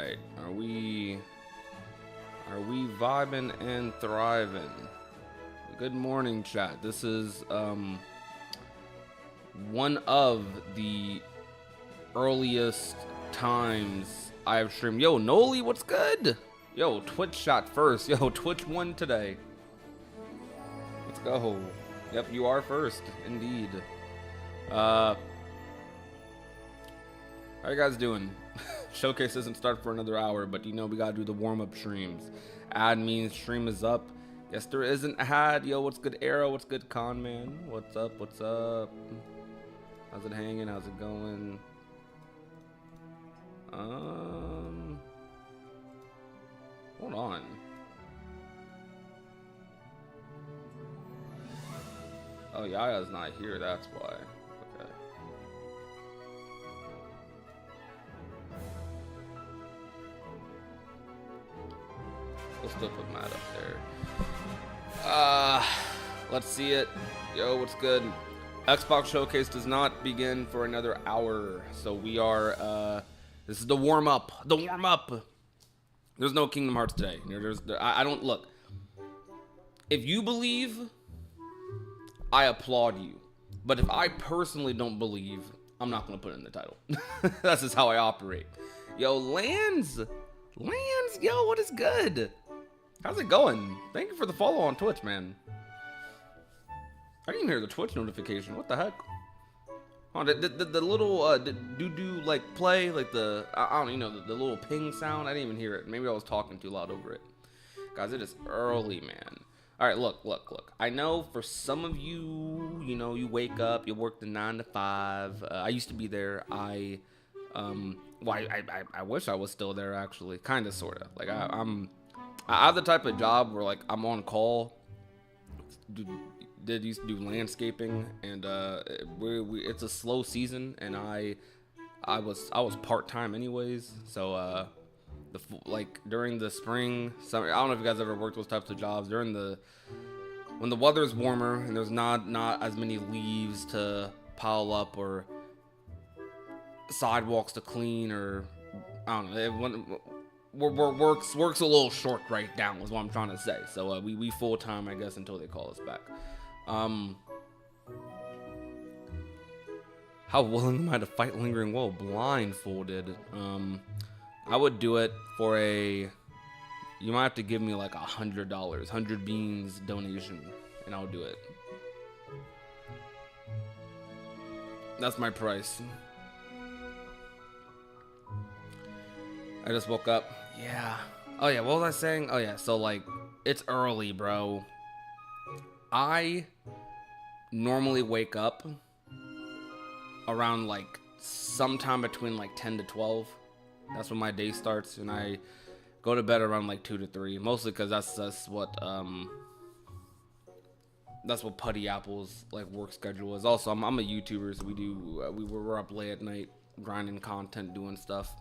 right. Are we vibing and thriving? Good morning, chat. This is one of the earliest times I've streamed. Yo, Noli, what's good? Yo, Twitch shot first. Yo, Twitch won today. Let's go. Yep, you are first, indeed. How you guys doing? Showcase doesn't start for another hour, but you know we gotta do the warm-up streams. Ad means stream is up. Yes, there isn't ad. Yo, what's good, Arrow? What's good, Con Man? What's up? What's up? How's it hanging? How's it going? Hold on. Oh, Yaya's not here. That's why. Okay. We'll still put Matt up there. Let's see it. Yo, what's good? Xbox Showcase does not begin for another hour, so we are. This is the warm up. The warm up. There's no Kingdom Hearts today. I don't look. If you believe, I applaud you. But if I personally don't believe, I'm not gonna put it in the title. That's just how I operate. Yo, Lands, yo, what is good? How's it going? Thank you for the follow on Twitch, man. I didn't even hear the Twitch notification. What the heck? Oh, the little do like play, like the I don't know, the little ping sound. I didn't even hear it. Maybe I was talking too loud over it. Guys, it is early, man. All right, look. I know for some of you, you know, you wake up, you work the 9 to 5. I used to be there. I wish I was still there actually, kind of, sorta. Like I have the type of job where like I'm on call. Used to do landscaping, and it's a slow season, and I was part-time anyways, so like during the spring, summer, I don't know if you guys ever worked those types of jobs when the weather's warmer and there's not as many leaves to pile up or sidewalks to clean, or I don't know, works a little short right now is what I'm trying to say. So we full-time, I guess, until they call us back. How willing am I to fight lingering woe blindfolded? I would do it for you might have to give me like $100, 100 beans donation, and I'll do it. That's my price. I just woke up. Yeah. Oh yeah, what was I saying? Oh yeah, so like, it's early, bro. I normally wake up around like sometime between like 10 to 12. That's when my day starts, and I go to bed around like 2 to 3. Mostly because that's what Putty Apple's like work schedule is. Also, I'm a YouTuber, so we're up late at night grinding content, doing stuff.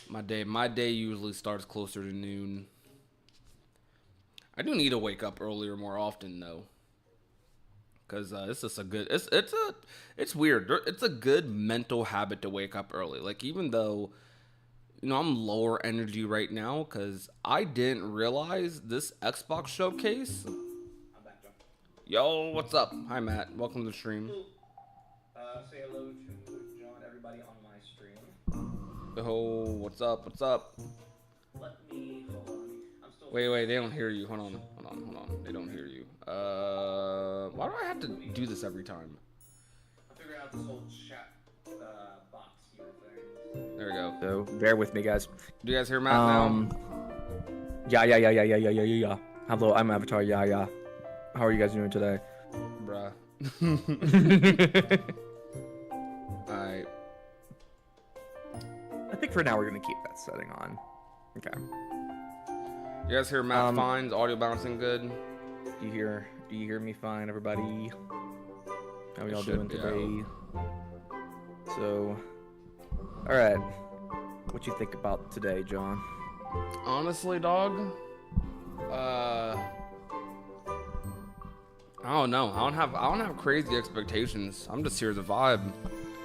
My day usually starts closer to noon. I do need to wake up earlier more often though, because it's just a good. It's weird. It's a good mental habit to wake up early. Like, even though, you know, I'm lower energy right now because I didn't realize this Xbox Showcase. I'm back, John. Yo, what's up? Hi, Matt. Welcome to the stream. Say hello to John, everybody on my stream. Oh, what's up? What's up? Let me hold on. I'm still. Wait, they don't hear you. Hold on. They don't hear you. Why do I have to do this every time? I'm figuring out this whole chat box here thing. There we go. So bear with me, guys. Do you guys hear Matt now? Yeah. Hello, I'm Avatar. Yeah. How are you guys doing today? Bruh. Alright. I think for now we're gonna keep that setting on. Okay. You guys hear Matt Fine's audio bouncing good? Do you hear me fine, everybody? How we all doing today? So, all right. What you think about today, John? Honestly, dog, I don't know. I don't have crazy expectations. I'm just here to vibe.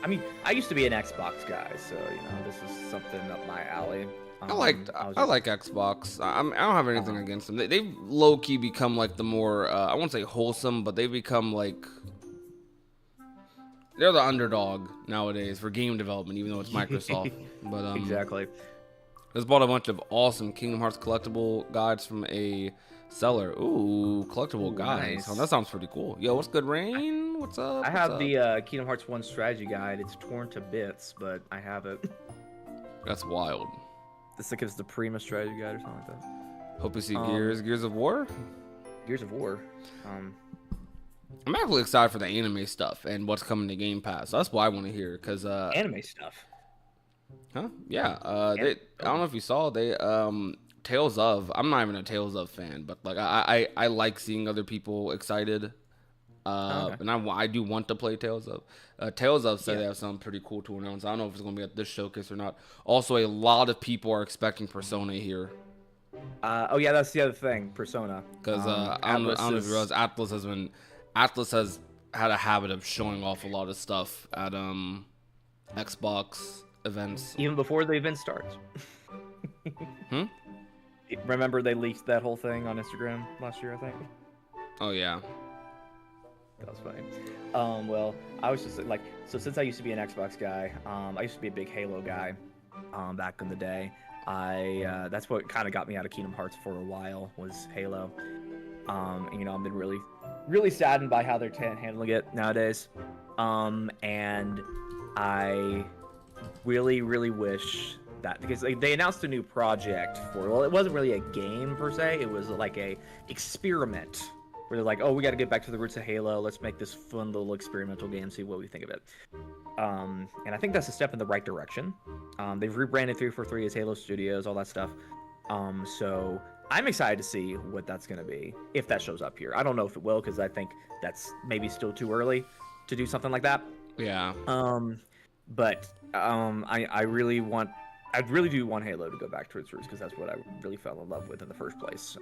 I mean, I used to be an Xbox guy, so this is something up my alley. I like Xbox. I don't have anything against them. They've low key become like the more I won't say wholesome, but they become like they're the underdog nowadays for game development, even though it's Microsoft. But exactly. Just bought a bunch of awesome Kingdom Hearts collectible guides from a seller. Ooh, collectible guides. Nice. Oh, that sounds pretty cool. Yo, what's good, Rain? What's up? I have the Kingdom Hearts 1 strategy guide. It's torn to bits, but I have it. That's wild. This is the Prima strategy guide or something like that. Hope you see Gears of War. Gears of War. I'm actually excited for the anime stuff and what's coming to Game Pass. That's what I want to hear, because anime stuff. Huh? Yeah. I don't know if you saw Tales of. I'm not even a Tales of fan, but like I like seeing other people excited. Okay. And I do want to play Tales of. Tales of said they have something pretty cool to announce. I don't know if it's gonna be at this showcase or not. Also, a lot of people are expecting Persona here. Oh yeah, that's the other thing, Persona. Because I don't know if you realize Atlas has had a habit of showing off a lot of stuff at Xbox events. Even before the event starts. Remember they leaked that whole thing on Instagram last year, I think? Oh yeah. That was funny. Well, I was just like, so since I used to be an Xbox guy, I used to be a big Halo guy back in the day. That's what kind of got me out of Kingdom Hearts for a while, was Halo. And, I've been really, really saddened by how they're handling it nowadays. And I really, really wish that, because they announced a new project well, it wasn't really a game per se, it was like a experiment where they're like, oh, we got to get back to the roots of Halo, let's make this fun little experimental game, see what we think of it. And I think that's a step in the right direction. They've rebranded 343 as Halo Studios, all that stuff. So I'm excited to see what that's going to be, if that shows up here. I don't know if it will, because I think that's maybe still too early to do something like that. Yeah. But I really do want Halo to go back to its roots, because that's what I really fell in love with in the first place.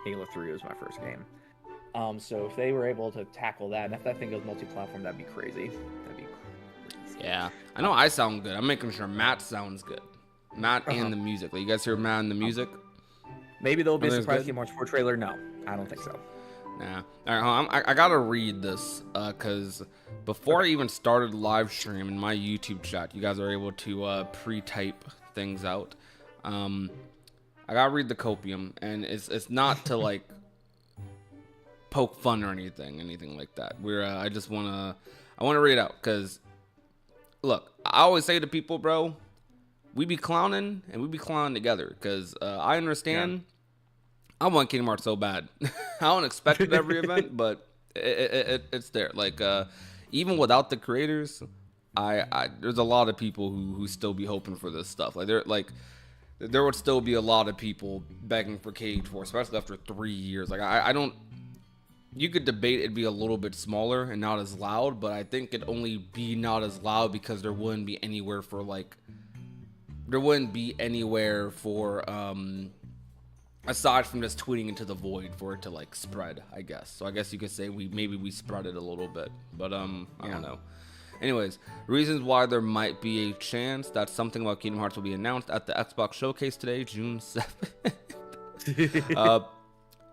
Halo 3 was my first game. So if they were able to tackle that, and if that thing goes multi-platform, that'd be crazy. Yeah. I know I sound good. I'm making sure Matt sounds good. Matt and the music. Like, you guys hear Matt and the music? Maybe there'll be a surprise Kingdom Hearts 4 trailer. No, I don't think so. Nah. All right, I gotta read this, because before I even started live stream in my YouTube chat, you guys are able to pre-type things out. I gotta read the copium, and it's not to like poke fun or anything like that. I wanna read it out, because look, I always say to people, bro, we be clowning and we be clowning together, because I understand. Yeah. I want Kingdom Hearts so bad. I don't expect it every event, but it's there. Like, even without the creators, there's a lot of people who still be hoping for this stuff. There would still be a lot of people begging for KH4, especially after 3 years. Like, I don't. You could debate it'd be a little bit smaller and not as loud, but I think it'd only be not as loud because there wouldn't be anywhere for aside from just tweeting into the void for it to like spread, I guess. So I guess you could say we spread it a little bit, but I don't know. Anyways, reasons why there might be a chance that something about Kingdom Hearts will be announced at the Xbox Showcase today, June 7th.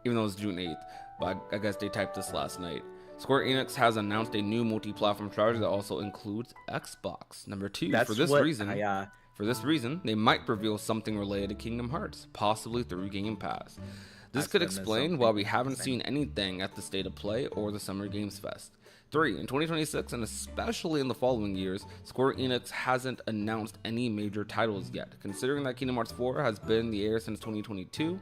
Even though it's June 8th, but I guess they typed this last night. Square Enix has announced a new multi-platform strategy that also includes Xbox. Number 2, For this reason, they might reveal something related to Kingdom Hearts, possibly through Game Pass. This could explain why we haven't seen anything at the State of Play or the Summer Games Fest. 3. In 2026, and especially in the following years, Square Enix hasn't announced any major titles yet. Considering that Kingdom Hearts 4 has been in the air since 2022,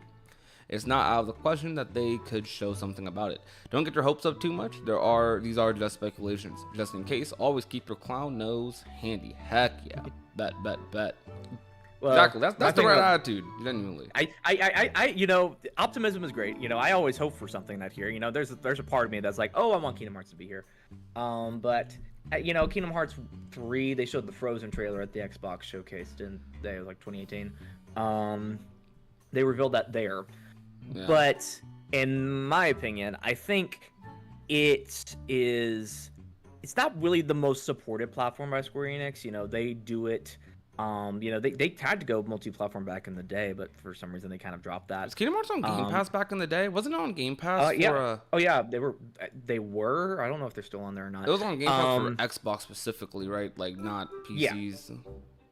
it's not out of the question that they could show something about it. Don't get your hopes up too much. These are just speculations. Just in case, always keep your clown nose handy. Heck yeah. Bet. Well, exactly. That's the right attitude, genuinely. Optimism is great. I always hope for something that here. There's a part of me that's like, oh, I want Kingdom Hearts to be here. But Kingdom Hearts 3, they showed the Frozen trailer at the Xbox Showcase, didn't they? It was like 2018. They revealed that there. Yeah. But in my opinion, I think it is it's not really the most supported platform by Square Enix. You know, they do it. You know, they tried to go multi-platform back in the day, but for some reason they kind of dropped that. Was Kingdom Hearts on Game Pass back in the day? Wasn't it on Game Pass Yeah. Oh yeah, they were. They were. I don't know if they're still on there or not. It was on Game Pass for Xbox specifically, right? Like not PCs. Yeah.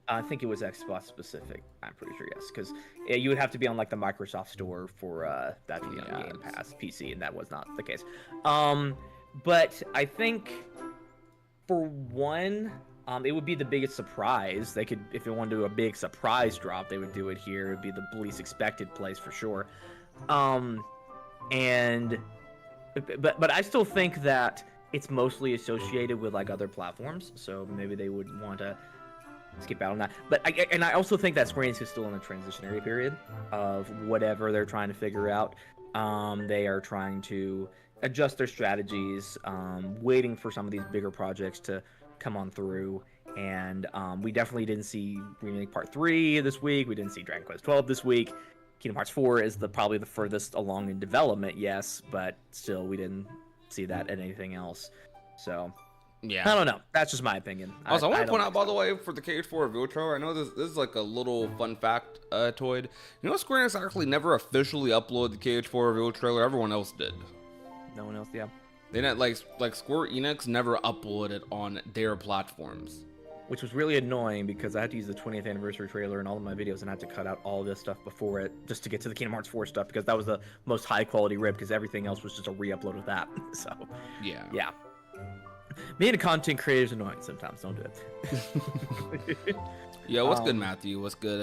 I think it was Xbox specific. I'm pretty sure, yes, because you would have to be on like the Microsoft Store for that to be on Game Pass PC, and that was not the case. But I think for one, it would be the biggest surprise. They could, if they wanted to do a big surprise drop, they would do it here. It would be the least expected place for sure. But I still think that it's mostly associated with like other platforms, so maybe they would want to skip out on that. But I also think that Square Enix is still in a transitionary period of whatever they're trying to figure out. They are trying to adjust their strategies, waiting for some of these bigger projects to come on through. And we definitely didn't see Remake Part 3 this week. We didn't see Dragon Quest 12 this week. Kingdom Hearts 4 is probably the furthest along in development, yes, but still we didn't see that in anything else. So yeah, I don't know. That's just my opinion. Also, I want to point out, by the way, for the KH4 reveal trailer, I know this is like a little fun fact, Toyd. You know, Square Enix actually never officially uploaded the KH4 reveal trailer. Everyone else did. No one else, yeah. They not like Square Enix never uploaded on their platforms, which was really annoying because I had to use the 20th anniversary trailer in all of my videos and I had to cut out all this stuff before it just to get to the Kingdom Hearts 4 stuff because that was the most high quality rip because everything else was just a re-upload of that. So yeah. Being a content creator is annoying sometimes. Don't do it. Yo, what's good, Matthew? What's good,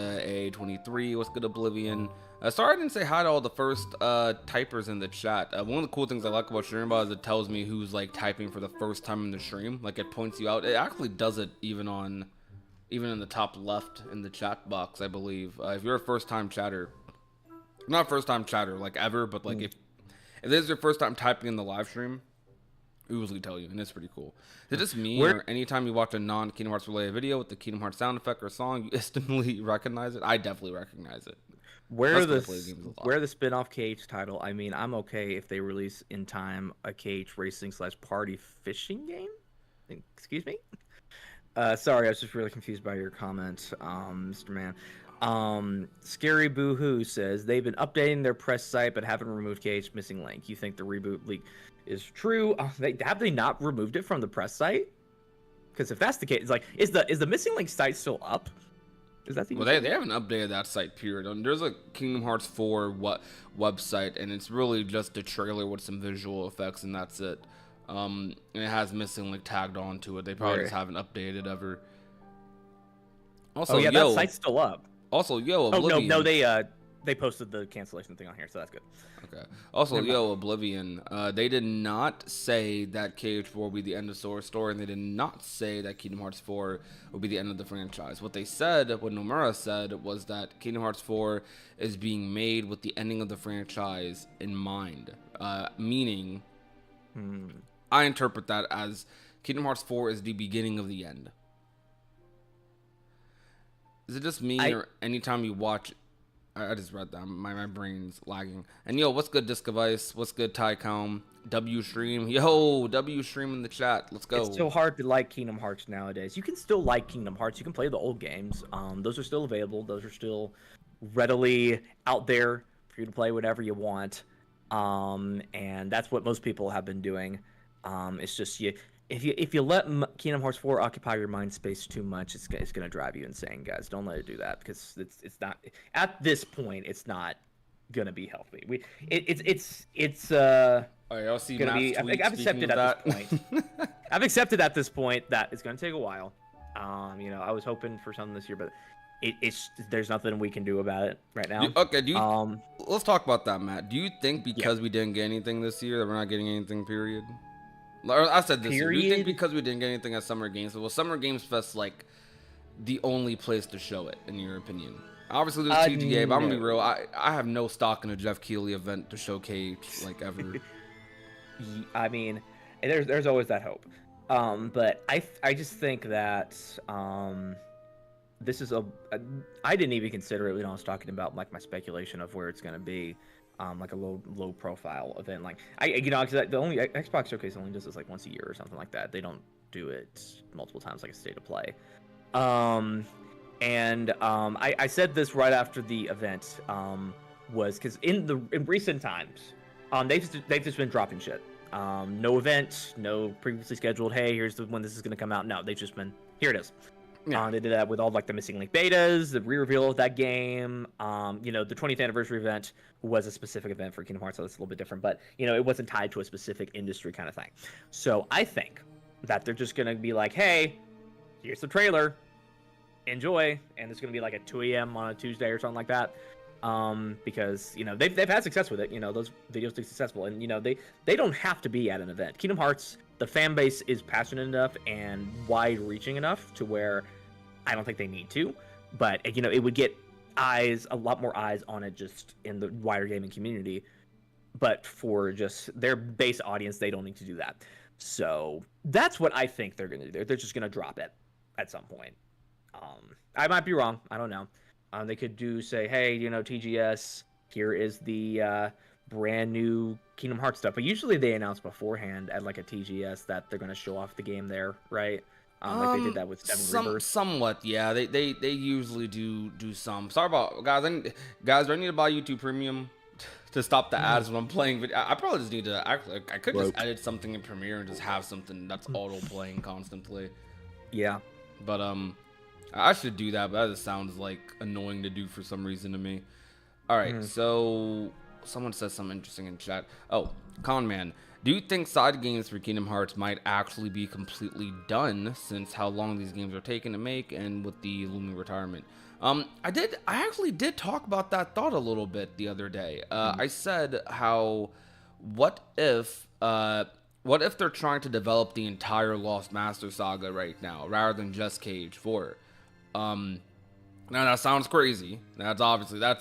A23? What's good, Oblivion? Sorry I didn't say hi to all the first typers in the chat. One of the cool things I like about Streambot is it tells me who's like typing for the first time in the stream. Like it points you out. It actually does it even in the top left in the chat box, I believe. If you're a first time chatter, not first time chatter like ever, but like if this is your first time typing in the live stream, it will usually tell you, and it's pretty cool. Is it just me, or anytime you watch a non-Kingdom Hearts related video with the Kingdom Hearts sound effect or song, you instantly recognize it? I definitely recognize it. Where the spin-off KH title, I mean, I'm okay if they release in time a KH racing / party fishing game. Excuse me? Sorry, I was just really confused by your comment, Mr. Man. Scary Boohoo says they've been updating their press site but haven't removed KH missing link. You think the reboot leak is true? Have they not removed it from the press site? Because if that's the case, it's like, is the missing link site still up? Is that the well, they haven't updated that site, period. There's a Kingdom Hearts 4 website, and it's really just a trailer with some visual effects, and that's it. And it has missing link tagged onto it. They probably just haven't updated ever. Also, that site's still up. Also, Oblivion. No, they posted the cancellation thing on here, so that's good. Okay. Also, Oblivion. They did not say that KH4 will be the end of Sora's story, and they did not say that Kingdom Hearts 4 will be the end of the franchise. What they said, what Nomura said, was that Kingdom Hearts 4 is being made with the ending of the franchise in mind. Meaning, I interpret that as Kingdom Hearts 4 is the beginning of the end. Is it just me, or anytime you watch... I just read that. My brain's lagging. And what's good, Disc of Ice? What's good, Tycom? W Stream. W Stream in the chat. Let's go. It's so hard to like Kingdom Hearts nowadays. You can still like Kingdom Hearts. You can play the old games. Those are still available. Those are still readily out there for you to play whatever you want. And that's what most people have been doing. It's just if you let Kingdom Hearts 4 occupy your mind space too much, it's gonna drive you insane, guys. Don't let it do that because it's not at this point. It's not gonna be healthy. I'll see gonna be. I've accepted at this point. I've accepted at this point that it's gonna take a while. I was hoping for something this year, but there's nothing we can do about it right now. Let's talk about that, Matt. Do you think because we didn't get anything this year that we're not getting anything? Period. Or I said this year. Do you think because we didn't get anything at Summer Games, well, Summer Games Fest like the only place to show it, in your opinion? Obviously, there's TGA, but I'm gonna be real. I have no stock in a Jeff Keighley event to showcase like ever. I mean, there's always that hope. But I just think that this is I didn't even consider it when I was talking about like my speculation of where it's gonna be. Like a low profile event, like cause the only Xbox Showcase only does this like once a year or something like that. They don't do it multiple times like a state of play. I said this right after the event, was because in recent times, they've just been dropping shit. No event, no previously scheduled. Hey, here's when this is gonna come out. No, they've just been here. It is. Yeah. They did that with all like the missing link betas, the re-reveal of that game. The 20th anniversary event was a specific event for Kingdom Hearts, so it's a little bit different. But it wasn't tied to a specific industry kind of thing. So I think that they're just gonna be like, hey, here's the trailer, enjoy, and it's gonna be like at 2 a.m. on a Tuesday or something like that. Because they've had success with it. Those videos are successful, and they don't have to be at an event. Kingdom Hearts, the fan base is passionate enough and wide-reaching enough to where I don't think they need to, but it would get a lot more eyes on it just in the wider gaming community. But for just their base audience, they don't need to do that. So that's what I think they're gonna do. They're just gonna drop it at some point. I might be wrong. I don't know. They could say, hey, TGS, here is the brand new Kingdom Hearts stuff. But usually they announce beforehand at like a TGS that they're gonna show off the game there, right? Like they did that with Seven Rebirth. Somewhat, yeah. They usually do some. Sorry about guys. Do I need to buy YouTube Premium to stop the ads when I'm playing? I probably just need to. I could just edit something in Premiere and just have something that's auto playing constantly. Yeah, but I should do that. But that just sounds like annoying to do for some reason to me. All right, so someone says something interesting in chat. Oh, Conman. Do you think side games for Kingdom Hearts might actually be completely done since how long these games are taking to make and with the looming retirement? I actually did talk about that thought a little bit the other day. I said what if they're trying to develop the entire Lost Master saga right now rather than just KH4? Now that sounds crazy. That's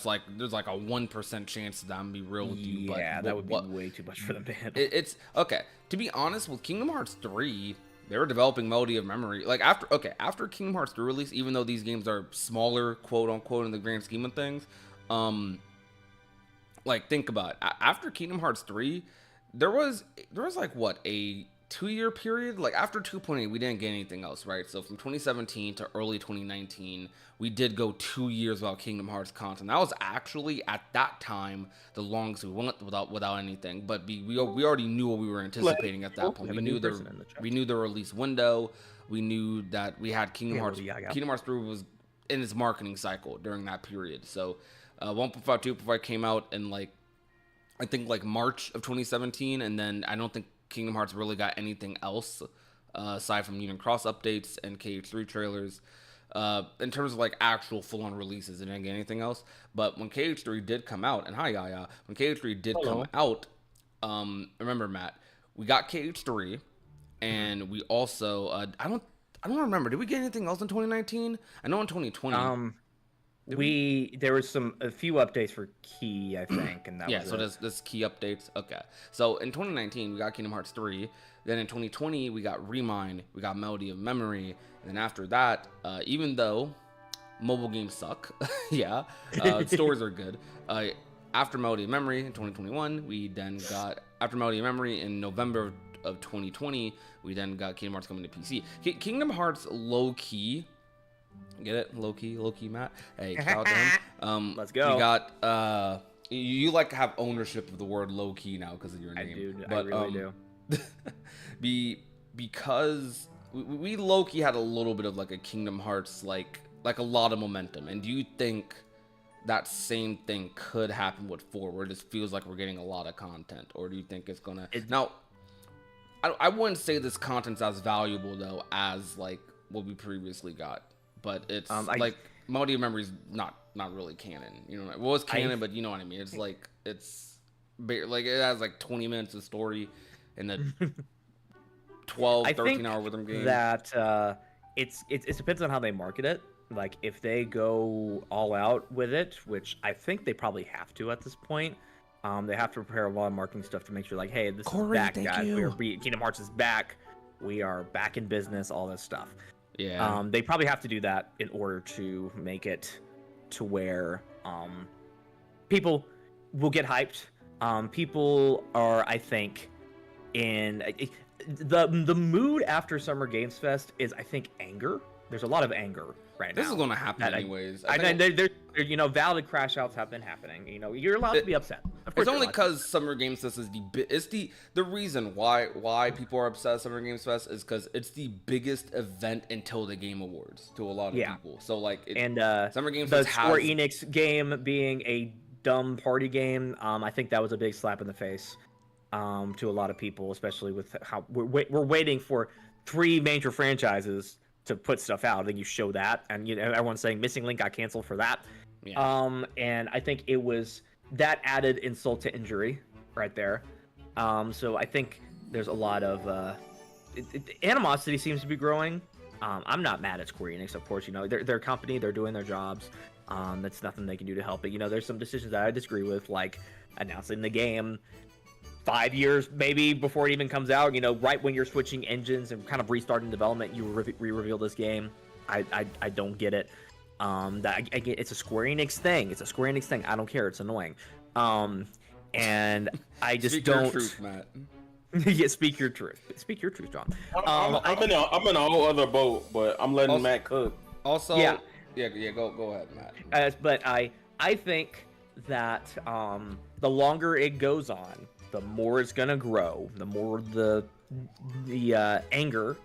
like there's like a 1% chance that I'm gonna be real with you. Yeah, that would be way too much for the band. It's okay. To be honest, with Kingdom Hearts 3, they were developing Melody of Memory. Like after Kingdom Hearts 3 release, even though these games are smaller, quote unquote, in the grand scheme of things, like think about it. After Kingdom Hearts 3, there was like what, a 2-year period. Like after 2.8 we didn't get anything else, right? So from 2017 to early 2019 we did go 2 years without Kingdom Hearts content. That was actually at that time the longest we went without anything, but we already knew what we were anticipating at that point. We knew the release window. We knew that we had Kingdom Hearts 3 was in its marketing cycle during that period. So 1.5 2.5 came out in I think March of 2017, and then I don't think Kingdom Hearts really got anything else aside from Union Cross updates and KH3 trailers. In terms of actual full-on releases, it didn't get anything else. But when KH3 did come out, and hi Yaya, when KH3 did come out, remember Matt, we got KH3, and we also I don't remember. Did we get anything else in 2019? I know in 2020. There was a few updates for Key, I think, and that was so this Key updates. Okay, so in 2019 we got Kingdom Hearts 3. Then in 2020 we got Remind, we got Melody of Memory, and then after that, even though mobile games suck, stories are good. After Melody of Memory in 2021, we then got after Melody of Memory in November of 2020, we then got Kingdom Hearts coming to PC. Kingdom Hearts low key. Get it? Low key, Matt. Hey, shout out to him. Let's go. We got you like to have ownership of the word low key now because of your name. I really do. Because we low key had a little bit of a Kingdom Hearts like a lot of momentum. And do you think that same thing could happen with 4, where it just feels like we're getting a lot of content, or do you think it's gonna? Now, I wouldn't say this content's as valuable though as what we previously got. But it's Melody of Memory is not really canon. You know, well, it's canon, but you know what I mean. It's it has 20 minutes of story in the 12, 13-hour rhythm game. That it depends on how they market it. If they go all out with it, which I think they probably have to at this point. They have to prepare a lot of marketing stuff to make sure hey, this is back, guys. Kingdom Hearts is back. We are back in business. All this stuff. Yeah. They probably have to do that in order to make it to where people will get hyped. People are, I think, the mood after Summer Games Fest is, I think, anger. There's a lot of anger right now. This is going to happen anyways. I know, valid crash outs have been happening. You're allowed to be upset. Of course it's only because Summer Games Fest is the reason why people are upset at Summer Games Fest is because it's the biggest event until the Game Awards to a lot of people. So like, Summer Games Fest Square Enix game being a dumb party game, I think that was a big slap in the face to a lot of people, especially with how we're waiting for 3 major franchises to put stuff out, and you show that, and everyone's saying Missing Link got canceled for that. Yeah. And I think it was that added insult to injury right there. So I think there's a lot of animosity seems to be growing. I'm not mad at Square Enix, of course. They're a company, they're doing their jobs. That's nothing they can do to help it. There's some decisions that I disagree with, like announcing the game 5 years maybe before it even comes out, right when you're switching engines and kind of restarting development, you re-reveal this game. I don't get it. It's a Square Enix thing. I don't care. It's annoying. And I just don't. Speak your truth, Matt. Yeah, speak your truth. Speak your truth, John. I'm in a whole other boat, but I'm letting Matt cook. Also, yeah. Go ahead, Matt. But I think that the longer it goes on, the more it's gonna grow, the more the anger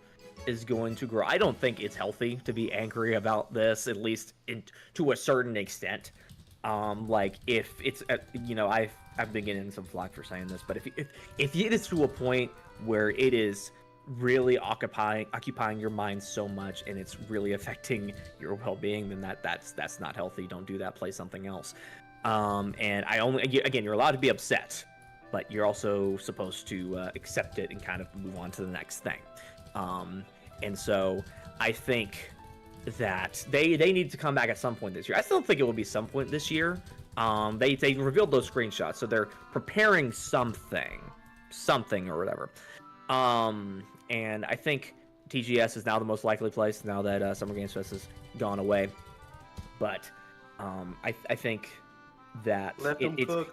is going to grow. I don't think it's healthy to be angry about this, at least to a certain extent. Like if it's I've been getting some flack for saying this, but if it is to a point where it is really occupying your mind so much and it's really affecting your well-being, then that's not healthy. Don't do that. Play something else. And you're allowed to be upset, but you're also supposed to accept it and kind of move on to the next thing. And so I think that they need to come back at some point this year. I still think it will be some point this year. They revealed those screenshots, so they're preparing something or whatever. And I think TGS is now the most likely place now that Summer Games Fest has gone away. But I think that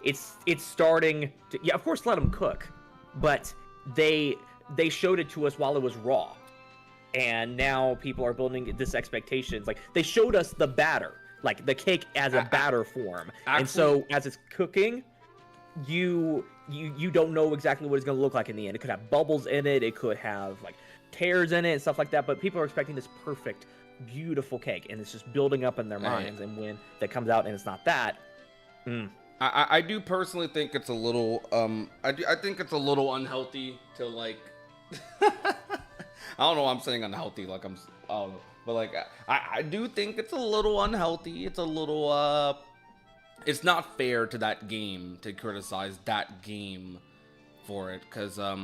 it's starting to, of course, let them cook, but they showed it to us while it was raw, and now people are building this expectations. Like, they showed us the batter, like the cake as a batter form, and so as it's cooking, you don't know exactly what it's going to look like in the end. It could have bubbles in it, it could have like tears in it and stuff like that, but people are expecting this perfect, beautiful cake, and it's just building up in their minds. And when that comes out and it's not that, I do personally think it's a little I think it's a little unhealthy to like I don't know why I'm saying unhealthy, like I don't know, but like I do think it's a little unhealthy. It's a little it's not fair to that game to criticize that game for it, because I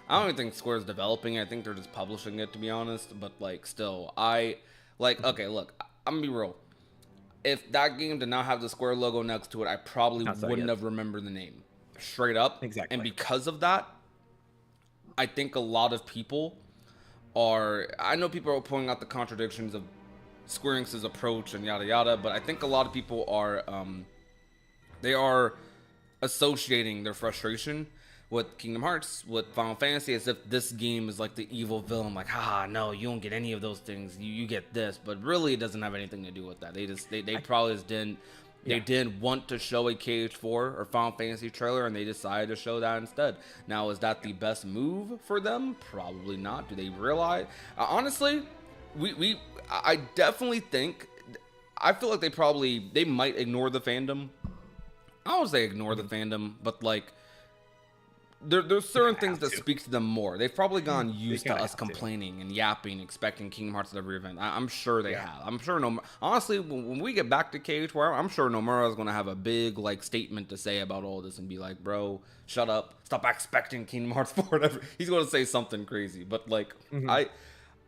don't even think Square's developing it. I think they're just publishing it, to be honest. But like, still, okay, look, I'm gonna be real. If that game did not have the Square logo next to it, I probably wouldn't have remembered the name. Straight up. Exactly. And because of that, I think a lot of people I know people are pointing out the contradictions of Square Enix's approach and yada yada, but I think a lot of people are, they are associating their frustration with Kingdom Hearts, with Final Fantasy, as if this game is like the evil villain. Like, no, you don't get any of those things. You get this, but really, it doesn't have anything to do with that. They probably just didn't. They didn't want to show a KH4 or Final Fantasy trailer, and they decided to show that instead. Now, is that the best move for them? Probably not. Do they realize? Honestly, I definitely think. I feel like they might ignore the fandom. I don't say ignore the fandom, but like, there's certain things that speak to them more. They've probably gone used to us complaining and yapping, expecting Kingdom Hearts at every event. I'm sure they have. I'm sure honestly, when we get back to KH4, I'm sure Nomura is going to have a big like statement to say about all this and be like, bro, shut up, stop expecting Kingdom Hearts 4, whatever. He's going to say something crazy. But like,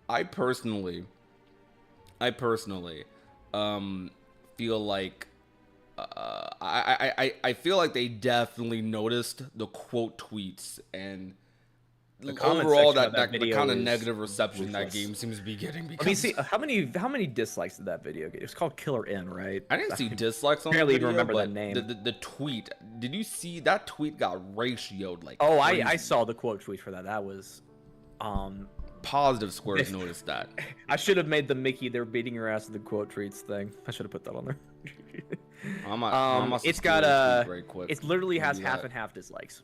I personally feel like I feel like they definitely noticed the quote tweets and the overall that kind of negative reception that game seems to be getting. Let me see how many dislikes did that video get? It was called Killer N, right? I didn't see dislikes on the video. Barely even remember that name. The tweet. Did you see that tweet got ratioed like? Oh, I saw the quote tweet for that. That was Positive Squares noticed that. I should have made the Mickey they're beating your ass with the quote tweets thing. I should have put that on there. It's got it literally has half and half dislikes.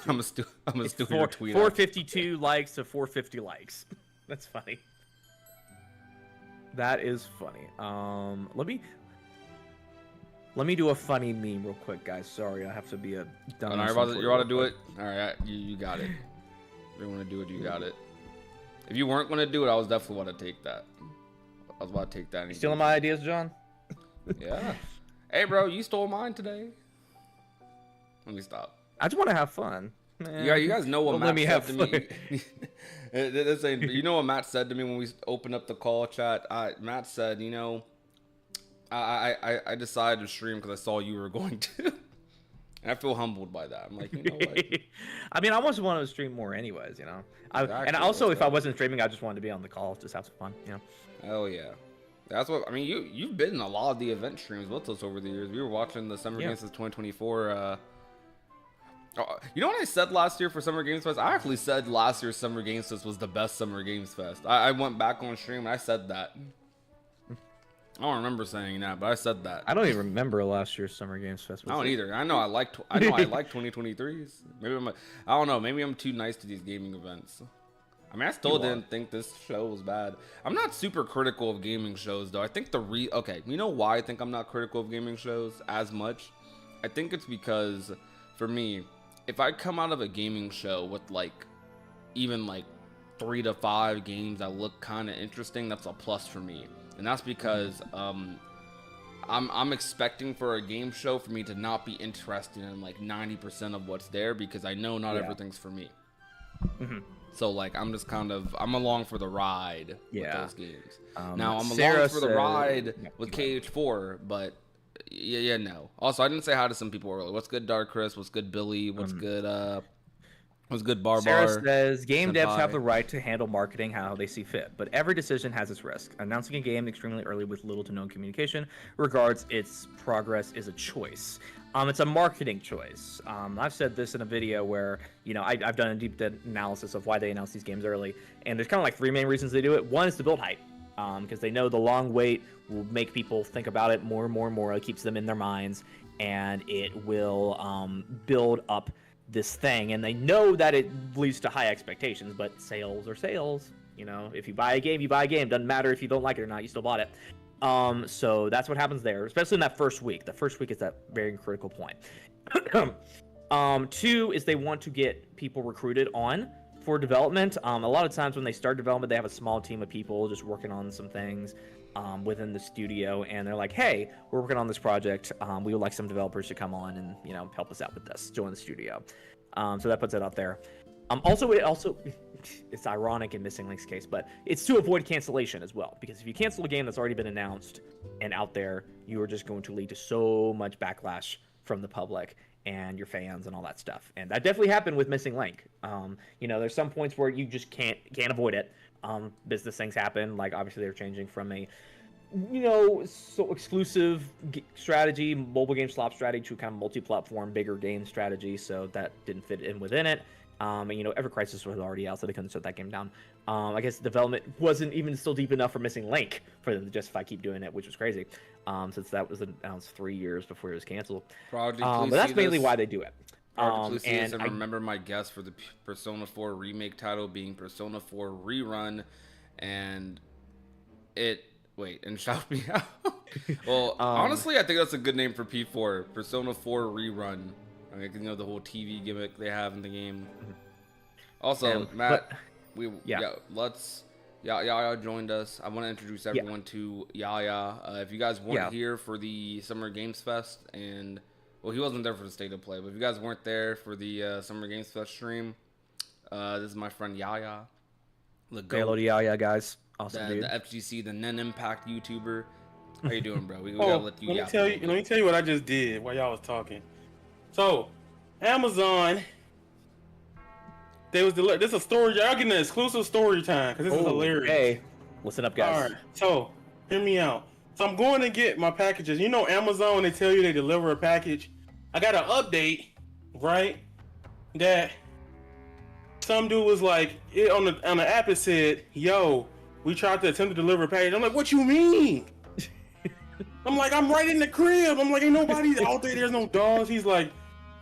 I'm a stupid tweet. 452 likes to 450 likes. That's funny. That is funny. Let me do a funny meme real quick, guys. Sorry, I have to be a dumb. You're about to do it. All right, you got it. If you want to do it, you got it. If you weren't going to do it, I was definitely want to take that. I was about to take that. You stealing my ideas, John? Yeah. Hey, bro, you stole mine today. Let me stop. I just want to have fun. Man. Yeah, you guys know what Matt said to me. You know what Matt said to me when we opened up the call chat? Matt said, you know, I decided to stream because I saw you were going to. And I feel humbled by that. I'm like, you know what? I mean, I almost wanted to stream more anyways, you know. And also, if I wasn't streaming, I just wanted to be on the call, just have some fun, you know. Oh, yeah. That's what, I mean, you've been in a lot of the event streams with us over the years. We were watching the Summer Games of 2024. You know what I said last year for Summer Games Fest? I actually said last year's Summer Games Fest was the best Summer Games Fest. I went back on stream and I said that. I don't remember saying that, but I said that. I don't even remember last year's Summer Games Fest. I don't either. I know I like 2023s. Maybe I don't know. Maybe I'm too nice to these gaming events. I mean, I still didn't think this show was bad. I'm not super critical of gaming shows, though. I think okay, you know why I think I'm not critical of gaming shows as much? I think it's because, for me, if I come out of a gaming show with even 3 to 5 games that look kind of interesting, that's a plus for me. And that's because I'm expecting for a game show for me to not be interested in 90% of what's there, because I know not everything's for me. Mm-hmm. So I'm just I'm along for the ride with those games. Now I'm along for the ride with KH4, but no. Also, I didn't say hi to some people earlier. What's good, Dark Chris? What's good, Billy? What's good? What's good, Barbar? Sarah says, game devs have the right to handle marketing how they see fit, but every decision has its risk. Announcing a game extremely early with little to no communication regards its progress is a choice. It's a marketing choice. I've said this in a video where, I've done a deep analysis of why they announce these games early, and there's kind of 3 main reasons they do it. One is to build hype, because they know the long wait will make people think about it more and more and more. It keeps them in their minds, and it will build up this thing, and they know that it leads to high expectations, but sales are sales. If you buy a game, you buy a game. Doesn't matter if you don't like it or not, you still bought it. So that's what happens there, especially in that first week. The first week is that very critical point. 2 is they want to get people recruited on for development. A lot of times when they start development, they have a small team of people just working on some things within the studio, and they're like, hey, we're working on this project. We would like some developers to come on and help us out with this, join the studio. So that puts it out there. It's ironic in Missing Link's case, but it's to avoid cancellation as well, because if you cancel a game that's already been announced and out there, you are just going to lead to so much backlash from the public and your fans and all that stuff. And that definitely happened with Missing Link. There's some points where you just can't avoid it. Business things happen. Obviously they're changing from a so exclusive strategy, mobile game slop strategy, to kind of multi-platform, bigger game strategy. So that didn't fit in within it. And Ever Crisis was already out, so they couldn't shut that game down. I guess development wasn't even still deep enough for Missing Link for them to justify keep doing it, which was crazy. Since that was announced 3 years before it was canceled. But that's mainly why they do it. And remember my guess for the Persona 4 remake title being Persona 4 Rerun, and shout me out. Well, honestly, I think that's a good name for P4, Persona 4 Rerun. I mean, the whole TV gimmick they have in the game. Also, Matt, Yaya joined us. I want to introduce everyone to Yaya. If you guys weren't here for the Summer Games Fest, and he wasn't there for the State of Play, but if you guys weren't there for the Summer Games Fest stream, this is my friend Yaya. Hello to Yaya, guys. Awesome, dude. The FGC, the Nen Impact YouTuber. How you doing, bro? We gotta let you. Let me tell you what I just did while y'all was talking. So, Amazon, this is a story. Y'all getting an exclusive story time because this is hilarious. Hey, listen up, guys. All right, so hear me out. So I'm going to get my packages. Amazon, they tell you they deliver a package. I got an update, right? That some dude was like, on the app it said, "Yo, we tried to attempt to deliver a package." I'm like, "What you mean?" I'm like, "I'm right in the crib." I'm like, "Ain't nobody out there. There's no dogs." He's like,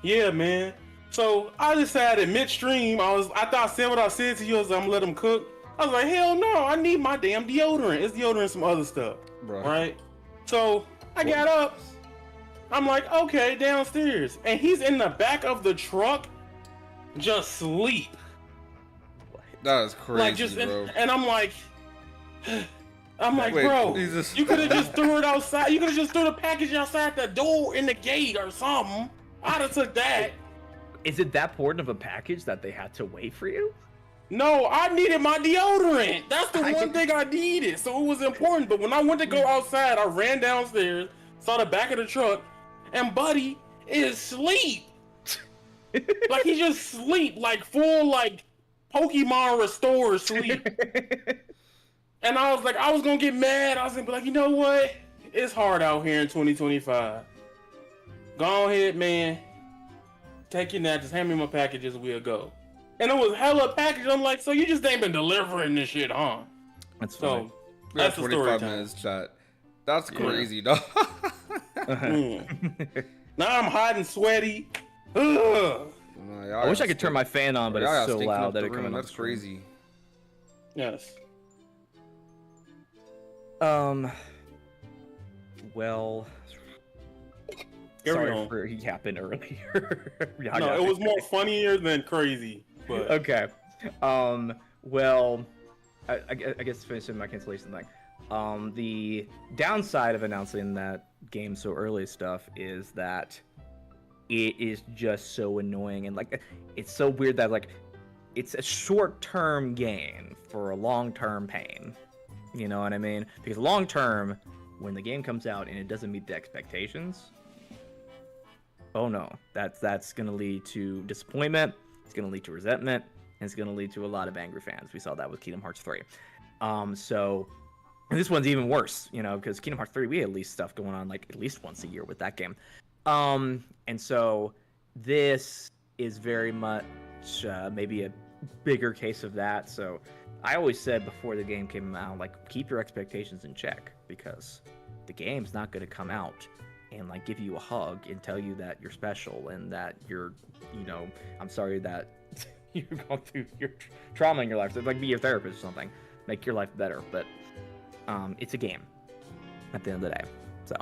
"Yeah, man." So I decided midstream, I thought I said what I said to you. I was like, "I'm gonna let him cook." I was like, "Hell no, I need my damn deodorant. It's deodorant and some other stuff." Bro. Right? So I got up. I'm like, "Okay, downstairs." And he's in the back of the truck, just sleep. That is crazy, Like just, bro. and I'm like, Wait, bro, Jesus. you could have just threw it outside. You could have just threw the package outside the door in the gate or something. I'd have took that. Is it that important of a package that they had to wait for you? No, I needed my deodorant. That's the one thing I needed, so it was important. But when I went to go outside, I ran downstairs, saw the back of the truck, and Buddy is asleep. Like he just sleep, like full like Pokemon Restore sleep. And I was like, I was gonna get mad. I was gonna be like, you know what? It's hard out here in 2025. Go ahead, man. Take your nap. Just hand me my packages. We'll go. And it was hella package. I'm like, so you just ain't been delivering this shit, huh? That's funny. So We got that's the story 25 time. minutes, chat. That's crazy, dog. Now I'm hot and sweaty. Ugh. I wish I could turn my fan on, but it's so loud that it comes comes. That's crazy. Yes. Well, Carry sorry on. for yapping earlier. No, it was more funnier than crazy. But Okay. Well, I guess finishing my cancellation thing. The downside of announcing that game so early stuff is that it is just so annoying, and like it's so weird that like it's a short-term gain for a long-term pain. You know what I mean? Because long-term, when the game comes out and it doesn't meet the expectations, oh no, that's gonna lead to disappointment. It's gonna lead to resentment, and it's gonna lead to a lot of angry fans. We saw that with Kingdom Hearts 3. So and this one's even worse, you know, because Kingdom Hearts 3, we had at least stuff going on like at least once a year with that game. And so this is very much maybe a bigger case of that. So I always said before the game came out, like, keep your expectations in check, because the game's not going to come out and like give you a hug and tell you that you're special and that you're, you know, I'm sorry that you're going through your trauma in your life. So like be your therapist or something, make your life better. But it's a game at the end of the day. So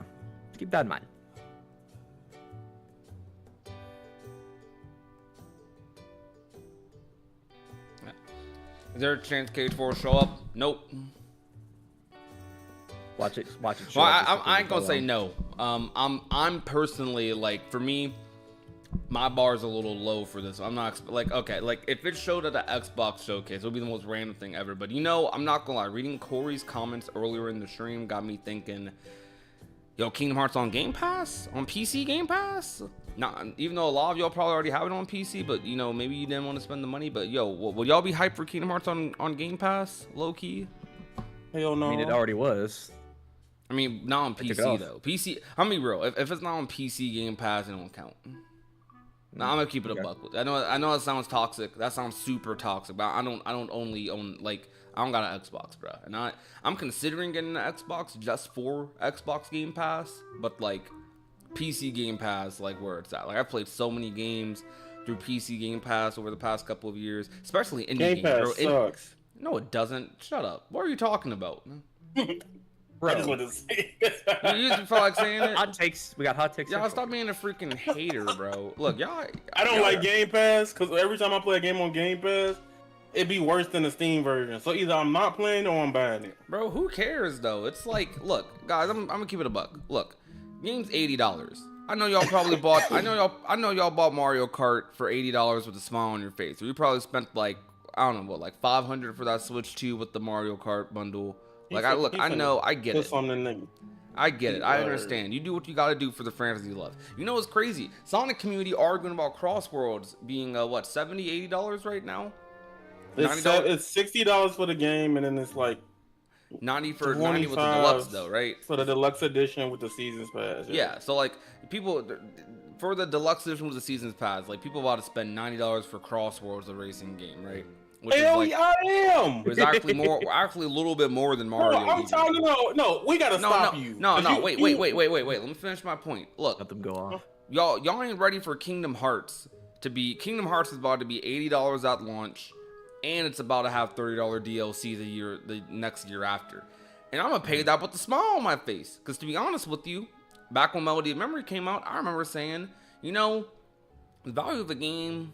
keep that in mind. Is there a chance Cage 4 will show up? Nope. Watch it. Show Well, up I ain't gonna say no. I'm personally, like, for me, my bar's a little low for this. I'm not like, okay, like if it showed at the Xbox showcase, it would be the most random thing ever. But you know, I'm not gonna lie. Reading Corey's comments earlier in the stream got me thinking, yo, Kingdom Hearts on Game Pass, on PC Game Pass. Not even though a lot of y'all probably already have it on PC, but you know, maybe you didn't want to spend the money. But yo, will y'all be hyped for Kingdom Hearts on Game Pass, low key? Hell no. I mean, it already was. I mean, not on PC though. PC. I'm gonna be real. If it's not on PC Game Pass, it don't count. Nah, I'm gonna keep it a buck with it. I know it sounds toxic. That sounds super toxic. But I don't only own, like, I don't got an Xbox, bro. And I'm considering getting an Xbox just for Xbox Game Pass. But like PC Game Pass, like where it's at. Like I've played so many games through PC Game Pass over the past couple of years, especially indie Game games. Pass sucks. No, it doesn't. Shut up. What are you talking about? I just wanted to say. You just feel like saying it? Hot takes. We got hot takes. Y'all stop being a freaking hater, bro. Look, y'all. I don't like Game Pass because every time I play a game on Game Pass, it'd be worse than the Steam version. So either I'm not playing or I'm buying it. Bro, who cares though? It's like, look, guys, I'm gonna keep it a buck. Look, game's $80. I know y'all probably bought. I know y'all bought Mario Kart for $80 with a smile on your face. We probably spent like, I don't know what, like $500 for that Switch 2 with the Mario Kart bundle. Like, I know, I get it. I get it. I understand. You do what you gotta do for the franchise you love. You know what's crazy? Sonic community arguing about Crossworlds being what, $70, $80 right now? It's $60 for the game, and then it's like 90 with the deluxe though, right? For the deluxe edition with the seasons pass. Yeah. So like people, for the deluxe edition with the seasons pass, like people about to spend $90 for Crossworlds, the racing game, right? Which Hell, is like, I am. it's actually a little bit more than Mario. No, I'm telling you, no, we gotta stop you. No, 'Cause wait. Let me finish my point. Look, Let them go off. y'all ain't ready for Kingdom Hearts to be. Kingdom Hearts is about to be $80 at launch, and it's about to have $30 DLC the next year after. And I'm gonna pay that with a smile on my face, because to be honest with you, back when Melody of Memory came out, I remember saying, you know, the value of a game.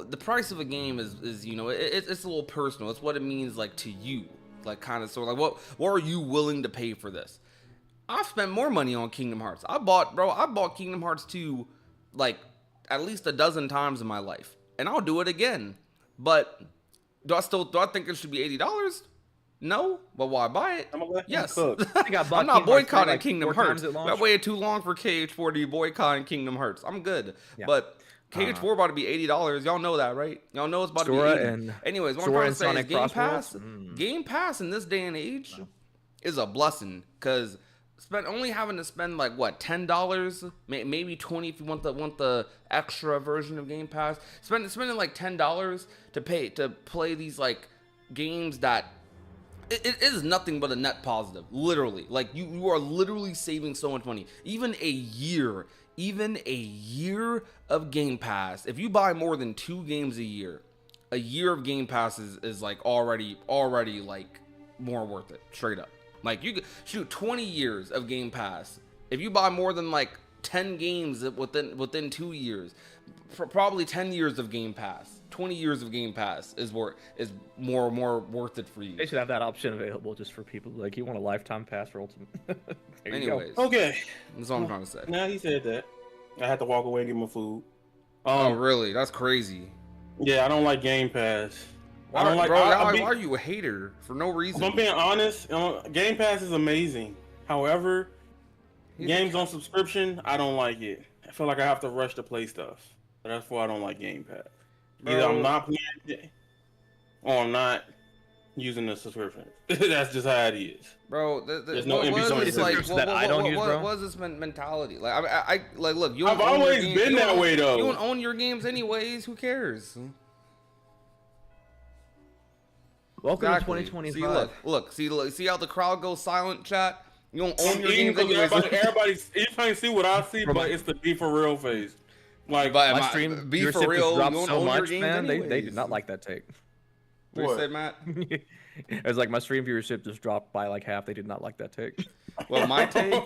The price of a game is you know, it's a little personal. It's what it means like to you, like kind of sort of like what are you willing to pay for this? I've spent more money on Kingdom Hearts. I bought Kingdom Hearts 2 like at least a dozen times in my life, and I'll do it again. But do I think it should be $80? No, but why buy it? I'm gonna let you Yes. cook. I'm not boycotting like Kingdom 4 Hearts. times at I launch. waited too long for KH4 to be boycotting Kingdom Hearts. I'm good, Yeah. but KH4 about to be $80. Y'all know that, right? Y'all know it's about Sora to be $80. and Anyways, what Sora I'm and trying to say is Sonic Crossworlds? Game Pass in this day and age is a blessing, because only having to spend like what, $10, maybe $20 if you want the extra version of Game Pass. Spending like $10 to play these like games that it is nothing but a net positive. Literally, like you are literally saving so much money. Even a year of Game Pass, if you buy more than 2 games a year of Game Pass is like already like more worth it, straight up. Like you could shoot 20 years of Game Pass. If you buy more than like 10 games within 2 years, probably 10 years of Game Pass, 20 years of Game Pass is more worth it for you. They should have that option available just for people like you want a lifetime pass for Ultimate. There you go. Anyways, Okay. that's all I'm trying to say. Now he said that. I had to walk away and get my food. Oh, really? That's crazy. Yeah, I don't like Game Pass. Why, I don't like. bro, I why are you a hater for no reason? If I'm being honest, Game Pass is amazing. However, games on subscription, I don't like it. I feel like I have to rush to play stuff. So that's why I don't like Game Pass. Either I'm not playing it, or I'm not using the subscription. That's just how it is. Bro, There's no in-between subscription that I don't use, bro. What is this mentality? Like, I like, look, I've always been that way, though. You don't own your games anyways. Who cares? Welcome Exactly. to 2025. See how the crowd goes silent, chat? You don't own your Even games anyways. everybody, you can't see what I see, but it's the be for real face. Like, But My stream be viewership for has real, dropped you don't so own your much, games man. They anyways. did not like that take. What you What? said, Matt? It was like my stream viewership just dropped by like half. They did not like that take. Well, my take.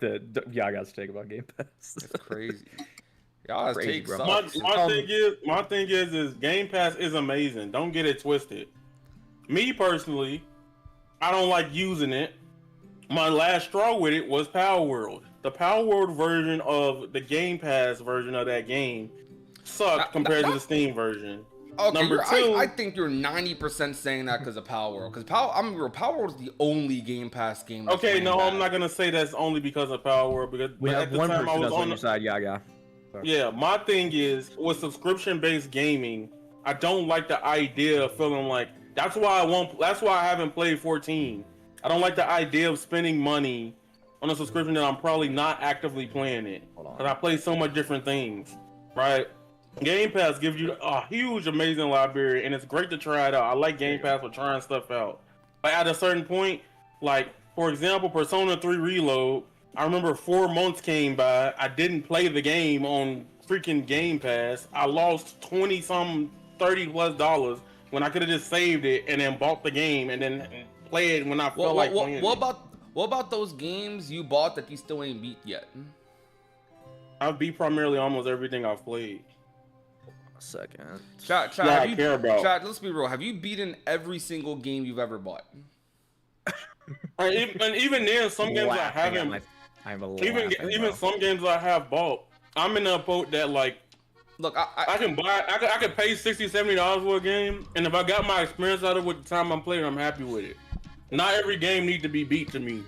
the Yaga's take about Game Pass. It's crazy. Y'all Crazy, take bro. sucks. my thing is Game Pass is amazing. Don't get it twisted. Me personally, I don't like using it. My last straw with it was Power World. The Power World version of the Game Pass version of that game sucked compared to the Steam version. Okay, Number two, I think you're 90% saying that because of Power World. Because Power World is the only Game Pass game. That's okay, ran no, bad. I'm not gonna say that's only because of Power World because We at have the one time I person was that's on on your side, Yaga. Sorry. Yeah, my thing is with subscription-based gaming, I don't like the idea of feeling like that's why I haven't played 14. I don't like the idea of spending money on a subscription that I'm probably not actively playing it. Hold on. Because I play so much different things, right? Game Pass gives you a huge, amazing library, and it's great to try it out. I like Game Pass for trying stuff out. But at a certain point, like, for example, Persona 3 Reload, I remember 4 months came by, I didn't play the game on freaking Game Pass. I lost 20-some, $30+ when I could have just saved it and then bought the game and then play it when I felt like playing what it. about those games you bought that you still ain't beat yet? I've beat primarily almost everything I've played. A second. Chat, Yeah, I have care about. Chat, let's be real. Have you beaten every single game you've ever bought? And even then, some games I haven't. Even some games I have bought. I'm in a boat that like Look, I can pay $60, $70 for a game, and if I got my experience out of it the time I'm playing, I'm happy with it. Not every game needs to be beat to me.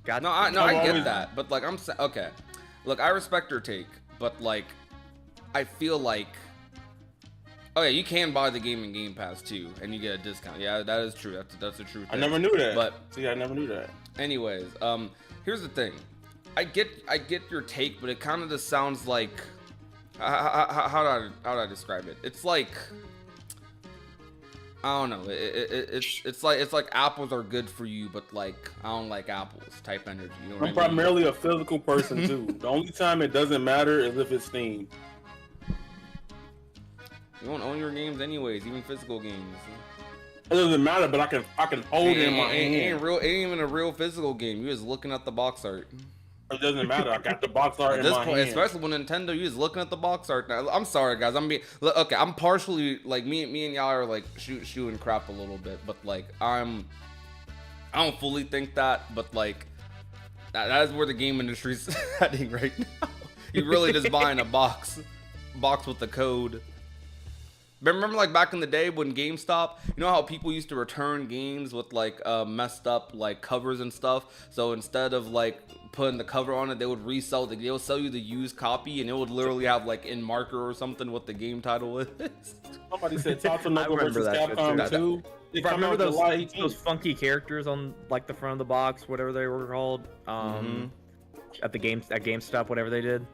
God, I I've get always- that, but like okay. Look, I respect your take, but like, I feel like, okay, you can buy the game in Game Pass too, and you get a discount. Yeah, that is true. That's a true thing. I never knew that. But see, I never knew that. anyways, here's the thing. I get your take, but it kind of just sounds like how do I describe it? It's like, I don't know. It's like apples are good for you, but like I don't like apples type energy. You know what I'm primarily a physical person too. The only time it doesn't matter is if it's Steam. You don't own your games anyways, even physical games. It doesn't matter, but I can hold it in my hand. It ain't even a real physical game. You just looking at the box art. It doesn't matter. I got the box art At in this my point, hand. especially when Nintendo, you just looking at the box art. Now, I'm sorry, guys. Okay. I'm partially like me and y'all are like shooting crap a little bit, but like I don't fully think that, but like that is where the game industry's heading right now. You're really just buying a box with the code. Remember like back in the day when GameStop, you know how people used to return games with like messed up like covers and stuff? So instead of like putting the cover on it, they would resell they would sell you the used copy, and it would literally have like in marker or something what the game title is. Somebody said Tatsunoko versus Capcom 2. I remember those funky characters on like the front of the box, whatever they were called, at GameStop, whatever they did.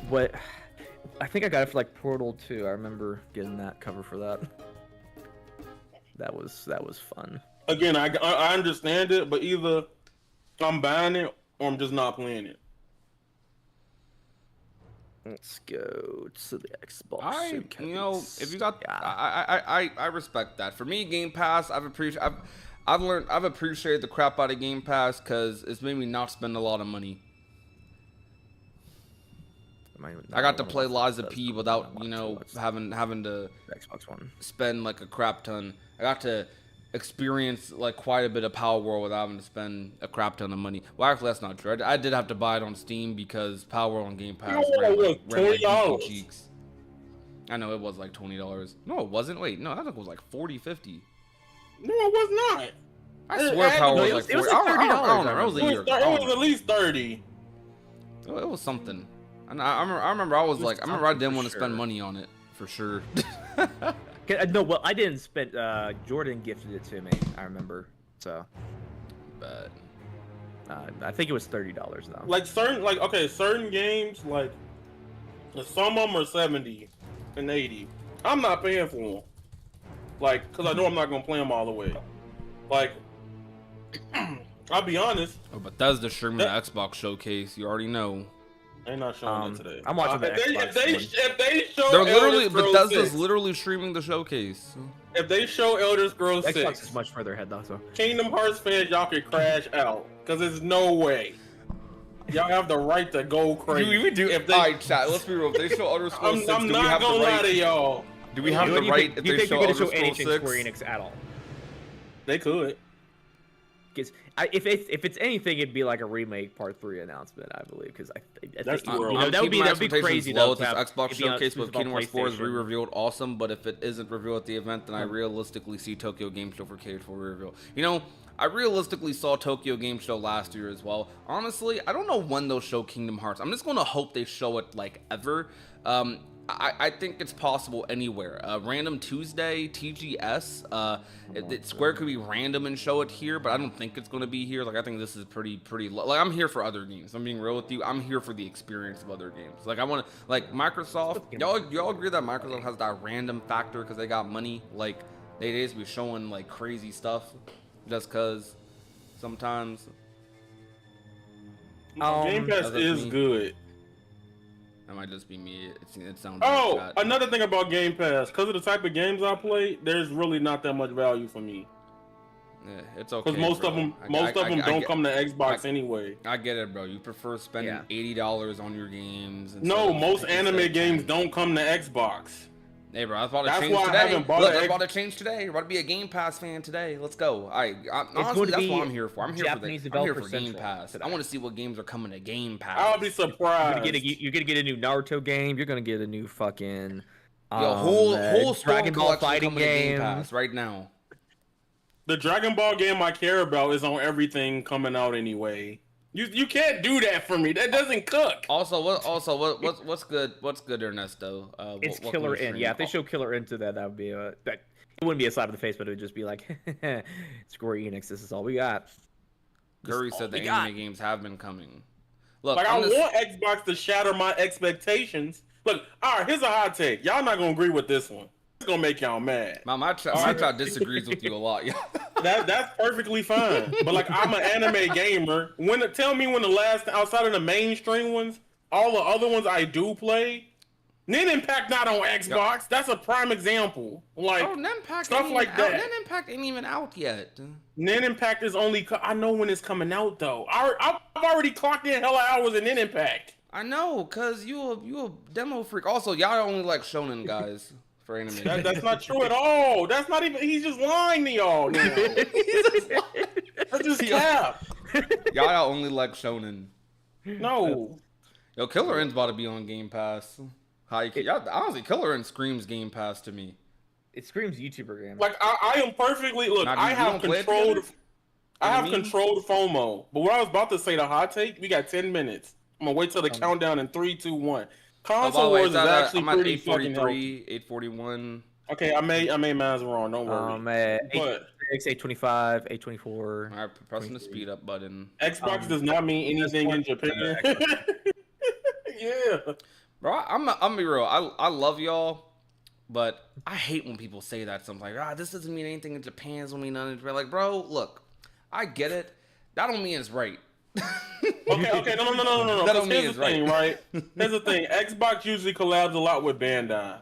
What I think I got it for like Portal 2. I remember getting that cover for that. That was fun. Again, I understand it, but either I'm buying it or I'm just not playing it. Let's go to the Xbox. If you got, I respect that. For me, Game Pass, I've appreciated the crap out of Game Pass because it's made me not spend a lot of money. I got to play Lies of P without, having to Xbox One spend like a crap ton. I got to experience like quite a bit of Power World without having to spend a crap ton of money. Well, actually, that's not true. I did have to buy it on Steam because Power World on Game Pass ran like cheeks. I know it was like $20. No, it wasn't. Wait, no, I think it was like 40, 50. No, it was not. I swear Power World was like 40. I don't know. It was a year ago. It was at least 30. It was something. I remember I didn't want to spend money on it for sure. No, well, I didn't spend. Jordan gifted it to me. I remember. So, but I think it was $30 though. Like certain games, like some of them are 70 and 80. I'm not paying for them. Like, cause I know I'm not gonna play them all the way. Like, I'll be honest. Oh, Bethesda streaming the Xbox showcase. You already know. They're not showing it today. I'm watching the Xbox. If they show, they're literally Bethesda's 6. Literally streaming the showcase. If they show Elder Scrolls 6, Xbox is much further ahead though. So Kingdom Hearts fans, y'all can crash out, cause there's no way. Y'all have the right to go crazy. We do. Alright, chat. Let's be real. If they show Elder Scrolls 6, I'm not gonna lie to y'all. Do we have the right if they show Elder Scrolls 6? Square Enix at all? They could. Because if it's anything, it'd be like a remake Part 3 announcement, I believe. Because I think that would be crazy. Low with this Xbox showcase with Kingdom Hearts 4 is re-revealed, awesome. But if it isn't revealed at the event, then I realistically see Tokyo Game Show for K4 re-reveal. I realistically saw Tokyo Game Show last year as well. Honestly, I don't know when they'll show Kingdom Hearts. I'm just gonna hope they show it like ever. I think it's possible anywhere. Random Tuesday, TGS. Square could be random and show it here, but I don't think it's going to be here. Like, I think this is pretty low. Like, I'm here for other games. I'm being real with you. I'm here for the experience of other games. Like, I want to, like, Microsoft. Y'all agree that Microsoft has that random factor because they got money? Like, they just be showing, like, crazy stuff just because sometimes. Game Pass is good. That might just be me. It sounds. Oh, like another thing about Game Pass, because of the type of games I play, there's really not that much value for me. Yeah, it's okay. Because most of them don't come to Xbox anyway. I get it, bro. You prefer spending $80 on your games. No, most anime games don't come to Xbox. Hey, bro, I thought it changed today. I thought it changed today. You're about to be a Game Pass fan today. Let's go. Honestly, that's what I'm here for. I'm here for Game Pass. Today. I want to see what games are coming to Game Pass. I'll be surprised. You're gonna get a new Naruto game. You're gonna get a new fucking whole Dragon Ball fighting game Pass right now. The Dragon Ball game I care about is on everything coming out anyway. You can't do that for me. That doesn't cook. Also, what's good? What's good, Ernesto? It's Killer N. Yeah, if they show Killer N to that would be that. It wouldn't be a slap in the face, but it would just be like, Square Enix. This is all we got. Curry said the anime games have been coming. Look, like I want Xbox to shatter my expectations. Look, all right, here's a hot take. Y'all not gonna agree with this one. It's gonna make y'all mad. My child disagrees with you a lot. That's perfectly fine. But like, I'm an anime gamer. Tell me when the last, outside of the mainstream ones, all the other ones I do play, Nin Impact not on Xbox. That's a prime example. Like stuff like that. Nin Impact ain't even out yet. Nin Impact is only. I know when it's coming out though. I've already clocked in hella hours in Nin Impact. I know, cause you a demo freak. Also, y'all only like shonen guys for anime. That's not true at all. That's not even. He's just lying to y'all now. That's just cap. Y'all only like shonen. No. Yo, Killer N's about to be on Game Pass. Honestly, Killer N screams Game Pass to me. It screams YouTuber game. Like I am perfectly I have controlled FOMO. But what I was about to say, the hot take, we got 10 minutes. I'm gonna wait till the countdown in 3, 2, 1. Console Wars is actually pretty fucking healthy. 841. Okay, I made mine wrong. Don't worry. 825, 824. All right, pressing the speed up button. Xbox does not mean anything in Japan. Yeah. Bro, I'm gonna be real. I love y'all, but I hate when people say that. Something like, this doesn't mean anything in Japan. It doesn't mean nothing in Japan. Like, bro, look, I get it. That don't mean it's right. Okay, no. That don't mean it's right. Here's the thing. Xbox usually collabs a lot with Bandai,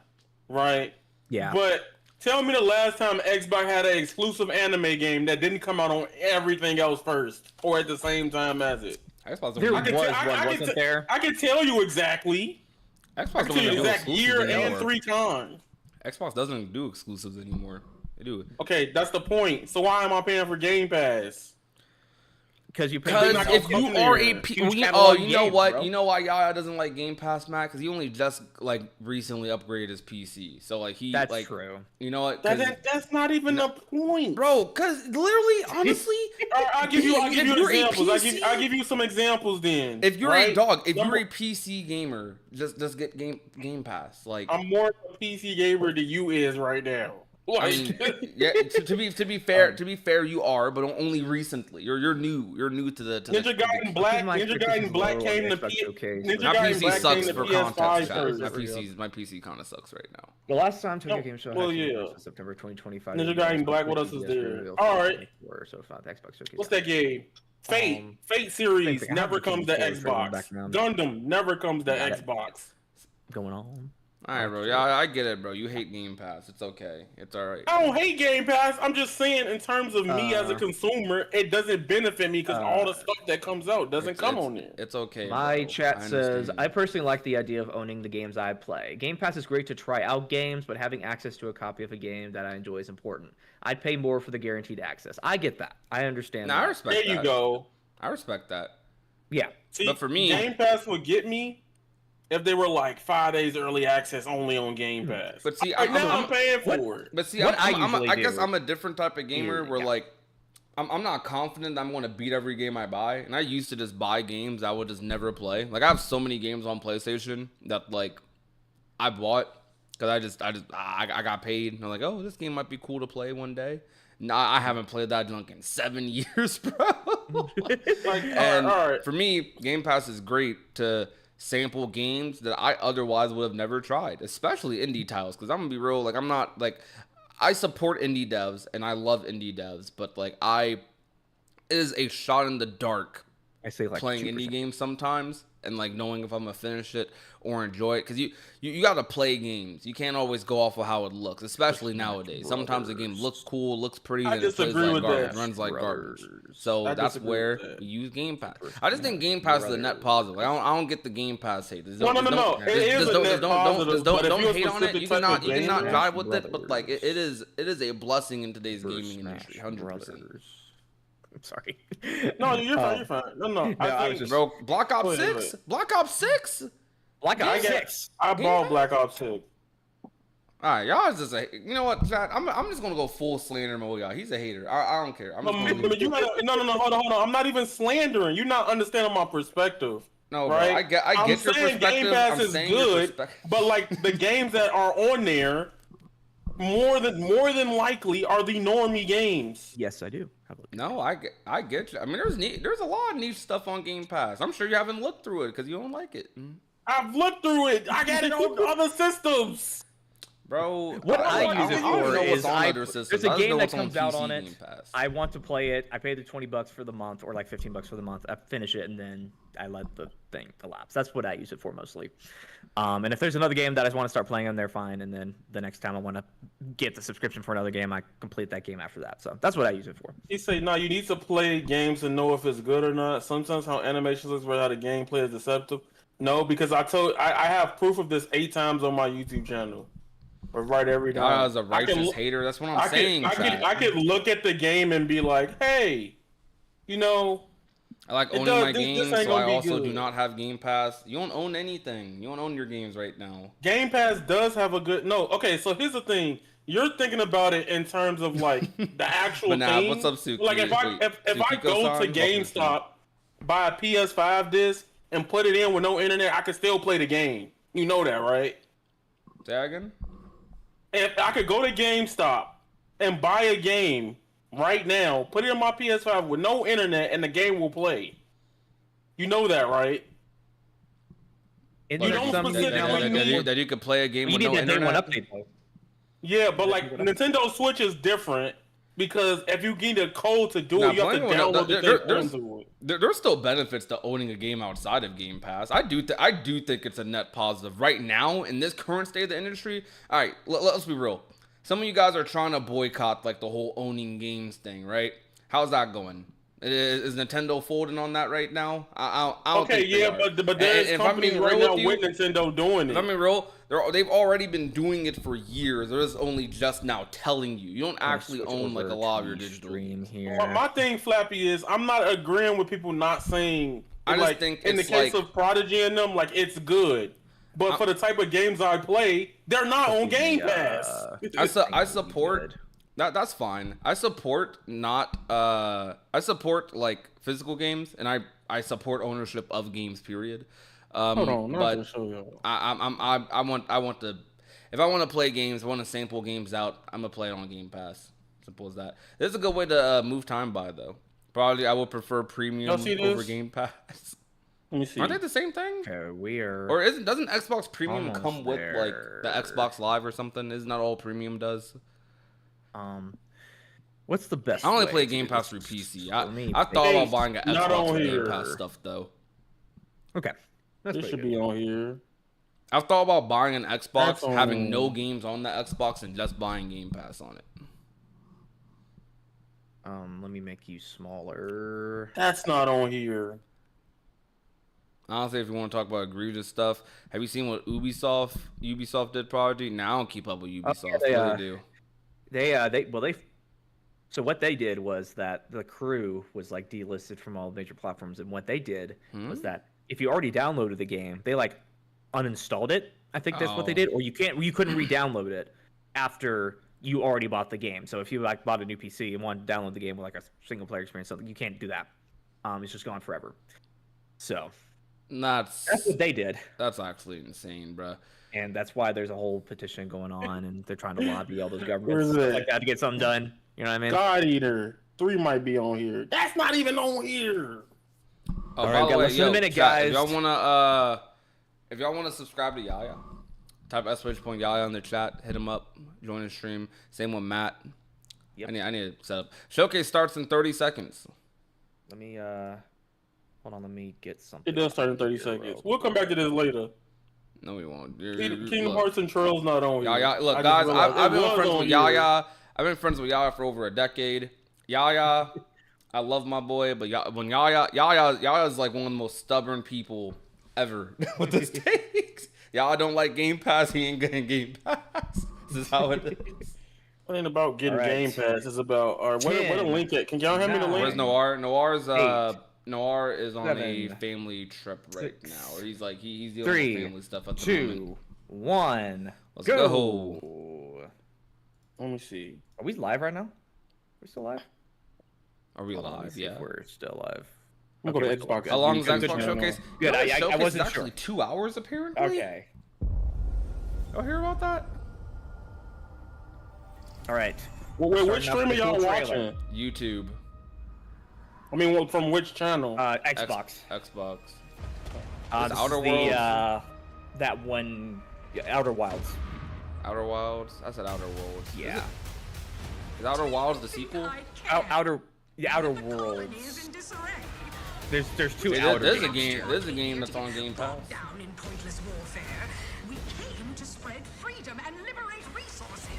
right? Yeah. But tell me the last time Xbox had an exclusive anime game that didn't come out on everything else first or at the same time as it. Xbox there was one, wasn't there? I can tell you exactly. Xbox doesn't do exact year and 3 times. Xbox doesn't do exclusives anymore. They do. Okay, that's the point. So why am I paying for Game Pass? Because if you are a you know what? Bro. You know why Yaya doesn't like Game Pass, Matt? Because he only just like recently upgraded his PC. So like that's like true. You know what? That's not even the point, bro. Because literally, honestly, I'll give you examples. I'll give you some examples then. If you're a dog, if you're a PC gamer, just get Game Pass. Like I'm more of a PC gamer than you is right now. I mean, yeah. To be fair, you are, but only recently. You're new to the Ninja Gaiden Black. Ninja Gaiden Black came to My PC sucks for context, guys. My PC kind of sucks right now. The last time Tokyo Game Show was September 2025. Ninja Gaiden Black. What else is there? All right. What's that game? Fate series never comes to Xbox. Gundam never comes to Xbox. Going on. All right, bro. Yeah, I get it, bro. You hate Game Pass. It's okay. It's all right. I don't hate Game Pass. I'm just saying, in terms of me as a consumer, it doesn't benefit me because all the stuff that comes out doesn't come on there. It's okay. My chat says, I personally like the idea of owning the games I play. Game Pass is great to try out games, but having access to a copy of a game that I enjoy is important. I'd pay more for the guaranteed access. I get that. I understand that. I respect that. There you go. I respect that. Yeah. See, but for me, Game Pass would get me if they were like 5 days early access only on Game Pass. But see, I'm paying for it. But see, I guess I'm a different type of gamer where like I'm not confident that I'm going to beat every game I buy. And I used to just buy games I would just never play. Like I have so many games on PlayStation that like I bought because I got paid. And I'm like, oh, this game might be cool to play one day. No, I haven't played that junk in 7 years, bro. For me, Game Pass is great to sample games that I otherwise would have never tried, especially indie titles. Because I'm gonna be real, like I'm not like I support indie devs and I love indie devs, but like it is a shot in the dark. I say like playing 2%. Indie games sometimes and like knowing if I'm gonna finish it or enjoy it, because you gotta play games. You can't always go off of how it looks, especially nowadays. Sometimes the game looks cool, looks pretty, and it plays like garbage, runs like garbage. So that's where we use Game Pass. I just think Game Pass is a net positive. Like, I don't get the Game Pass hate. No. It is a net positive. Don't hate on it. You cannot drive with it, but like it is a blessing in today's gaming industry. 100%. I'm sorry. No, you're fine. You're fine. No. I think, bro, Black Ops 6. Black Ops 6. Black Ops 6. I bought Black Ops 6. All right, y'all is just you know what, chat? I'm just gonna go full slander mode, y'all. He's a hater. I don't care. No, hold on. I'm not even slandering. You're not understanding my perspective. No, right? bro, I get your perspective. Game Pass is good, but like the games that are on there more than likely are the normie games. Yes, I do. Have a look. No, I get you. I mean, there's a lot of niche stuff on Game Pass. I'm sure you haven't looked through it because you don't like it. I've looked through it. I got it on other systems. Bro, What I use it don't even for know what's is on other systems. there's a I just game know that what's comes out PC on it. Game Pass. I want to play it. I pay the $20 for the month, or like $15 for the month. I finish it and then I let the thing elapse. That's what I use it for mostly. And if there's another game that I just want to start playing on, they're fine. And then the next time I want to get the subscription for another game, I complete that game after that. So that's what I use it for. He say, no, you need to play games and know if it's good or not. Sometimes how animation looks versus how the gameplay is deceptive. No, because I have proof of this 8 times on my YouTube channel. Or right every time. I was a righteous hater. That's what I'm saying. I could look at the game and be like, hey, you know. I like owning my games, so I also do not have Game Pass. You don't own anything. You don't own your games right now. Game Pass does have a good... No, okay, so here's the thing. You're thinking about it in terms of, like, the actual thing. What's up, Suki? Like, if I go to GameStop, buy a PS5 disc, and put it in with no internet, I can still play the game. You know that, right? Say that again? If I could go to GameStop and buy a game right now, put it in my PS5 with no internet, and the game will play. You know that, right? You don't specifically need that you could play a game with no that day one internet. update though. Yeah, but like Nintendo Switch is different because if you need a code to do it, you have to download the thing. There's still benefits to owning a game outside of Game Pass. I do think it's a net positive right now in this current state of the industry. All right, let's be real. Some of you guys are trying to boycott like the whole owning games thing, right? How's that going? Is Nintendo folding on that right now? I don't think they are. but there's companies right now with Nintendo doing it. I mean, real, they've already been doing it for years. They're just only just now telling you. You don't actually own like a lot of your digital games here. My thing, Flappy, is I'm not agreeing with people not saying. I just like, think in the case of Prodigy and them, like it's good. But for the type of games I play, they're not on Game Pass. I support. That's fine. I support like physical games, and I support ownership of games. Period. Hold on, but I want to. If I want to play games, I want to sample games out. I'm gonna play it on Game Pass. Simple as that. This is a good way to move time by, though. Probably I would prefer premium over Game Pass. Let me see. Aren't they the same thing? Okay, we're Or doesn't Xbox Premium come with like the Xbox Live or something? Isn't that all Premium does? What's the best? I only way play to Game do Pass this? through PC. For me, I thought about buying an not Xbox on for here. Game Pass stuff though. Okay, This should be on here. I've thought about buying an Xbox, That's having on- no games on the Xbox, and just buying Game Pass on it. Let me make you smaller. That's not on here. Honestly, if you want to talk about egregious stuff, have you seen what Ubisoft did, Prodigy? Now I don't keep up with Ubisoft. Yeah, they do. They so what they did was that the Crew was like delisted from all major platforms, and what they did was that if you already downloaded the game, they like uninstalled it. I think that's what they did, or you couldn't re-download it after you already bought the game. So if you like bought a new PC and wanted to download the game with like a single player experience, something you can't do that. It's just gone forever. So that's what they did. That's actually insane, bro. And that's why there's a whole petition going on, and they're trying to lobby all those governments and stuff like that to get something done. You know what I mean? God Eater 3 might be on here. That's not even on here. Oh, all right, by the way, less than a minute, guys. If y'all wanna subscribe to Yaya, type !Yaya in the chat. Hit him up. Join the stream. Same with Matt. Yep. I need to set up. Showcase starts in 30 seconds. Let me hold on. Let me get something. It does start in 30 seconds. We'll come back to this later. No, we won't. Kingdom Hearts and Trails not on here. Yaya, look, guys, I've been friends with Yaya. I've been friends with Yaya for over a decade. Yaya, I love my boy, but when Yaya is like one of the most stubborn people ever with this takes. Yaya don't like Game Pass. He ain't getting Game Pass. This is how it is. It ain't about getting Game Pass. It's about where the link at? Can y'all hand me the link? Where's Noir? Noir is on a family trip right now. Or he's dealing with family stuff at the moment. 2, 1. Let's go. Let me see. Are we live right now? We still live? Are we live? Yeah. We're still live. I'm going to go to Xbox. How long is Xbox Showcase? Good. I Showcase wasn't is actually 2 hours apparently. Okay. Y'all hear about that? All right. Wait, which Starting stream off are with y'all the trailer. watching? YouTube. I mean, from which channel? Xbox. Xbox. This Is Outer is the, Worlds? that one, Outer Wilds. Outer Wilds? I said Outer Worlds. Yeah. Is Outer Wilds the sequel? Outer Worlds. There's two Hey, outer there's a games. game. There's a game that's on Game Pass. Down in pointless warfare, we came to spread freedom and liberate resources.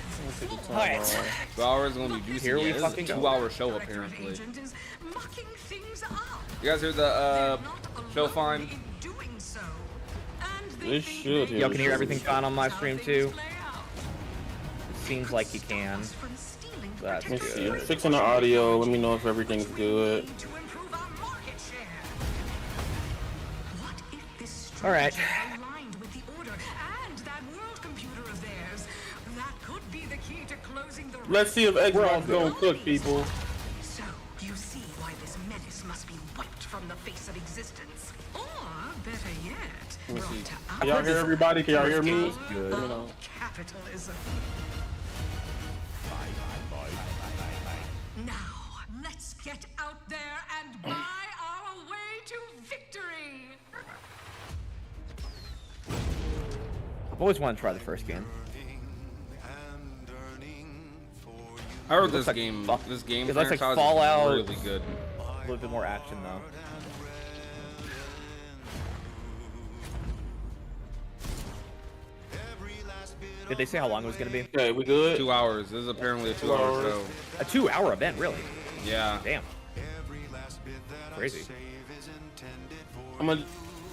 Alright. 2 hours is gonna be juicy. Here we This is fucking a go. 2-hour show apparently. Agent is mucking things up. You guys hear the They're not show alone fine? in doing so. And they They think should they hear Y'all can hear the everything fine on my how stream things too. play out. Seems like you can. From stealing That's Let's see. good. I'm fixing the audio. Let me know if everything's good. to improve our market share. What if this All right. strategy aligned with the order and that world computer of theirs? That could be the key to closing the Let's see if all Xbox good. gonna cook, people. So, you see why this menace must be wiped from the face of existence. Or, better yet, Let me brought see. to Can y'all hear everybody? Can y'all hear me? Good. You know. capitalism. Now, let's get out there and buy our way to victory. I've always wanted to try the first game. I heard this like game. Fall- This game it looks like franchise Fallout. is really good. A little bit more action though. Did they say how long it was gonna be? Okay, we good? 2 hours. This is apparently a 2-hour hours. show. A 2-hour event, really? Yeah. Damn. Crazy. I'm gonna.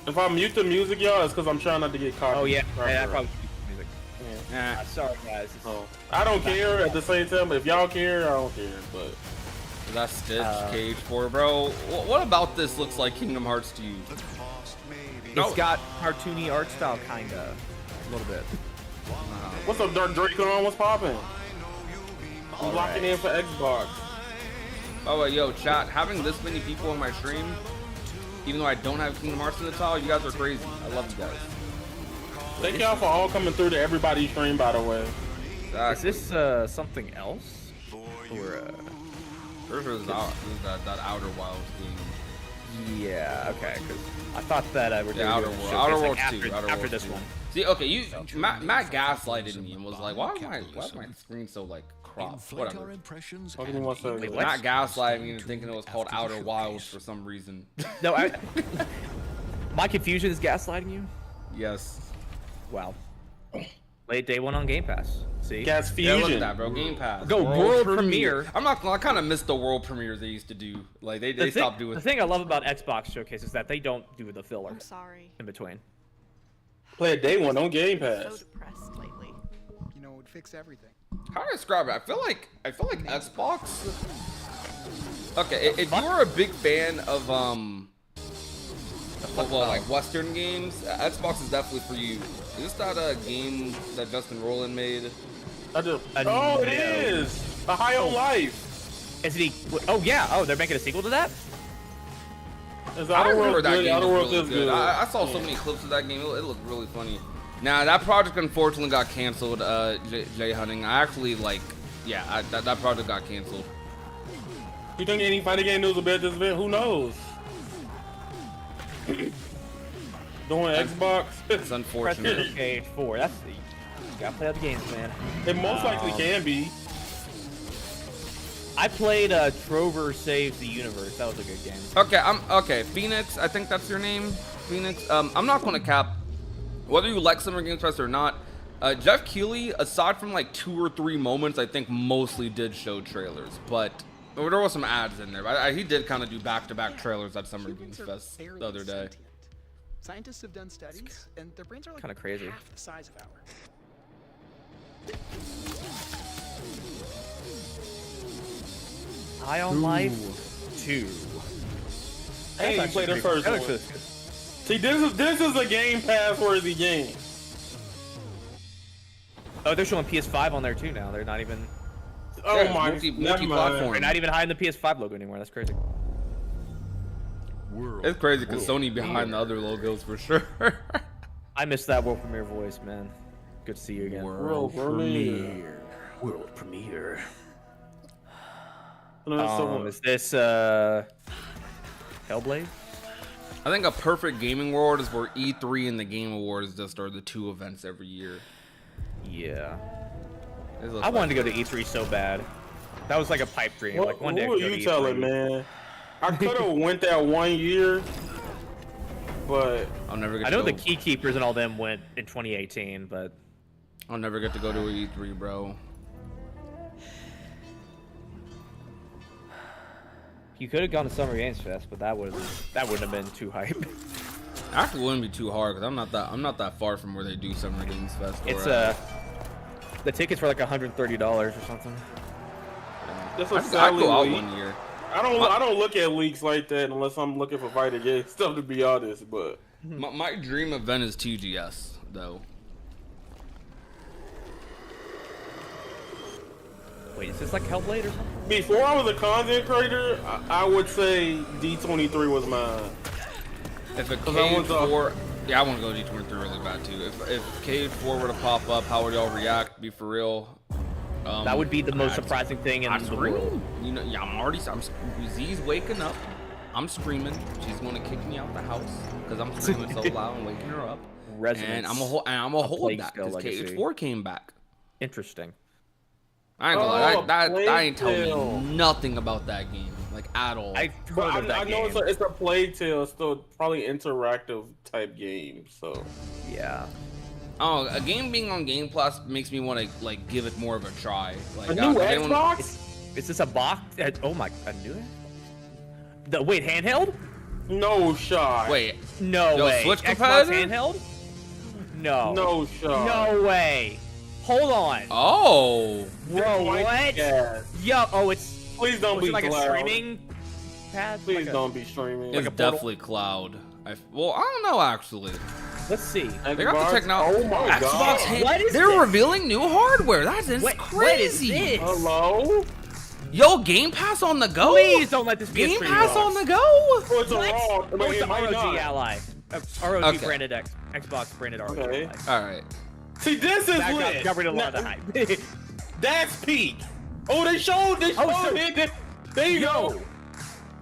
If I mute the music, y'all, it's because I'm trying not to get caught. Oh yeah, I probably music. Nah. Sorry guys. Oh, I don't care at the same time. But if y'all care, I don't care. But That's Stitch Cage 4, bro. What about this looks like Kingdom Hearts to you? It's got cartoony art style, kinda, a little bit. what's up, Dark Dracon? What's popping? I'm locking in for Xbox. Oh, wait, yo, chat. Having this many people on my stream, even though I don't have Kingdom Hearts in the title, you guys are crazy. I love you guys. Thank y'all for all coming through to everybody's stream, by the way. Exactly. Is this something else? Or This is that Outer Wilds game. yeah, okay. Because I thought that we're Yeah, doing Outer a World. showcase, Outer like, Worlds after, 2. Outer after Worlds this 2. one. See, okay, Matt gaslighted me and was like, why is my screen so like cropped? Whatever. Hold on one second. Wait, what? Matt gaslighted me into thinking it was called Outer Wilds for some reason. No, my confusion is gaslighting you. Yes. Wow. Late day one on Game Pass. See? Gas Yeah, look Fusion. at that, bro. Game Pass. Go world premiere. I'm not. I kind of miss the world premieres they used to do. Like they stopped doing. The thing I love about Xbox Showcase is that they don't do the filler I'm sorry. in between. Play a day one on Game So Pass. depressed lately. You know, it would fix everything. How do I describe it? I feel like Xbox. Okay, if you are a big fan of like Western games, Xbox is definitely for you. Is this that game that Justin Roiland made? Oh, it no. is. A High on Life. Is it? Oh yeah. Oh, they're making a sequel to that. Is I Outer remember Worlds that good? game Outer was Worlds really is good. good. I saw so many clips of that game. It looked really funny. Now that project unfortunately got canceled. Jay Hunting. I actually like. Yeah, that project got canceled. You think any fighting game news about this event? Who knows? Doing Xbox? It's unfortunate. Showcase 4. That's the. You gotta play other games, man. It most likely can be. I played Trover Saves the Universe. That was a good game. Okay. Phoenix, I think that's your name. Phoenix. I'm not gonna cap whether you like Summer Games Fest or not. Jeff Keighley, aside from like 2 or 3 moments, I think mostly did show trailers, but there was some ads in there. But he did kind of do back-to-back trailers at Summer Games Humans are Fest fairly the other day. sentient. Scientists have done studies, and their brains are like Kinda crazy. half the size of ours. High on Life 2. Hey, you played the first That one. looks really good. See, this is a Game Pass worthy game. Oh, they're showing PS5 on there too now. They're not even. Oh Yeah, my, multi-platform. They're not even hiding the PS5 logo anymore. That's crazy. It's crazy because Sony behind the other logos for sure. I missed that world premiere voice, man. Good to see you again. World premiere. World premiere. So, Is this Hellblade? I think a perfect gaming world is where E3 and the Game Awards just are the 2 events every year. Yeah. It looks I wanted to like go to E3 so bad. That was like a pipe dream. what, Like one day I who could are go you to telling, E3. man? I could have went that 1 year, but I'll never get I to know go. the Key Keepers and all them went in 2018, but I'll never get to go to a E3, bro. you could have gone to Summer Games Fest, but that wouldn't have been too hype. Actually, it wouldn't be too hard because I'm not that far from where they do Summer Games Fest. It's or, the tickets were like $130 or something. that's a I'd salary go out leak. 1 year. I don't look at leaks like that unless I'm looking for fighting game stuff, to be honest. But My dream event is TGS though. Wait, is this like Hellblade or something? before I was a content creator, I would say D23 was mine. If a Cause I Cade want to- 4, yeah, I want to go to D23 really bad too. If Cade 4 were to pop up, how would y'all react? Be for real. That would be the most I'd- surprising thing in I'd the world. scream. You know, yeah, I'm Z's waking up. I'm screaming. She's gonna kick me out the house because I'm screaming so loud and waking her up. Resonance. And I'm a hold Plague that Spell because Cade Legacy. 4 came back. Interesting. I ain't gonna lie, Oh, that ain't Plague Tale. telling me nothing about that game, like at all. I've But heard of that I know game. it's a Plague Tale, still probably interactive type game. So Yeah. Oh, a game being on Game Plus makes me want to like give it more of a try. Like a new if anyone- Xbox? Is this a box? Oh my! A new one? Wait, handheld? No shot. Wait, No Yo, way. Switch Xbox competitor? handheld? No. No shot. No way. Hold on. oh, Bro, White what? gas. Yo, oh, it's Please don't was be it like cloud. a streaming pad? Please Like a- don't be streaming. it's a portal? definitely cloud. Well, I don't know actually. Let's see. They got the technology. Oh my Xbox, god. What is they're this? revealing new hardware. That's What is crazy. this? Hello? Yo, Game Pass on the go. Please don't let this be a Game stream Pass box. on the go. Oh, it's a What? raw. Oh, Wait, it's it the might ROG not. Ally. ROG Okay. branded Xbox branded ROG Okay. Ally. All right. See, this is That lit. got rid of a lot of the Now, hype. That's peak. Oh, they showed it. so- There you go.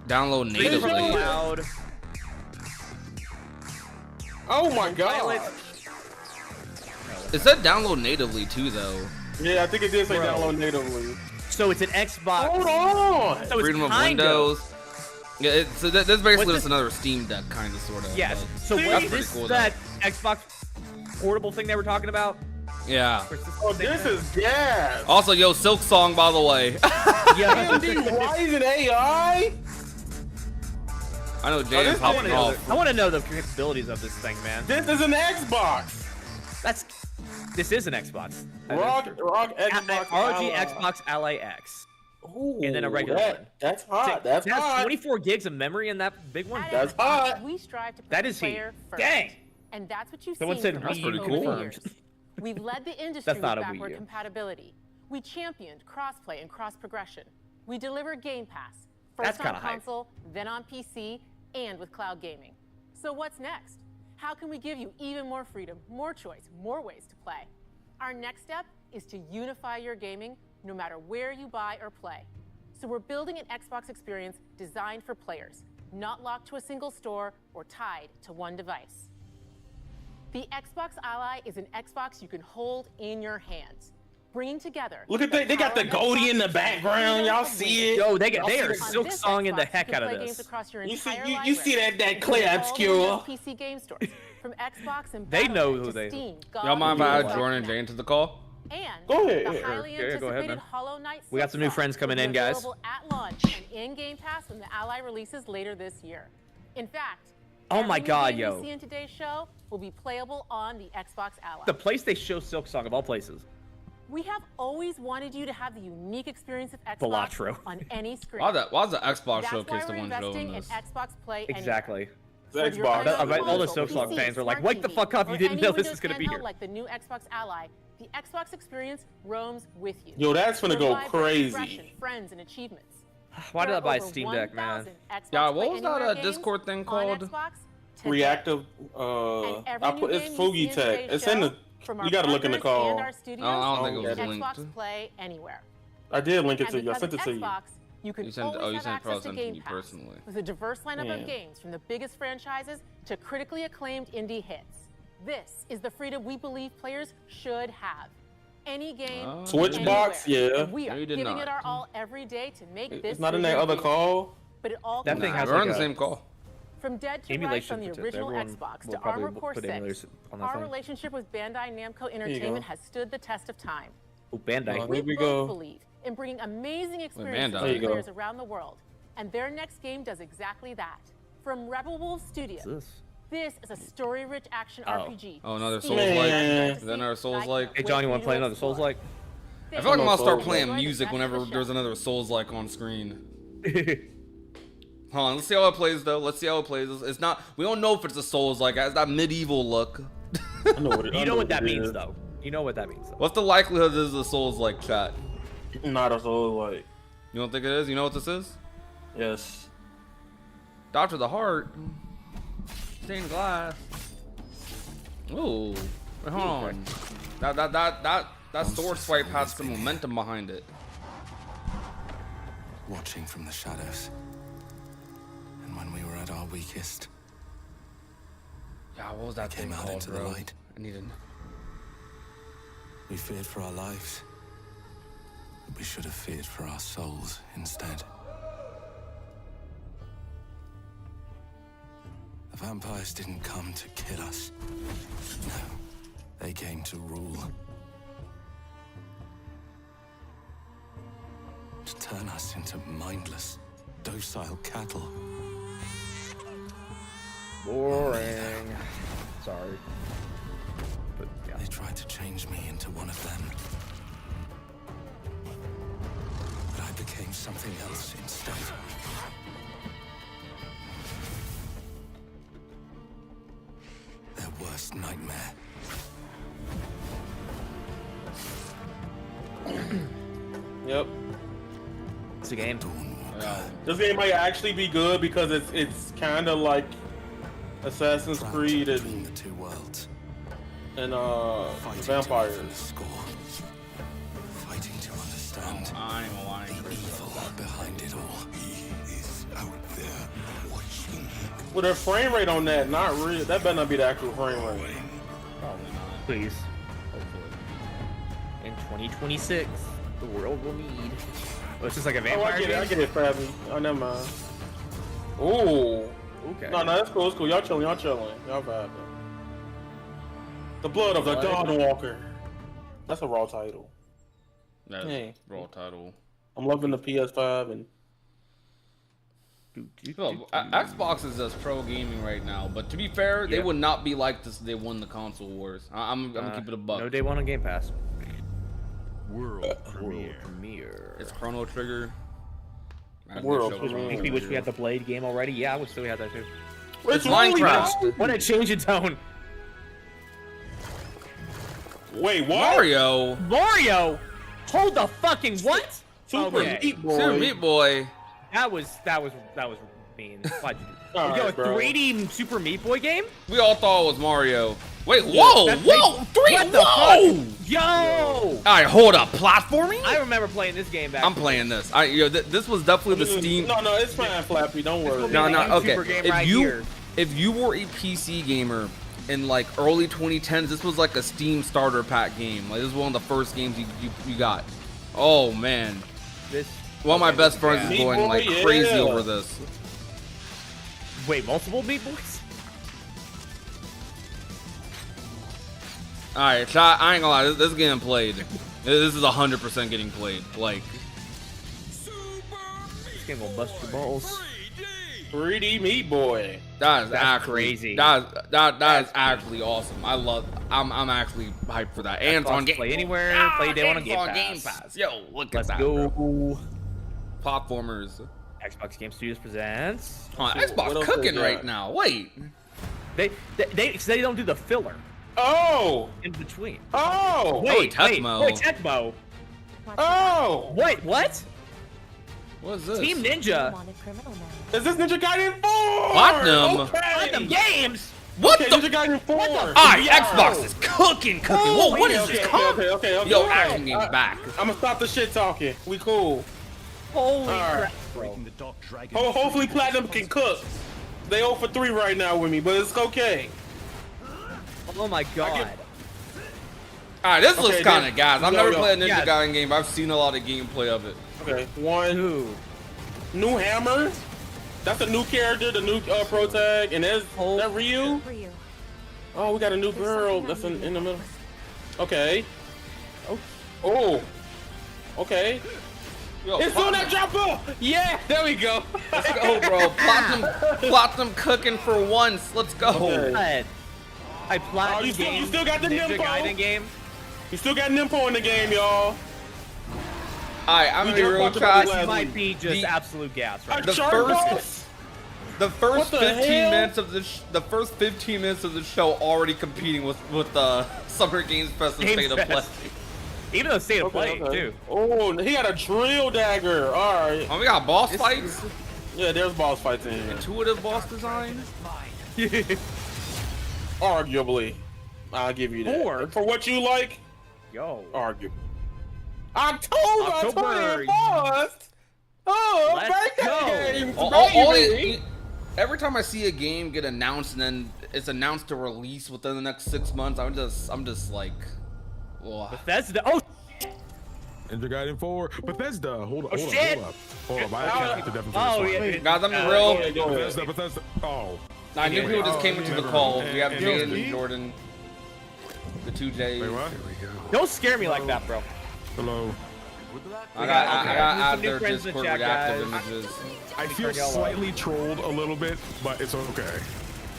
Download They showed natively. it. Cloud. Oh my god. It said download natively too, though. Yeah, I think it did say Bro. download natively. So it's an Xbox. Hold on. So it's Freedom of kind Windows. Yeah, so that's basically What's just this? another Steam Deck, kind of, sort of. Yes. So See? what That's is pretty this cool, that Xbox portable thing they were talking about? Yeah. Or is this Oh, the same this thing? is gas. Also, yo, Silk Song, by the way. Yeah. AMD Ryzen AI? I know this Jay is- popping off. I want to know the capabilities of this thing, man. This is an Xbox. This is an Xbox. Rock Xbox. ROG Ally. Xbox Ally X. Ooh, and then a regular one. That's hot. That's It has hot. 24 gigs of memory in that big one. At That's Xbox, hot. We strive to put That the is heat. player first. Dang. And that's what you've Someone seen said from That's us pretty over cool. the years. We've led the industry with not a Wii backward U. compatibility. We championed crossplay and cross progression. We delivered Game Pass, That's first on kinda hype. console, then on PC, and with cloud gaming. So what's next? How can we give you even more freedom, more choice, more ways to play? Our next step is to unify your gaming no matter where you buy or play. So we're building an Xbox experience designed for players, not locked to a single store or tied to one device. The Xbox Ally is an Xbox you can hold in your hands, bringing together. Look at that. They got the Goldie in the background. Y'all see it? Yo, they Y'all are see silk On this songing the Xbox, heck you can out of play games this. across your You see- entire you see library, that clip, including all the obscure. Windows PC game stores, from Xbox and They know Battle.net who to they- Steam, Y'all mind if I add GOG, Jordan and Jay into the call? and Go ahead, the yeah, highly yeah, go ahead, anticipated man. Hollow Knight We got some new Silk Song friends coming will be in, guys. available at launch and in Game Pass when the Ally releases later this year. In fact, Oh my every new God, game yo. we see in today's show will be playable on the Xbox Ally. The place they show Silk Song of all places. We have always wanted you to have the unique experience of Xbox Velatro. on any screen. Why's the Xbox That's showcase why the we're one investing showing in this? Xbox Play Anywhere. Exactly. The Whether you're Xbox. playing on I bet all the console, Silk Song PC, fans are like, smart "Wake the TV, fuck up, you or didn't any know this Windows was gonna be handheld here." Like the new Xbox Ally, the Xbox experience roams with you. Yo, that's finna Your go library, crazy. progression, friends, and achievements. Why did There I are buy a over Steam Deck, man? 1,000 Xbox Yeah, Play what was that Anywhere Discord games thing on called? Xbox today. Reactive. And every I new put it's game you see Fugi in Tech. today's It's in the show From our You gotta look in the partners call. and our studios, I don't think it was Xbox linked. Play anywhere. I did link it And to you. I because sent of it to you. Xbox, you can You sent, always oh, you have sent access probably to sent to Game me Pass personally. with a diverse lineup Yeah. of games from the biggest franchises to critically acclaimed indie hits. This is the freedom we believe players should have. Any game, Switch anywhere. box, yeah. And we No, are you did giving not. it our all every day to make this It's not in that vision other real. call. But it all That comes thing down has to We're like on the a same call. From Dead to Rights emulation on the chip. original Everyone Xbox will to probably Armored Core put 6, emulators on that our thing. relationship with Bandai Namco you Entertainment go. has stood the test of time. Oh, Bandai. Here We we both go. believe in bringing amazing experiences Bandai. to There you go. players around the world, and their next game does exactly that. From Rebel Wolf Studios, What's this? this is a story-rich action Oh. RPG. Oh, another steeped in Souls-like? fantasy Then another that I Souls-like? can't Hey, John, wait you for want to play to another explore. Souls-like? I feel like I'm gonna start Souls-like. playing Enjoy the music rest of whenever the show. there's another Souls-like on screen. Hold on, let's see how it plays though. Let's see how it plays. It's not. We don't know if it's a Souls-like. It has that medieval look. I know what it, I You know what that it means, is. though. You know what that means, though. What's the likelihood this is a Souls-like, chat? Not a soul like. You don't think it is? You know what this is? Yes. Doctor the Heart. Stained glass. Ooh. Wait, hold on. That sword swipe has some momentum behind it. Watching from the shadows. And when we were at our weakest, Yeah, what was that came thing out called, into the bro? light. I need to. We feared for our lives. But we should have feared for our souls instead. The vampires didn't come to kill us. No, they came to rule. To turn us into mindless, docile cattle. Boring. Sorry. But, yeah. They tried to change me into one of them. But I became something else instead. Their worst nightmare. Yep. It's a game. Yeah. This game might actually be good because it's kind of like Assassin's Trapped Creed between the two worlds. and Fighting to vampires. even the score. Fighting to understand I ain't gonna lie. the evil behind it all. He is out there watching. With a frame rate on that, not real. That better not be the actual frame rate. Probably not. Please. Hopefully. In 2026, the world will need. Oh, it's just like a Oh, vampire I get it. I game? get it, Fabi. Oh, never mind. Ooh. Okay. No, that's cool. It's cool. Y'all chilling. Y'all chilling. Y'all vibing. The blood of the Blood. Dawnwalker. That's a raw title. That's Hey. raw title. I'm loving the PS5 and Well, Xbox is just pro gaming right now, but to be fair, they Yeah. would not be like this if they won the console wars. I'm gonna keep it a buck. No day one on Game Pass. World premiere. Premiere. It's Chrono Trigger. I World think premiere. Make me wish we had the Blade game already. Yeah, I wish we had that too. it's Minecraft. What a change in tone. Wait, what? Mario. Mario! Hold the fucking what? Super Okay. Meat Boy. Super Meat Boy. That was mean. Why'd you do that? All Yo, right, a bro. 3D Super Meat Boy game? We all thought it was Mario. Wait, whoa, That's whoa, like- three, what the whoa! fuck? Yo! All right, hold up, platforming? I remember playing this game back. I'm playing this. This was definitely the Steam. No, it's fine, Flappy. Don't worry. will be No, the no, okay. YouTuber game If right you here. if you were a PC gamer in like early 2010s, this was like a Steam starter pack game. Like this was one of the first games you got. Oh man, This. one of my okay, best this- friends yeah. is Meat going Boy, like yeah. crazy over this. Wait, multiple Meat Boys? All right, I ain't gonna lie, this is getting played. This is 100% getting played. Like, This game will bust your balls. 3D Meat Boy. that is That's actually crazy. That is actually awesome. I'm actually hyped for that. And it's on Xbox Game Play Anywhere, Play Day One on and Game it's Pass. Yo, look Let's at that. Bro. go. Platformers. Xbox Game Studios presents. Hold on, What Xbox else they cooking got? right now. Wait. They don't do the filler Oh! in between. Oh! Wait, Tecmo. wait, Tecmo. Oh! Wait, what? What is this? Team Ninja. Is this Ninja Gaiden 4? Platinum. Platinum Okay! Games. What Okay, the? Ninja Gaiden 4. Alright, Xbox is cooking. Whoa, what is this? Okay. Yo, action game's back. I'm gonna stop the shit talking. We cool. Holy Alright. Breaking the Dark Dragon. Hopefully Platinum can cook. They 0 for 3 right now with me, but it's okay. Oh my god. Alright, this looks Okay, kind then- of gas. I've yo, never yo, played a Ninja yeah. Gaiden game, but I've seen a lot of gameplay of it. Okay, one. Ooh. New hammer. That's a new character, the new pro tag, and there's that Ryu. Oh, we got a new girl that's in the middle. Okay. Oh. Okay. Yo, It's on that dropper. Yeah, there we go. Let's go, bro. Platinum cooking for once. Let's go. Okay. I platinum you game. still got the Ninja Nimpo. Gaiden game. You still got Nimpo in the game, y'all. Alright, I'm We gonna be just real talked about chat. this Might be just The- absolute gas, right? The Shark first- Boss? The first What the 15 hell? minutes of the first 15 minutes of the show already competing with Summer Games Fest and Games State of Play. Fest. Even though State of Play, too. Oh, he got a drill dagger. All right. Oh, we got boss fights. Yeah, there's boss fights in here. Intuitive boss design. Arguably, I'll give you that. Or- for what you like, Yo. argue. October 21st. Oh, Let's birthday go. games, baby. Every time I see a game get announced and then it's announced to release within the next 6 months, I'm just like, well, Bethesda. Oh, Ninja Gaiden 4. Bethesda. Hold up. shit. Hold up. I actually have to definitely Oh, respond. yeah. guys, I'm real. Go ahead. Bethesda. Oh. I knew people just came into the call. We have and- Jaden and Jordan, the two J's. Wait, what? Don't scare me like that, bro. Hello. I got There's out some new their friends in the Discord chat, reactive guys. images. I feel slightly trolled a little bit, but it's okay.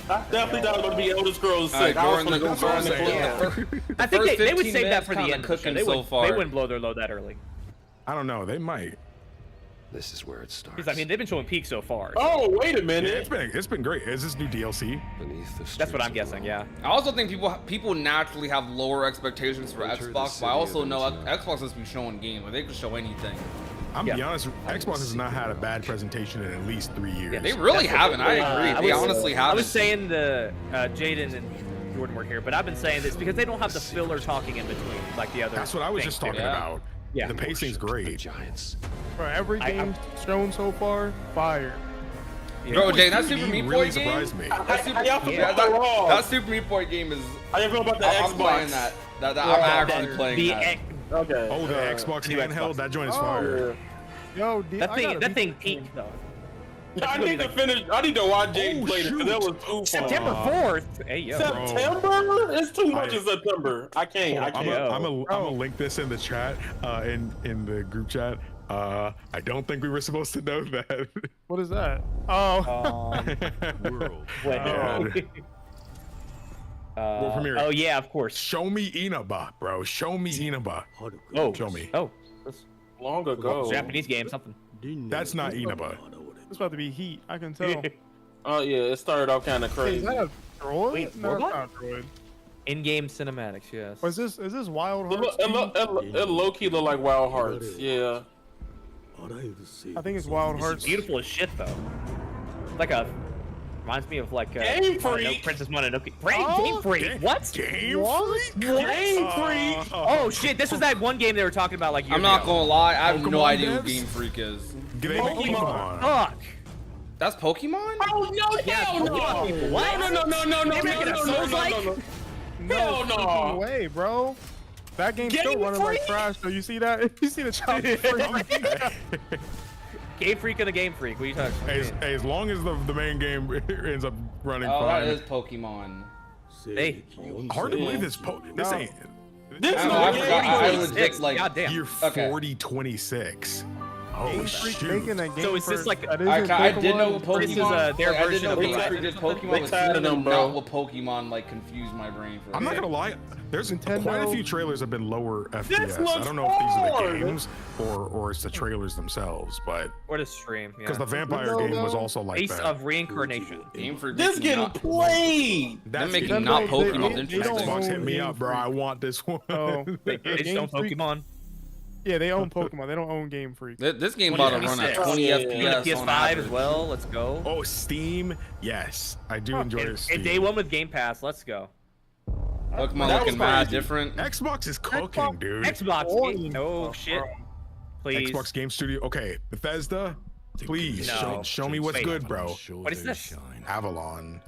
I definitely thought it was gonna be Elder Scrolls 6. Alright, I was Jordan, gonna go the on the clip. I think first they would 15 save that minutes for the kinda end. Of the show. cooking They so would, far. they wouldn't blow their load that early. I don't know. They might. This is where it starts. Because I mean, they've been showing peaks so far. Oh, wait a Yeah, minute. it's been great. Is this new DLC? Beneath the That's what I'm streets of guessing. Rome. Yeah. I also think people naturally have lower expectations for Enter the Xbox, but I city also of know Infinite. Xbox has been showing games, but they can show anything. I'm Yeah. be honest. Xbox has not had a bad presentation in at least 3 years. Yeah, they really haven't. I agree. They honestly I haven't. was saying the Jaden and Jordan were here, but I've been saying this because they don't have the filler talking in between like the other. That's what I was things just do. talking Yeah. about. Yeah. The pacing's great. Giants. For every I- game shown so far, fire. Bro, Jay, that 3D Super Meat Boy really game. surprised me. That Super, How y'all feel yeah, about Raw? that Super Meat Boy game is. How you feel about the I'm Xbox? playing that. I'm actually playing The that. Okay. Oh, the Xbox new handheld. Xbox. That joint is Oh, fire. Yo, that thing peaked though. I need to finish. I need to watch Jaden play this because that was too fun. September 4th. Hey yo. September? It's too much in September. I can't. I'm Yo. gonna link this in the chat, in the group chat. I don't think we were supposed to know that. What is that? Oh, World. World premiere. Oh yeah, of course. Show me Inaba, bro. Show me Inaba. Oh, Show me. Oh, Long ago. Japanese game, something. That's not Inaba. it's about to be heat. I can tell. Oh yeah, it started off kind of Hey, crazy. is that a droid? Wait, no, it's robot? not a droid. In-game cinematics, yes. Is this Wild It, Hearts? it low key look like Wild Hearts. Yeah. I think it's Wild This Hearts. is beautiful as shit though. Like a reminds me of like Game I don't know, Freak. Princess Mononoke. Oh, Game Freak. What? Game Freak? Game Freak. Oh shit! This was that one game they were talking about like years I'm not ago. gonna lie. I have no Pokemon idea who devs? Game Freak is. Pokemon. Fuck. That's Pokemon? Oh no! Yeah, Hell no! Pokemon people. What? No! No! No! No! No! They making a Souls-like? No! No, Hell no! way, bro. That game's Game still running like Freak? trash. So you see that? You see the child? Game Freak and a Game Freak. What are you talking about? As long as the main game ends up running Oh, that fine. is Pokemon. Hey. Hard to believe this. This No. ain't. This I is know, I the forgot. I game. legit like. Goddamn. Year Okay. 4026. Oh Game Freak shoot. making a game So is this for- like- that I isn't did know Pokemon? Pokemon. This is, their I did version know of Game the- Freak did Pokemon, They but tired of seeing them, them bro. not with Pokemon like confused my brain for a I'm not second. gonna lie. There's Nintendo- quite a few trailers have been lower FPS. I looks don't know if these are hard. the games or it's the trailers themselves, but Or the stream. Yeah. because the vampire Nintendo, game was though? also like Ace that. of Reincarnation. Game Freak. This making getting not- played. They're That's making it. not They- Pokemon they interesting. don't Xbox hit own me Game up, bro. I Freak. want this one. Oh, They just Game don't Freak- Pokemon. Yeah, they own Pokemon. They don't own Game Freak. This game about to run at 20 FPS PS5 on as average. well. Let's go. Oh, Steam. Yes, I do enjoy And, Steam. and day one with Game Pass. Let's go. Pokemon That looking was mad crazy. different. Xbox is cooking, dude. Xbox. Oh shit. Please. Xbox Game Studio. Okay, Bethesda. Please No. show me what's Wait. good, bro. What is this? Avalon.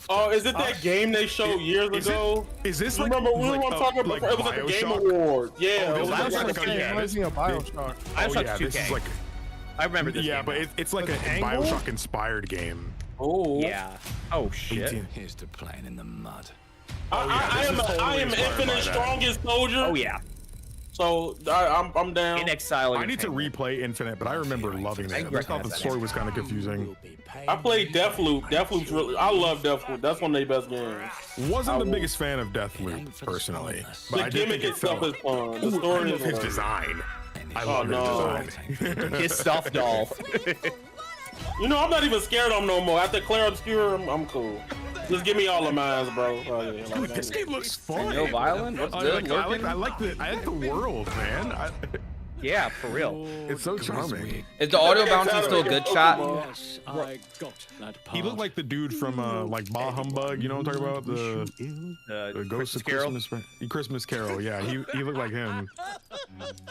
Oh, is it that game they showed years ago? Is this You like remember we like were talking about? like It was like a Game Bioshock? Awards. Yeah, Oh, it was Bioshock, like okay, yeah, Reminds me of Bioshock. Oh Bioshock yeah, this 2K. is like I remember this. yeah, game but now. it's like a angle? Bioshock inspired game. Oh Yeah. Oh shit. Here's to playing in the mud. I am inspired by Infinite that. Strongest Soldier. Oh yeah. So I'm down. In Exile. I need to replay Infinite, but I remember loving that. I thought the story was kind of confusing. I played Deathloop. Deathloop's really. I love Deathloop. That's one of their best games. Wasn't the biggest fan of Deathloop personally, but The I did gimmick think it itself felt. is fun. The Ooh, I story love is his fun. design. I Oh, love no. his design. His stuffed doll. You know, I'm not even scared of him no more. After Claire Obscure, I'm cool. Just give me all the mines, bro. Oh, yeah, Dude, this game looks fun. Yo, Violent, what's good? I like the world, man. Yeah, for real. It's so charming. Is the audio bouncing still good, chat? Yes, I got that part. He looked like the dude from like Bah Humbug. You know what I'm talking about? The Ghost of Christmas Carol. Yeah, he looked like him.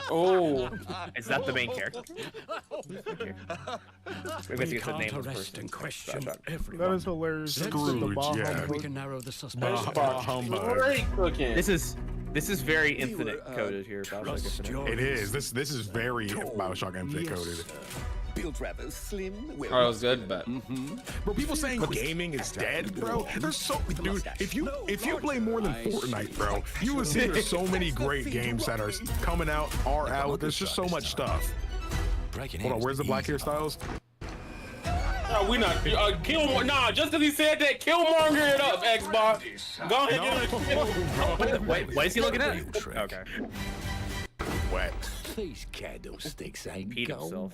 Oh, Is that the main character? Maybe I think it's the Can't name of the arrest person. and question That everyone. is hilarious. Scrooge, yeah. We can narrow the Bah suspect. Humbug. great cooking. This is very Infinite coded here. Bioshock Infinite. It is. This is very Bioshock Infinite coded. Built rather slim. Oh, that was good, but Bro, people saying gaming is dead, bro. There's so, dude. If you play more than Fortnite, bro, you will see there's so many great games that are coming out, are out. There's just so much stuff. Hold on, where's the black hairstyles? No, we not. Killmonger. Nah, just because he said that, Killmonger it up, Xbox. Go ahead. Wait, what is he looking at? Okay. Wet. These candlesticks ain't Beat gold. himself.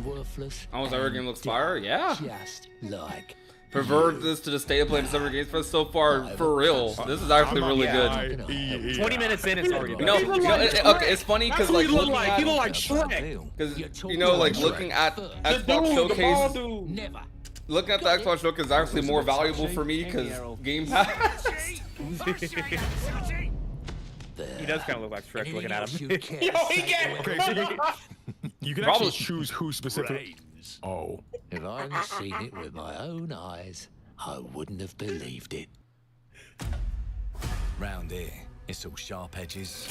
Worthless. almost every game looks fire. Yeah. Just like. Pervert this to the state of playing summer games, but so far, for real, this is actually really good. 20 minutes in, it's already done. Okay, it's funny because like he look looking like. at, He look like Shrek. because you know, like looking at Xbox The bald Showcase, dude. Never. looking at the Xbox Showcase is actually more valuable for me because Game Pass. He does kind of look like Shrek looking at him. Yo, he get. Okay, so you can Probably- actually choose who specifically. Oh. If I had seen it with my own eyes, I wouldn't have believed it. Round here, it's all sharp edges,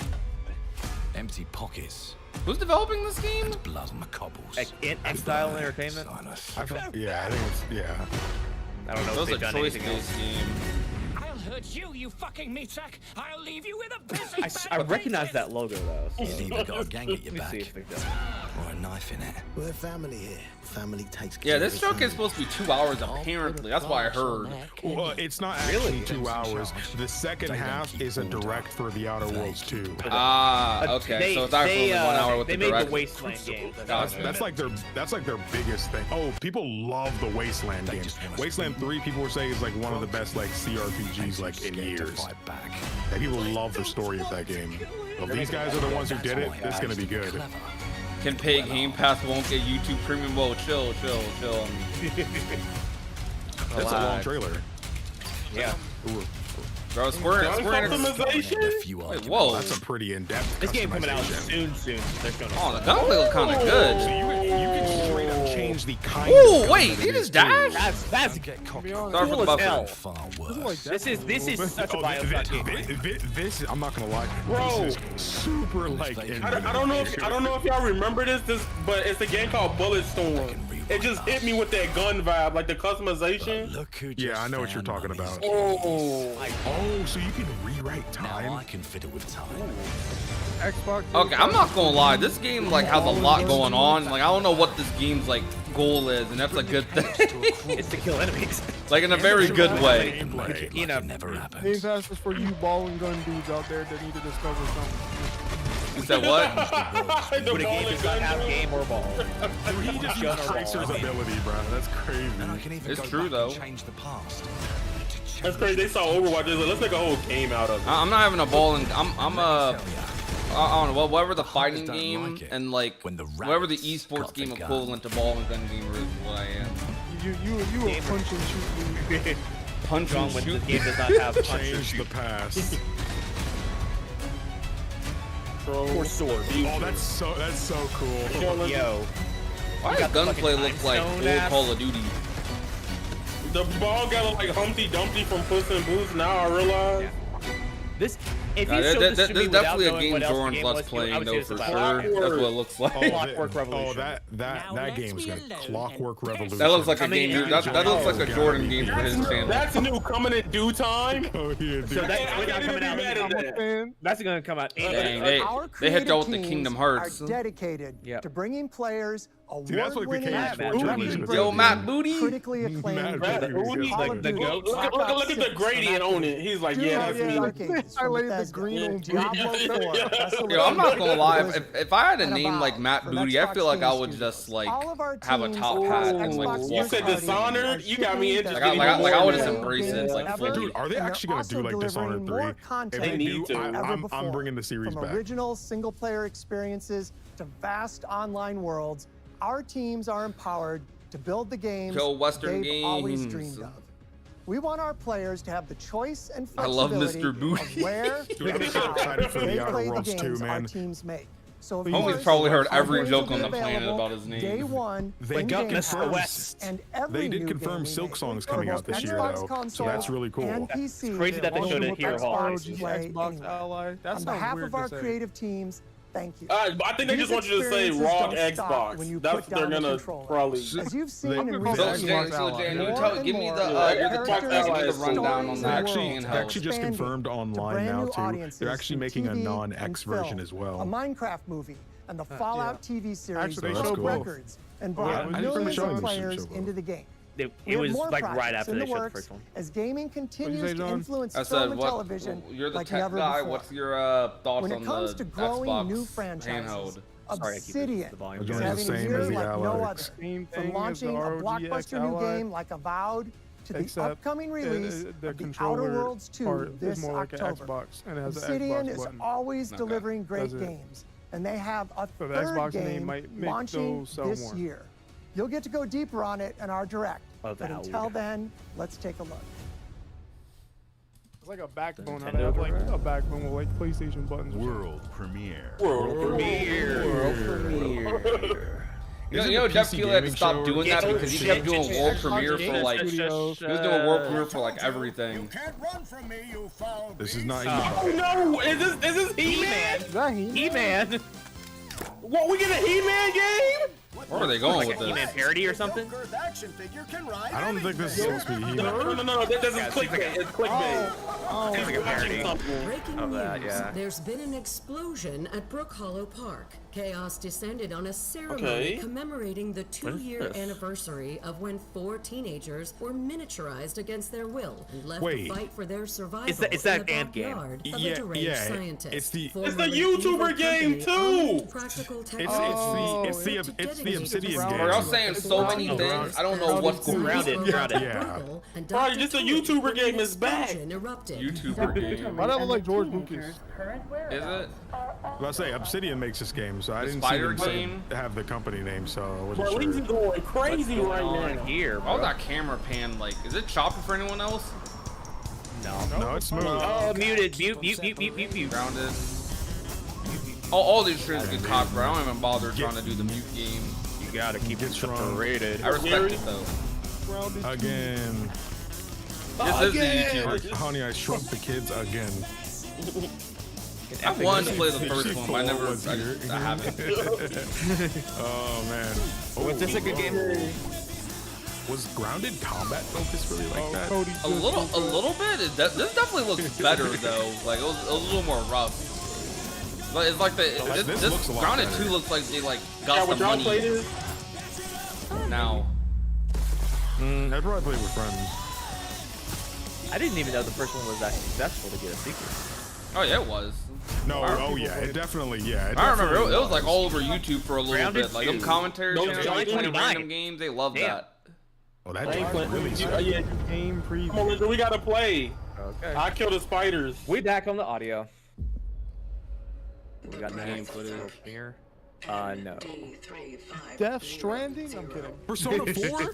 empty pockets, Who's developing this game? blood on the cobbles. In Exile Entertainment? Yeah, I think it's yeah. I don't know That if was they've a done anything else. choice-based game. I'll hurt you, you fucking meat sack. I'll leave you with a busy I recognize that logo though. So. You've either got a gang at your Let me back see if they've done or a knife in it. We're family here. Family takes care Yeah, of this the showcase is family. supposed to be 2 hours apparently. That's what I heard. Well, it's not actually 2 hours. The second half is a direct for The Outer Worlds 2. Ah, okay. So it's actually only 1 hour with they the made direct. the Wasteland games. That's like their biggest thing. Oh, people love the Wasteland games. Wasteland 3, people were saying is like one of the best like CRPGs like in years. And people love the story of that game. Well, these guys are the ones who did it. It's gonna be good. Can pay Game Pass, won't get YouTube Premium. Whoa, chill. That's a long trailer. Yeah. Ooh. Bro, Square Enix. Customization? Wait, whoa. That's a pretty in-depth. This game coming out customization. soon. They're showing Oh, the us. gunplay look kind of So good. you can straight up change the kind. Ooh, of wait, gun that he it just is, too. dashed? That's Sorry for cool the as buffer. hell. Far worse. This is such a Oh, Bioshock game. This, I'm not gonna lie. Bro. This is super like. I don't know if y'all remember this, but it's a game called Bulletstorm. It just hit me with that gun vibe, like the customization. Look who Yeah, just I know what you're found talking money's about. Oh, Oh, so you can rewrite Now time. I can fiddle with time. Xbox. Okay, I'm not gonna lie. This game like has a lot going on. Like I don't know what this game's like goal is, and that's a good thing. It's to kill enemies. Like in a very good way. You know, Never happened. Game Pass is for you ball and gun dudes out there that need to discover something. You said what? the when a game does not have game or ball. He just used Tracer's ability, bro. That's crazy. And I can even It's go true, back though. and change the past. That's crazy. They saw Overwatch. They're like, let's make a whole game out of it. I'm not having a ball, and I'm I don't know, whatever the fighting game and like whatever the esports game equivalent to ball and gun gamer is what I am. You a punch and shoot dude. Punch and shoot. The game does not have punch and Change shoot. the past. Or sword. Oh, that's so cool. Yo. Why does gunplay look like old Call of Duty? The ball got like Humpty Dumpty from Puss in Boots. Now I realize. This, if you showed this to me There's without definitely a knowing game what else the Jordan's game Let's was, I playing would say though it's for about sure. Clockwork. That's what it looks like. Clockwork Revolution. that game's gonna Clockwork Revolution. That looks like a game. That looks like a Jordan game for his channel. That's new coming in due time. Oh yeah, So that's gonna come out. Dang, they hit out with the Kingdom Hearts. Are dedicated to bringing players award-winning, Yo, Matt Booty. critically acclaimed. Look at the gradient on it. He's like, yeah, that's me. I laid the green on Booty. Yo, I'm not gonna lie. If I had a name like Matt Booty, I feel like I would just like have a top hat and like You said Dishonored. You got me interested. Like I would just embrace it. Like fully. Dude, are they actually gonna do like Dishonored 3? If they do, I'm bringing the series From back. original single-player experiences to vast online worlds, our teams are empowered to build the games they've always dreamed of. We want our players to have the choice and flexibility of where and how they play the games our teams make. So Homie's probably heard every joke on the planet about his name. Day one, They got confirmed. and every They did new confirm game Silk we Song's make, coming for out this both year Xbox though, so console that's really cool. and PC, It's crazy that they showed it here. Xbox Ally. That On sounds behalf weird of our to say. creative teams, thank you. I think they just want you to say ROG Xbox. That's what they're gonna probably. As you've seen in So recent years, Jay, give me the rundown on that. They actually just confirmed online now too. They're actually making a non-X version as a well. Minecraft movie, and the Fallout TV series Actually, broke cool. records and brought millions of players into the game. It was like right after they showed the first one. As gaming continues say, to John? influence I film said, and what? television You're the like tech never guy. before. What's your thoughts When on it comes the to growing Xbox new franchises, handheld? Obsidian is Doing the having a same year as the like no Alex. other. Same From thing as launching the a ROG blockbuster new Ally, game like Avowed to the except upcoming release the of The Outer controller Worlds 2 part this is more like an October. Xbox, and it has an Obsidian Xbox is button. always Okay. delivering great Does it? games, and they have a So the third Xbox name game might make launching those sell this more. year. You'll get to go deeper on it in our direct, but Avowed. until then, let's take a look. It's like a backbone. How they have like a backbone with like PlayStation buttons. World premiere. You know, Jeff Keighley had to stop doing that because he kept doing world premiere for like he was doing world premiere for like everything. This is not. Oh no! Is this He-Man? Is that He-Man. What, we get a He-Man game? Where are they going Like with a He-Man this? parody or something? I don't think this is supposed to be He-Man. No, that doesn't clickbait. It's clickbait. It's like a parody. Breaking of that, news. yeah. There's been an explosion at Brook Hollow Park. Chaos descended on a ceremony Okay. commemorating the What is 2-year this? anniversary of when 4 teenagers were miniaturized against their will and left Wait. to fight for their survival It's that in the Ant game. backyard of Yeah, a deranged yeah, scientist. it's the Formerly YouTuber evil game, company too! armed practical It's technology the Obsidian Bro, game. y'all saying so many things. I don't know what's going on. Grounded. Yeah. Bro, just a YouTuber game is back. YouTuber game. Why that look like George Lucas? Is it? Well, I say Obsidian makes this game, so I The didn't see Spider them say, game? have the company name, so I Bro, wasn't Lee's sure. going crazy right now. Here, Why was bro. that camera pan like? Is it chopping for anyone else? No, it's smooth. Oh, muted. Mute. Grounded. All these streams get copyright. I don't even bother trying to do the mute game. You gotta keep it separated. I respect it though. Again. This is the YouTuber. Honey, I Shrunk the Kids again. I wanted to play the first She one, but I never. was here. I haven't. Oh man. Was this a good game? Was grounded combat focused really like that? A little bit. This definitely looks better though. Like it was a little more rough. But it's like This looks a lot Grounded better. 2 looks like they like got would the y'all money play this? now. I'd probably play with friends. I didn't even know the first one was that successful to get a sequel. Oh yeah, it was. No, oh yeah, it definitely, yeah. I remember it was like all over YouTube for a little Grounded bit. Like them 2. commentary No, channels Johnny playing 29. random games, they love Damn. that. Oh, that I ain't game's playing. really Yeah, Game preview. come on, we gotta play. Okay. I kill the spiders. We back on the audio. We got game footage here. No. Death Stranding? I'm kidding. Persona 4?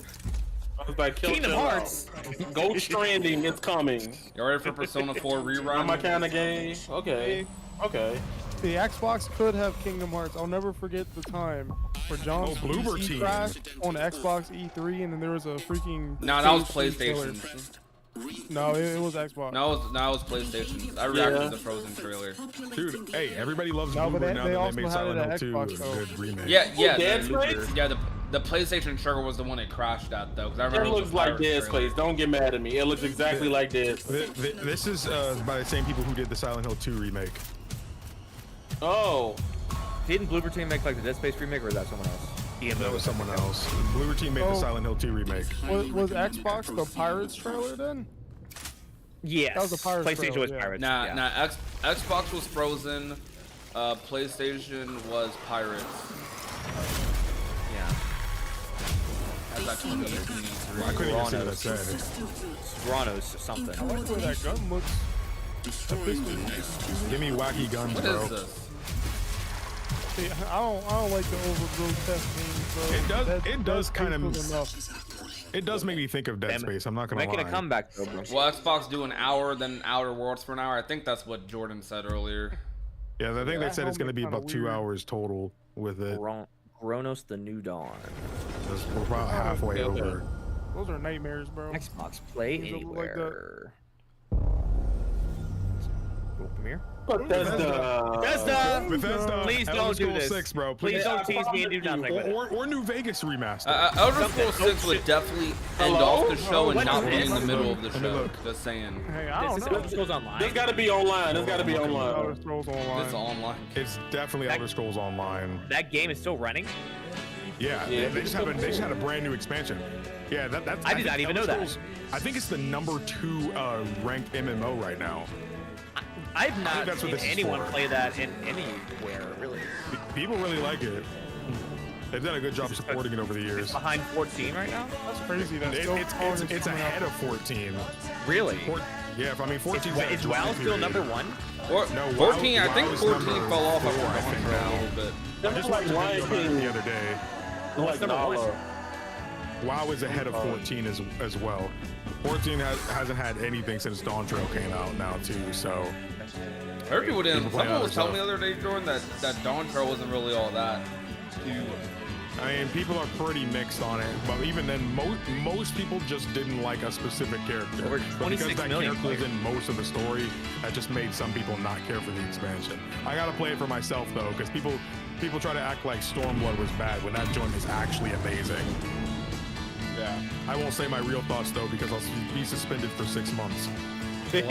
I was like, Kingdom Hearts. Ghost Stranding, it's coming. You ready for Persona 4 rerun? Not my kind of game. Okay. Okay. The Xbox could have Kingdom Hearts. I'll never forget the time where John's Bloober PC Team crashed on Xbox E3, and then there was a freaking. No, that was trailer. PlayStation. No, it was Xbox. No, it was PlayStation. I reacted to the Frozen trailer. Dude, hey, everybody loves No, but Bloober they now that also they made had it Silent at Hill 2 Xbox, a though. good remake. Yeah. The PlayStation trigger was the one it crashed at, though. Cause I remember It looks like Dead Space. Don't get mad at me. It looks exactly like Dead Space. This is by the same people who did the Silent Hill 2 remake. Oh. Didn't Bloober Team make like the Dead Space remake, or was that someone else? That was someone else. Bloober Team made the Silent Hill 2 remake. Was Xbox the Pirates trailer then? Yes. That was the Pirates PlayStation trailer, was yeah. Pirates. Nah, Xbox was Frozen. PlayStation was Pirates. Yeah. That's that 2018. I couldn't even see what that said. Granos something. I like the way that gun looks. Give me wacky guns, What bro. is this? See, I don't like the overgrowth test games, bro. It does kind of. Enough. It does make me think of Dead Space. I'm not gonna lie. Making a comeback though, bro. Well, Xbox do an hour, then Outer Worlds for an hour. I think that's what Jordan said earlier. Yeah, I think they said it's gonna be about kinda 2 weird. hours total with it. Kronos the New Dawn. We're about halfway over. Those are nightmares, bro. Xbox Play These look like Anywhere. Go Premiere. Bethesda. Please Elder don't do Scrolls this. 6, bro. Please don't tease me and do nothing with it. Or New Vegas remaster. Elder Scrolls 6 would definitely end off the show and What not is be in the this? middle of the Let me show. look. Just saying. Hey, I don't This is know. Elder Scrolls Online. This gotta be online. This gotta be online. Elder Scrolls Online. It's online. It's definitely Elder Scrolls Online. That game is still running. Yeah, they just had a brand new expansion. Yeah, that's. I did not even know that. I think it's the number 2 ranked MMO right now. I've not that's what seen this is anyone for. play that in anywhere, really. People really like it. They've done a good job supporting it over the years. It's behind 14 right now? That's crazy. That's It's ahead of 14. Really? Yeah, I mean 14. Is WoW still number 1? No, 14. I WoW think is 14 number fell off 4, after I think, for a now. little bit. I just watched a video about it the other day. Like Nala. WoW is ahead of 14 as well. 14 hasn't had anything since Dawn Trail came out now too, so. I heard people didn't. People play Someone was other telling me the other day, Jordan, that Dawn Trail wasn't really all that. I mean, people are pretty mixed on it, but even then, most people just didn't like a specific character. Over But because 26 that million character is in most of the story, that just made some people not care for the expansion. I gotta play it for myself though, because people try to act like Stormblood was bad when that joint is actually amazing. Yeah, I won't say my real thoughts though, because I'll be suspended for 6 months. You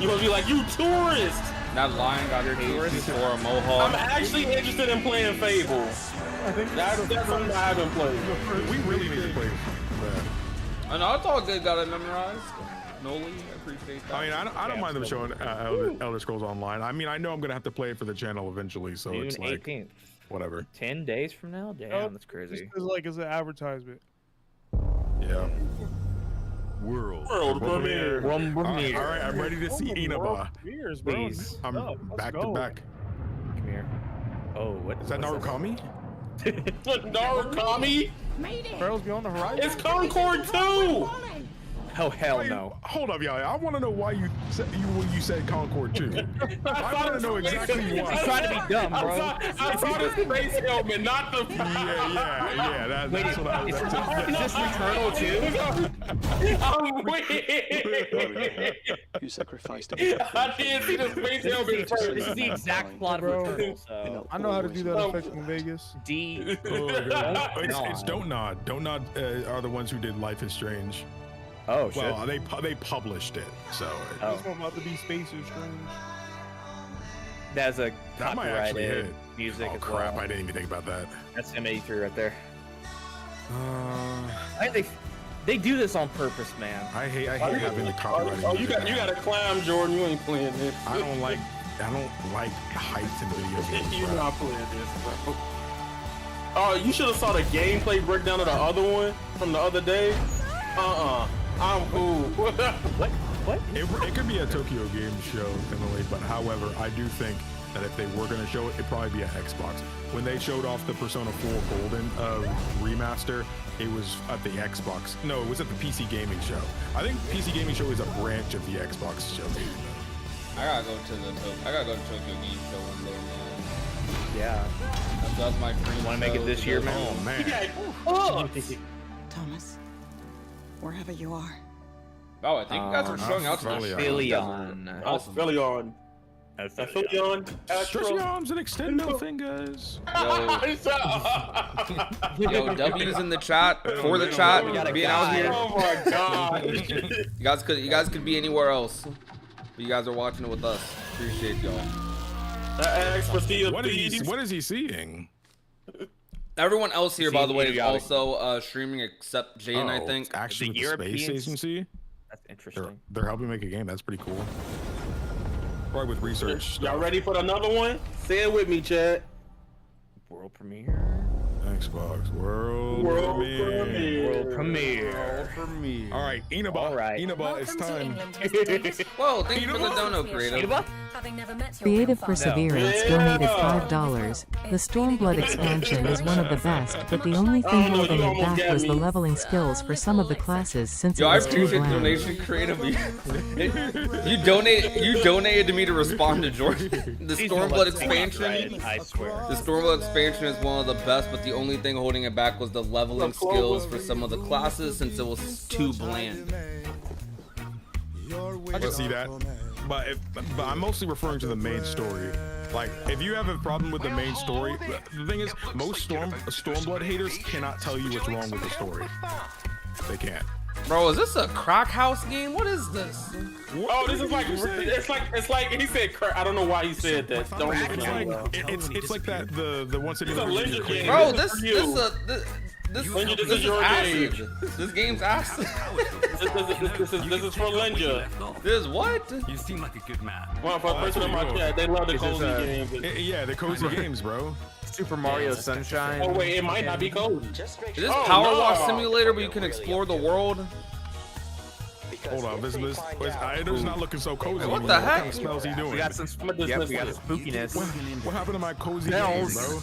gonna be like, you tourist! That lion got paid for a mohawk. I'm actually interested in playing Fable. I think That's something I haven't played. We really need to play that. I know, I thought they got it memorized. Noli, I appreciate that. I mean, I don't mind them showing Elder Scrolls Online. I mean, I know I'm gonna have to play it for the channel eventually, so June it's like 18th. whatever. 10 days from now? Damn, that's crazy. It's an advertisement. Yeah. World premiere. All right, I'm ready to see Inaba. Years, bro. Please. I'm back to back. Come here. Oh, what Is that Narukami? Narukami? Barrels beyond the horizon. It's Concord 2! Oh, hell Wait, no. Hold up, y'all. I want to know why you said Concord 2. I want to know exactly why. He's trying to be dumb, bro. I saw the space helmet, not the. Yeah. That's what I was. Is this Returnal too? I'm weird. You sacrificed I didn't see the space helmet first. This is the exact plot of Returnal, so. I know how to do that effect in Vegas. D. It's Don't Nod. Don't Nod are the ones who did Life is Strange. Oh, shit. Well, they published it, so. This one about to be Space is Strange. That's a That might actually copyrighted hit. music Oh as crap! well. I didn't even think about that. That's M83 right there. They do this on purpose, man. I hate having the copyrighted. Oh, you got to climb, Jordan. You ain't playing this. I don't like heights in video games. You're not playing this, bro. Oh, you should have saw the gameplay breakdown of the other one from the other day. I'm cool. What? It could be a Tokyo Game Show, Emily, but however, I do think that if they were going to show it, it'd probably be an Xbox. When they showed off the Persona 4 Golden remaster, it was at the Xbox. No, it was at the PC Gaming Show. I think PC Gaming Show is a branch of the Xbox show. I gotta go to Tokyo Game Show one day, man. Yeah. That's my dream. Want to make it this year, man? Oh man. Thomas, wherever you are. Oh, I think you guys are showing out to Aphelion. Aphelion. Stretchy and extendo fingers. Yo, W's in the chat for the chat. Being out here. Oh my god. You guys could be anywhere else. But you guys are watching it with us. Appreciate y'all. What is he seeing? Everyone else here, by the way, is also streaming except Jaden, I think. Actually, with the Space Agency. That's interesting. They're helping make a game. That's pretty cool. Probably with research. Y'all ready for another one? Say it with me, Chad. World premiere. Xbox World Premiere. All right, Inaba. All right. Inaba, it's time. Whoa, thank you for the dono, Creative. Creative Perseverance donated $5. The Stormblood expansion is one of the best, but the only thing holding it back was the leveling skills for some of the classes since it was too bland. Donation, Creative. You donated to me to respond to George. The Stormblood expansion. I swear. The Stormblood expansion is one of the best, but the only thing holding it back was the leveling skills for some of the classes since it was too bland. I can see that, but I'm mostly referring to the main story. Like, if you have a problem with the main story, the thing is, most Stormblood haters cannot tell you what's wrong with the story. They can't. Bro, is this a crack house game? What is this? Oh, this is like it's like he said crack. I don't know why he said that. Don't listen to him. It's like that the one city. Bro, this is your game. This game's ass. This is for Linja. This is what? You seem like a good man. Well, for a person in my chat, they love the cozy games. Yeah, the cozy games, bro. Super Mario Sunshine. Oh wait, it might not be cozy. Is this Power Wash Simulator where you can explore the world? Hold on, this is not looking so cozy. What the heck? What smells he doing? We got some spookiness. What happened to my cozy game, bro?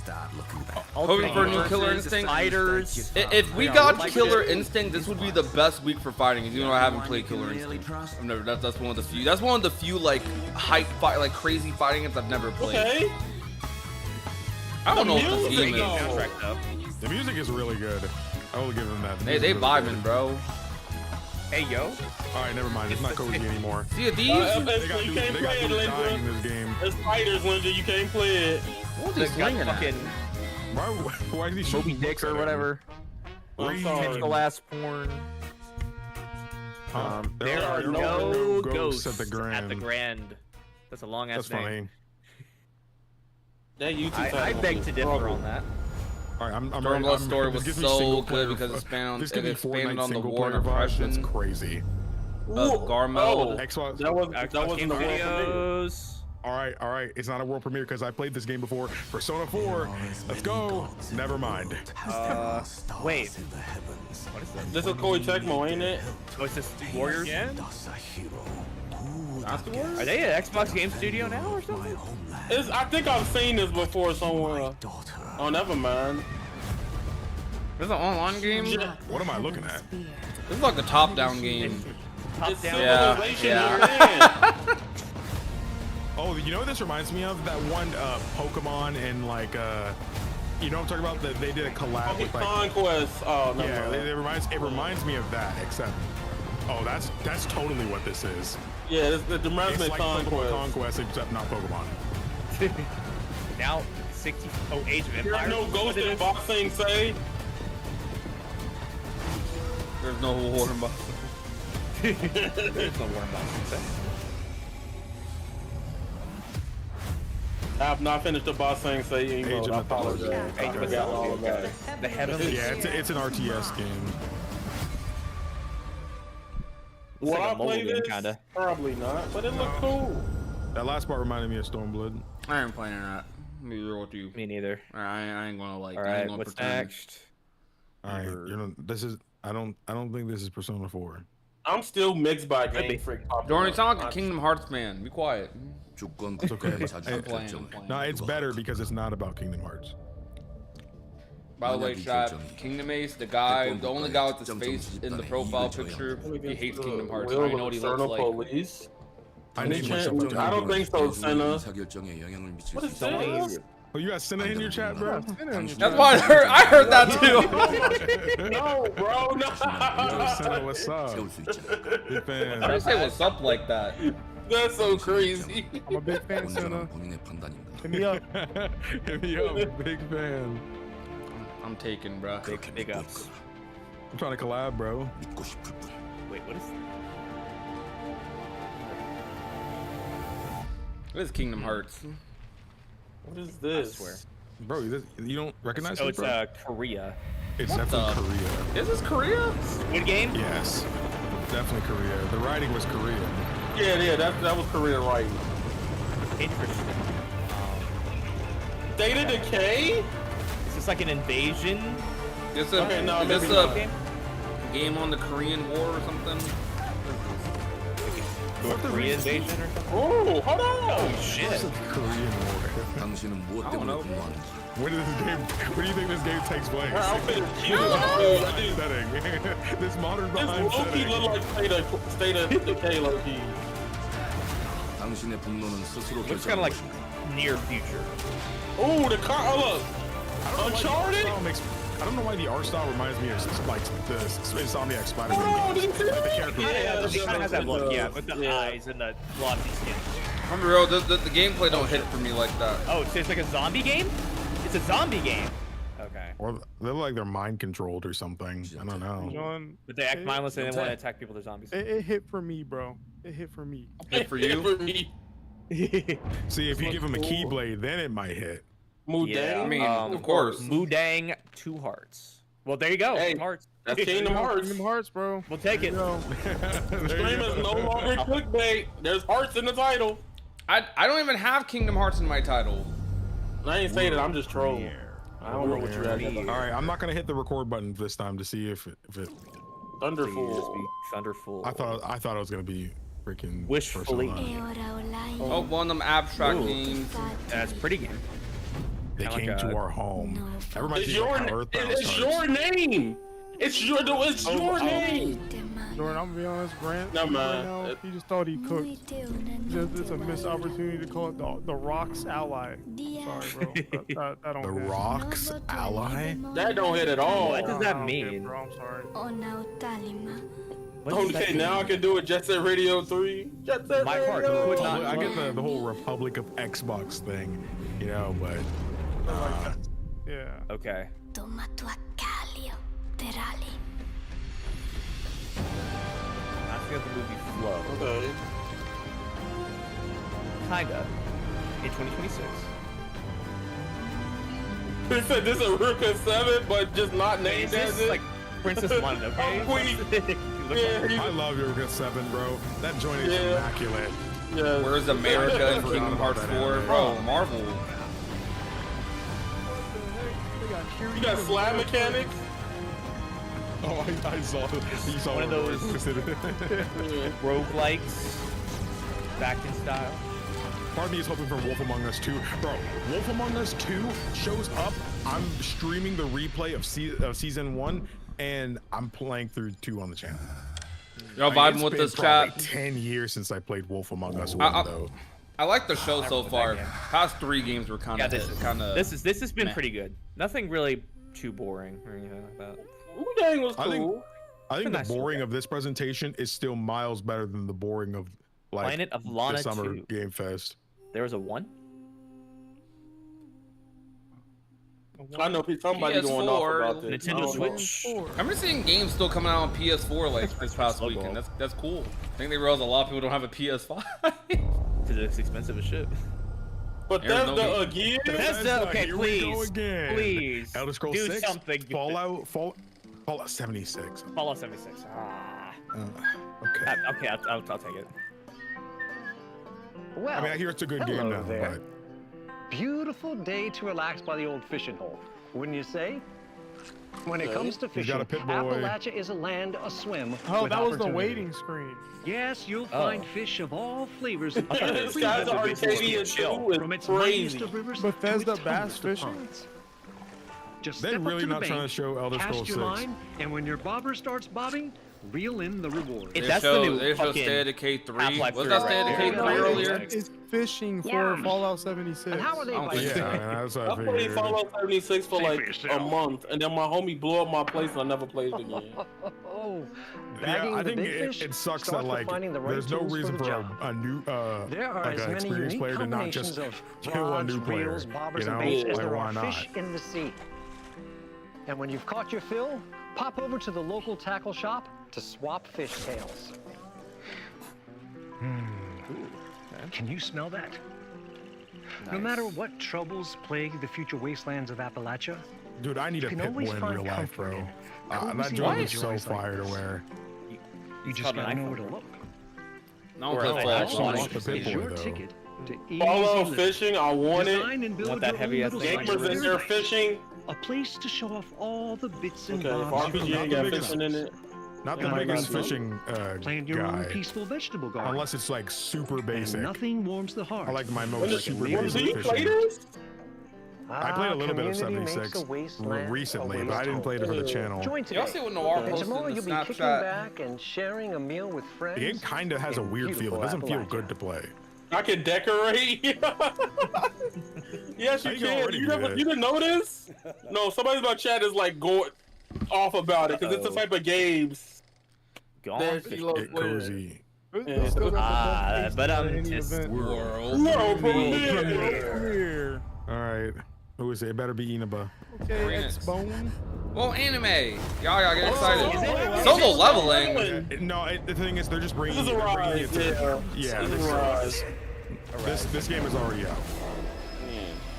Hoping for a new Killer Instinct. Fighters. If we got Killer Instinct, this would be the best week for fighting. Even though I haven't played Killer Instinct, I've never. That's one of the few. That's one of the few like hype fight, like crazy fighting games I've never played. Okay. I don't know what this game is. The music is really good. I will give them that. Hey, they vibing, bro. Hey, yo. All right, never mind. It's not cozy anymore. See these? You can't play it, dying in this game. It's fighters, Linja. You can't play it. What is this fucking why is he shooting dicks or whatever? I'm sorry. The last porn. There are no ghosts at the Grand. That's a long ass That's funny. That YouTube I beg to differ on that. All right, I'm Stormblood story was so good because it expanded on the war and oppression. That's crazy. Of Garmo. Xbox. That wasn't the world. All right. It's not a world premiere because I played this game before. Persona 4. Let's go. Never mind. Wait. What is this? This is Koei Tecmo, ain't it? Oh, it's this Warriors? Yeah. Are they at Xbox Game Studio now or something? I think I've seen this before somewhere. Oh, never mind. This is an online game? What am I looking at? This is like a top-down game. Top-down? Yeah. Oh, you know what this reminds me of? That one Pokemon and like you know what I'm talking about? They did a collab with like Conquest. Oh no. Yeah, it reminds me of that, except that's totally what this is. Yeah, it reminds me of Conquest. Conquest, except not Pokemon. Now 60. Oh, Age of Empires. There's no ghost in boxing, say. There's no war in boxing. There's no war in boxing, say. I have not finished the boss saying say Age of apologize. I forgot all about it. The Heavenly. Yeah, it's an RTS game. Will like I a mobile play game, this? kinda. Probably not, but it looked cool. That last part reminded me of Stormblood. I ain't playing that. Be real with you. Me neither. I ain't gonna like. All I ain't right, gonna what's pretend. next? All right, this is. I don't think this is Persona 4. I'm still mixed by Game Freak. Jordan, you sound like a Kingdom Hearts man. Be quiet. It's okay. I'm playing. No, it's better because it's not about Kingdom Hearts. By the way, chat, Kingdom Ace, the only guy with his face in the profile picture, he hates Kingdom Hearts. I don't know what he looks like. Police. I named myself. I don't think so, Senna. What is this? Oh, you got Senna in your chat, bro? That's why I heard that too. No, bro, no. Yo, Senna, what's up? Big fan. How do you say what's up like that? That's so crazy. I'm a big fan, Senna. Hit me up. Hit me up, big fan. I'm taken, bro. Big ups. I'm trying to collab, bro. Wait, what is? What is Kingdom Hearts? What is this? I swear. Bro, you don't recognize it? Bro? It's Korea. It's definitely Korea. Is this Korea? Squid Game? Yes. Definitely Korea. The writing was Korean. Yeah, that was Korean writing. Interesting. State of Decay? Is this like an invasion? Is this a game on the Korean War or something? North Korean invasion or something? Oh, hold on! Oh shit! Korean War. I don't know. Where do you think this game takes place? Her outfit is cute. Setting. This modern behind this low-key setting. look like State of Decay low-key. Looks kind of like near future. Oh, the car! Oh, look! Uncharted? I don't know why the art style reminds me of like the Insomniac Spider-Man games. Like the character. It kind of has that look, yeah, with the eyes and the glossy skin. I'm real. The gameplay don't hit for me like that. Oh, so it's like a zombie game? It's a zombie game. Okay. Or they look like they're mind controlled or something. I don't know. John, but they act mindless and they want to attack people. They're zombies. It hit for me, bro. It hit for me. Hit for you? For me. See, if you give him a Keyblade, then it might hit. Mudang? Yeah, I mean, of course. Mudang 2 hearts. Well, there you go. Hey, Hearts. That's Kingdom Hearts. Kingdom Hearts, bro. We'll take it. Stream is no longer clickbait. There's hearts in the title. I don't even have Kingdom Hearts in my title. I ain't saying it. I'm just trolling. I don't know what you're at. All right, I'm not gonna hit the record button this time to see if it. Thunderful. Thunderful. I thought it was gonna be freaking Wishfully. Oh, one of them abstract games. That's a pretty game. They came to our home. That reminds It's me of your, how Earthbound it's your name. It's your name. Jordan, I'm gonna be honest, Grant. No, man. Right now, he just thought he cooked. It's a missed opportunity to call it the Rock's ally. Sorry, bro. That don't The hit. Rock's ally? That don't hit at all. What does that Hit, mean? bro, I'm sorry. Okay, now I can do it. Jet Set Radio 3. Jet Set My Radio. part could not. I get the whole Republic of Xbox thing, you know, but. Yeah. Okay. I forget the movie Flow. Okay. Kinda. In 2026. They said this is Ruka 7, but just not named as it. Like Princess London, okay? Yeah, I love Eureka 7, bro. That joint is immaculate. Yeah. Where's America in Kingdom Hearts 4? Bro, Marvel. You got slab mechanics? Oh, I saw it. You saw One of those roguelikes. Back in style. Part of me is hoping for Wolf Among Us 2. Bro, Wolf Among Us 2 shows up. I'm streaming the replay of season 1, and I'm playing through 2 on the channel. Y'all vibing with this chat? 10 years since I played Wolf Among Us 1, though. I like the show so far. Past 3 games were kind of This has been pretty good. Nothing really too boring or anything like that. Mudang was cool. I think the boring of this presentation is still miles better than the boring of like Planet of Lana the Summer 2. Game Fest. There was a 1? I know somebody going off about this. Nintendo Switch. I remember seeing games still coming out on PS4 like this past weekend. That's cool. I think they realize a lot of people don't have a PS5. Because it's expensive as shit. Bethesda again? Bethesda, okay, Here please. we go again. Please. Elder Scrolls do 6, something. Fallout 76. Fallout 76. Okay. Okay, I'll take it. Well, I mean, I hear it's a good game now, there. but Beautiful day to relax by the old fishing hole, wouldn't you say? When it comes to fishing, Appalachia is a land aswim. Oh, with that was the opportunity. waiting screen. Yes, you'll find fish of all flavors and This guy's Arcadia too. from its It's mightiest crazy. of rivers Bethesda to its bass humblest of fishing? ponds. Just They're step up really to the not trying to bank, show Elder cast Scrolls your 6. line, and when your bobber starts bobbing, reel in the reward. They show State of Decay 3. Was that State of Decay 3 earlier? It's fishing for Fallout 76. And how are they by Yeah, that's what I played Fallout 76 for like a month, and then my homie blew up my place, and I never played it again. Oh, Yeah, I think it sucks that like there's no reason for a new like an experienced player to not just kill a new player. You know, like why not? Fish in the sea. And when you've caught your fill, pop over to the local tackle shop to swap fish tails. Can you smell that? No matter what troubles plague the future wastelands of Appalachia, Dude, I need a pit bull in real life, bro. That joint is so fire to wear. you just gotta know where to look. No, It's your ticket to Fallout fishing, I want it. Design and build that your heavy own ass little thing. Gamers in there fishing. A place to show off all the bits and Okay, if bobs. RPG ain't got fishing in it. Not the biggest fishing Plant your own guy, peaceful vegetable garden. unless it's like super And basic. nothing warms the heart. I like my When most did super you basic play fishing. this? I played a little bit of 76 recently, but I didn't play it for the channel. Join Y'all today. see what Noir And posted tomorrow in the you'll be kicking Snapchat? back and sharing a meal with friends. The game kind of has a in weird feel. It beautiful doesn't feel Appalachia. good to play. I can decorate. Yes, you I think can. already You did. didn't know this? No, somebody in my chat is like going off about it because it's the type of games that she loves Get playing. cozy. It's still got the but any it's event. No, Premiere. All right. Who is it? It better be Inaba. Okay, Phoenix. X-Bone. Well, anime. Y'all gotta get excited. Oh, Solo leveling. No, the thing is, they're just bringing. This is a they're bringing rise. it to- Yeah, yeah. this is a rise. This game is already out.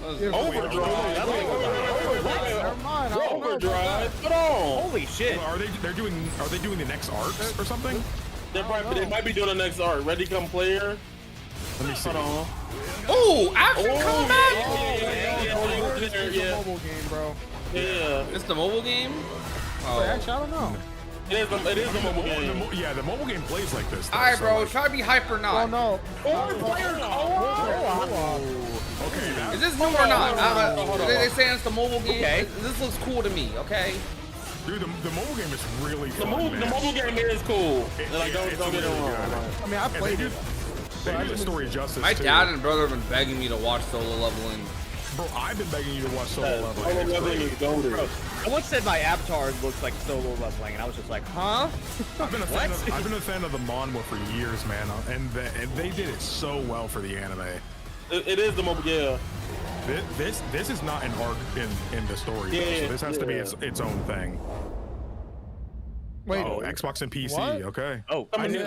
Overdrive. Never mind. I don't know about that. Overdrive. Put on. Holy shit. Are they doing the next arcs or something? They might be doing the next art. Ready, come player. Let me see. Hold on. Ooh, action combat. This is a mobile game, bro. Yeah. It's the mobile game. Oh. Actually, I don't know. It is a mobile game. Yeah, the mobile game plays like this. though, All right, so, bro. like- Try to be hyper Oh not. no. Player Okay, that, Is this new or not? hold on. They saying it's the mobile game. Okay. This looks cool to me. Okay. dude, the mobile game is really The fun, man. mobile game is cool. Like, it's don't get it really wrong. good. I mean, I And played it. They do the story justice My too. dad and brother have been begging me to watch solo leveling. Bro, I've been begging you to watch Solo Solo Leveling. It's leveling great. is goated. Someone said my avatar looks like solo leveling, and I was just like, huh? I've been a fan of the manhwa for years, man, and they did it so well for the anime. It is the mobile, yeah. This is not an arc in the story, though, so this has to be its own thing. Wait. Oh, Xbox and PC. What? Okay. Oh, I knew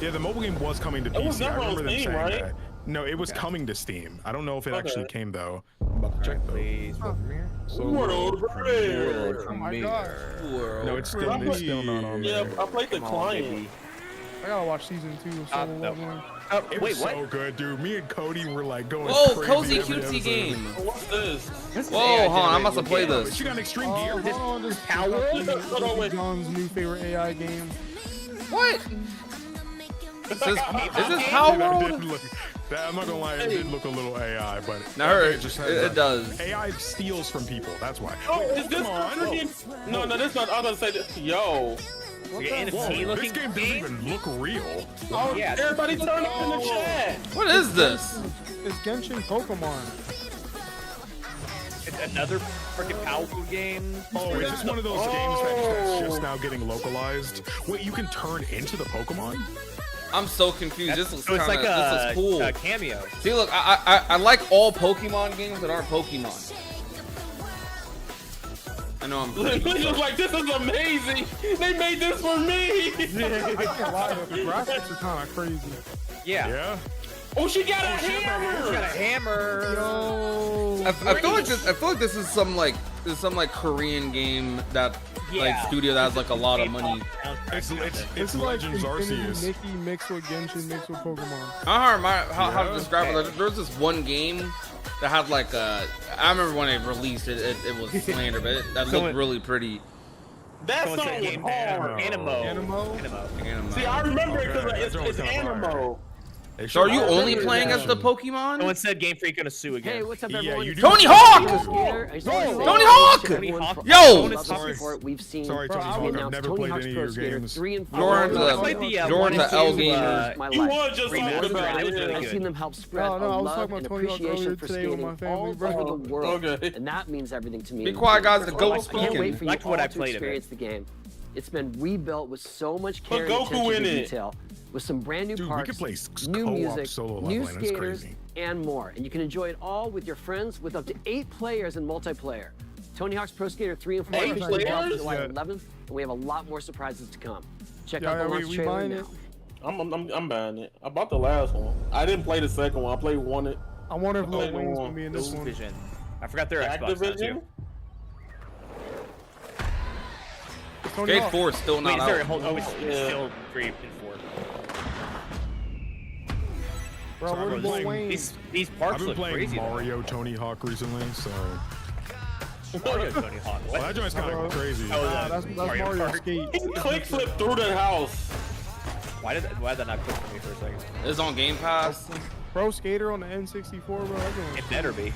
the mobile game was coming to It was PC. I never on remember them Steam, saying right? that. No, it was coming to Steam. I don't know if it actually came though. I'm about to check though. Please. World premiere. Oh my god. No, it's still not on Yeah, there. I played the client. I gotta watch season 2 of Solo Leveling. It was so good, dude. Me and Cody were like going Whoa, crazy cozy every cutesy episode. game. What's this? Whoa, hold on, I must have played this. You got an extreme gear? This Hold on, John's new favorite AI game. What? Is this Power World? I'm not gonna lie, it did look a little AI, but No, I think it just has it does. AI steals from people. That's why. Oh, is this freaking... No, this not. I was gonna say this. Yo. Whoa, this game doesn't even look real. Oh, Yeah. everybody turn up in the chat. What is this? It's Genshin Pokemon. It's another freaking Power game. Oh, is this one of those games that's just now getting localized? Wait, you can turn into the Pokemon? I'm so confused. This looks So it's kinda, like this looks cool. a cameo. See, look, I like all Pokemon games that aren't Pokemon. I know I'm. Just like, this is amazing. They made this for me. I can't lie, though, the graphics are kind of crazy. Yeah. Yeah. Oh, she got a hammer. She got a hammer. Yo. I feel like this is some like Korean game that like studio that has like a lot of money. It's like Legends Infinity Arceus. Mickey mixed with Genshin mixed with Pokemon. I don't know how to describe it. There was this one game that had like I remember when it released it, it was slander, but that looked really pretty. That song was hard. Animo. See, I remember it because it's Animo. So are you only playing as the Pokemon? Someone said Game Freak gonna sue again. Hey, what's up, everyone? you do. Tony Hawk! Tony Hawk! Yo! We've seen Sorry, Tony Hawk. I've never played any of your games. 3 and 4. Jordan the L Gamer. You was just talking about I've it. seen them help spread I was love talking and about Tony Hawk appreciation earlier for today with skating my family, all over bro. the world, Okay. and that means everything to me. Be quiet, guys. The goat I can't wait speaking. for you Like all what I to played of it. experience the game. It's been rebuilt with so much care Put and Goku attention in to it. detail, with some brand new Dude, we parks, could play new co-op music, solo new leveling. That's skaters, crazy. and more. And you can enjoy it all with your friends with up to 8 players in multiplayer. Tony Hawk's Pro Skater 3 and 4 8 are developed players? July 11th, and we have a lot more surprises to come. Check Yeah, out the yeah, launch we trailer buying now. it. I'm buying it. I bought the last one. I didn't play the second one. I played one. I wonder if Lil played Wayne's one. gonna be in this one. Activision. I forgot their Xbox now, Activision? too. Tony Skate Hawk. 4 is still Wait, not is there a out. whole? Oh, it's Yeah. still 3 and 4. Bro, So I've where's been Lil playing- Wayne? These parks I've been look playing crazy. Mario Tony Hawk recently, so Mario Tony Hawk. What? well, that joint's kind of crazy. Oh, That's Mario Kart. Skate. He click flipped through the house. Why did that not click for me for a second? It's on Game Pass. Pro Skater on the N64, bro. That's gonna- It better be.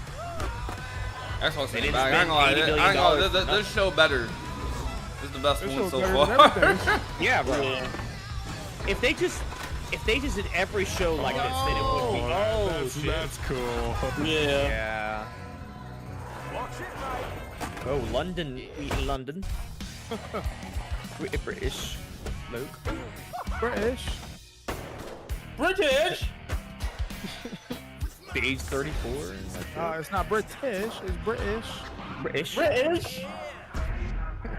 Xbox They ain't didn't bad. I ain't spend gonna lie. $80 I million ain't gonna lie. for This show better. This is the best This one show's so better than far. everything. Yeah, bro. Yeah. If they just did every show like this, then it would be. Oh, shit. That's cool. Yeah. Yeah. Oh, London. British. Luke. British. British. Age 34. It's not British. It's British. British.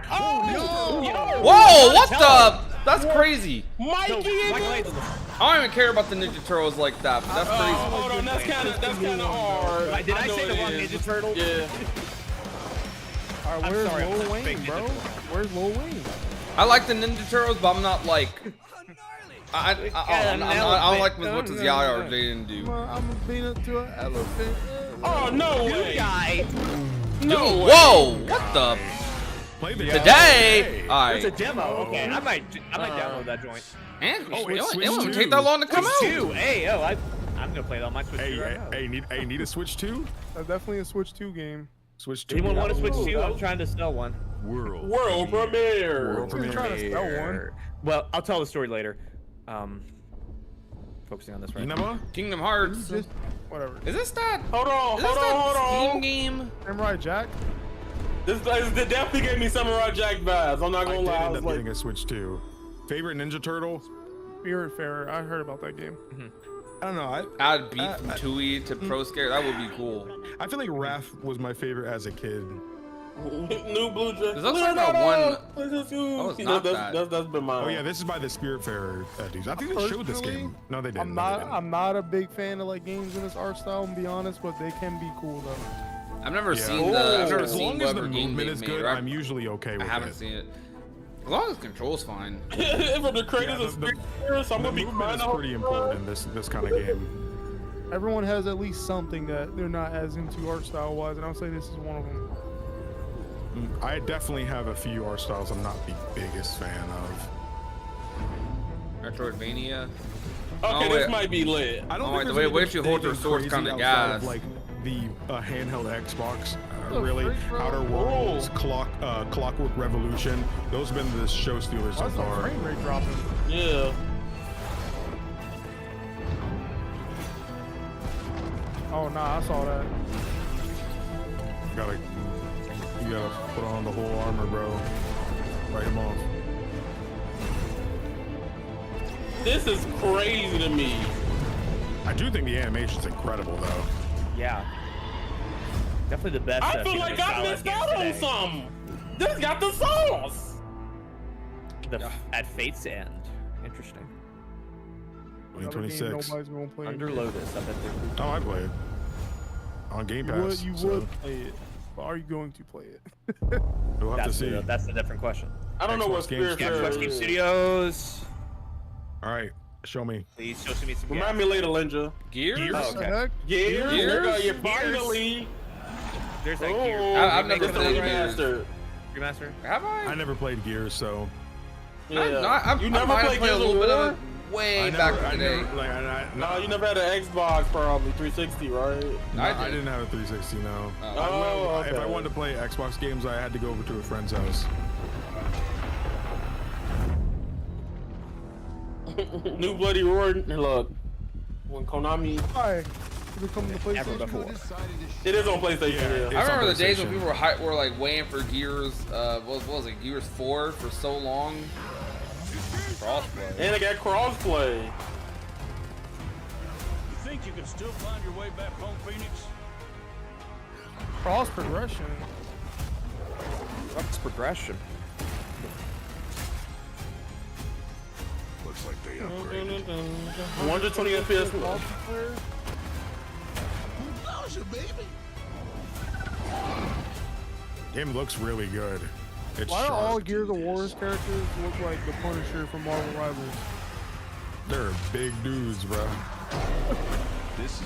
Oh, Whoa! What the? That's crazy. Mikey in it. I don't even care about the Ninja Turtles like that, but that's crazy. Hold on, that's kind of hard. Did I know say the it wrong is. Ninja Turtle? Yeah. All right, I'm where's sorry, I'm Lil not a Wayne, big bro? Ninja Turtle. Where's Lil Wayne? I like the Ninja Turtles, but I'm not like. I don't like as much as Yaya or Jaden do. I'm a peanut to an elephant. Oh no way. Guy. No way. Whoa! What the? Play the Today? Alright. It's a demo. Okay, I might download that joint. And Oh, it it's won't Switch take 2. that long to come out. Switch 2. Hey, I'm gonna play that on my Switch 2 right now. Need a Switch 2? That's definitely a Switch 2 game. Switch 2. Anyone want to Switch 2? I'm trying to sell one. World premiere. Who's trying to sell one? Well, I'll tell the story later. Focusing on this right now. Kingdom Hearts. Just whatever. Is this that? Hold on, Is this hold that Steam on. game? Samurai Jack. This definitely gave me Samurai Jack vibes. I'm not I gonna did lie. I end was up like, getting a Switch 2. Favorite Ninja Turtle? Spiritfarer. I heard about that game. I don't know. Add beat from Tui to Pro Skater. That would be cool. I feel like Raph was my favorite as a kid. New Blue Jack. Is that like that one? Oh, it's not That's been mine. Oh yeah, this is by the Spiritfarer dudes. I think they showed this game. No, they didn't. I'm not a big fan of like games in this art style, to be honest, but they can be cool though. I've never seen the. I've never as seen long as the whatever game movement they is made. good, Right? I'm usually okay with it. I haven't seen it. As long as control's fine. From the creators of Spiritfarer, so I'm The gonna be movement crying is pretty important in this kind of game. Everyone has at least something that they're not as into art style wise, and I'll say this is one of them. I definitely have a few art styles I'm not the biggest fan of. Metroidvania. Okay, this might be lit. I don't Oh, think the there's way anything you hold big your and sword's crazy kinda outside of, gas. like the handheld Xbox, Oh, really freak, bro. Outer Worlds, Clockwork Revolution. Those have been the show stealers so Why's the far. frame rate dropping? Yeah. Oh nah, I saw that. You gotta put on the whole armor, bro. Write him off. This is crazy to me. I do think the animation's incredible, though. Yeah. Definitely the best. I feel like I missed out on something. This got the sauce. At Fate's End. Interesting. 2026. Nobody's gonna play. Under Lotus. I bet they're. Oh, I play it. On Game Pass. You so would play it, but are you going to play it? We'll have to see. That's a different question. I don't know what Xbox Game Spiritfarer Xbox Game is. Studios. All right. Show me. Please show me some. Remind me later, Linja. Gears? Oh, okay. Gears? Gears? You finally. There's that Gears. I've never played Remaster. Remaster? Have I? I never played Gears, so. Yeah. You never played Gears a little bit of it way back in the day. No, you never had an Xbox, probably 360, right? No, I didn't have a 360. No. Okay. If I wanted to play Xbox games, I had to go over to a friend's house. New Bloody Roar. Look, when Konami. Hi. Did it come to PlayStation? Ever before. It is on PlayStation. I remember the days when people were like waiting for Gears. What was it? Gears 4 for so long. Crossplay. And it got crossplay. You think you can still find your way back home, Phoenix? Cross progression. What's progression? Looks like they upgraded. 120 FPS. Game looks really good. It's Why do sharp. all Gears of War's characters look like the Punisher from Marvel Rivals? They're big dudes, bro.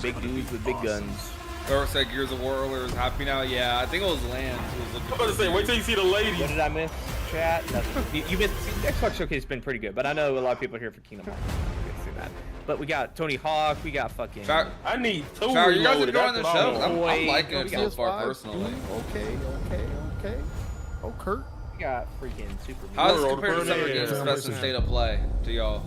Big dudes with big guns. Or said Gears of War earlier was happy now. Yeah, I think it was Lance who was looking. I'm about to say, wait till you see the ladies. What did I miss? Chat? Nothing. You missed. Xbox Showcase has been pretty good, but I know a lot of people are here for Kingdom Hearts. We get to see that. But we got Tony Hawk. We got fucking. I need two. You guys are reloaded. enjoying the That's show. what I I'm want. liking it so PS5, far personally. Okay. Oh, Kurt. We got freaking Super. How does it World compare to Summer premiere. Games Fest and State of Play to y'all?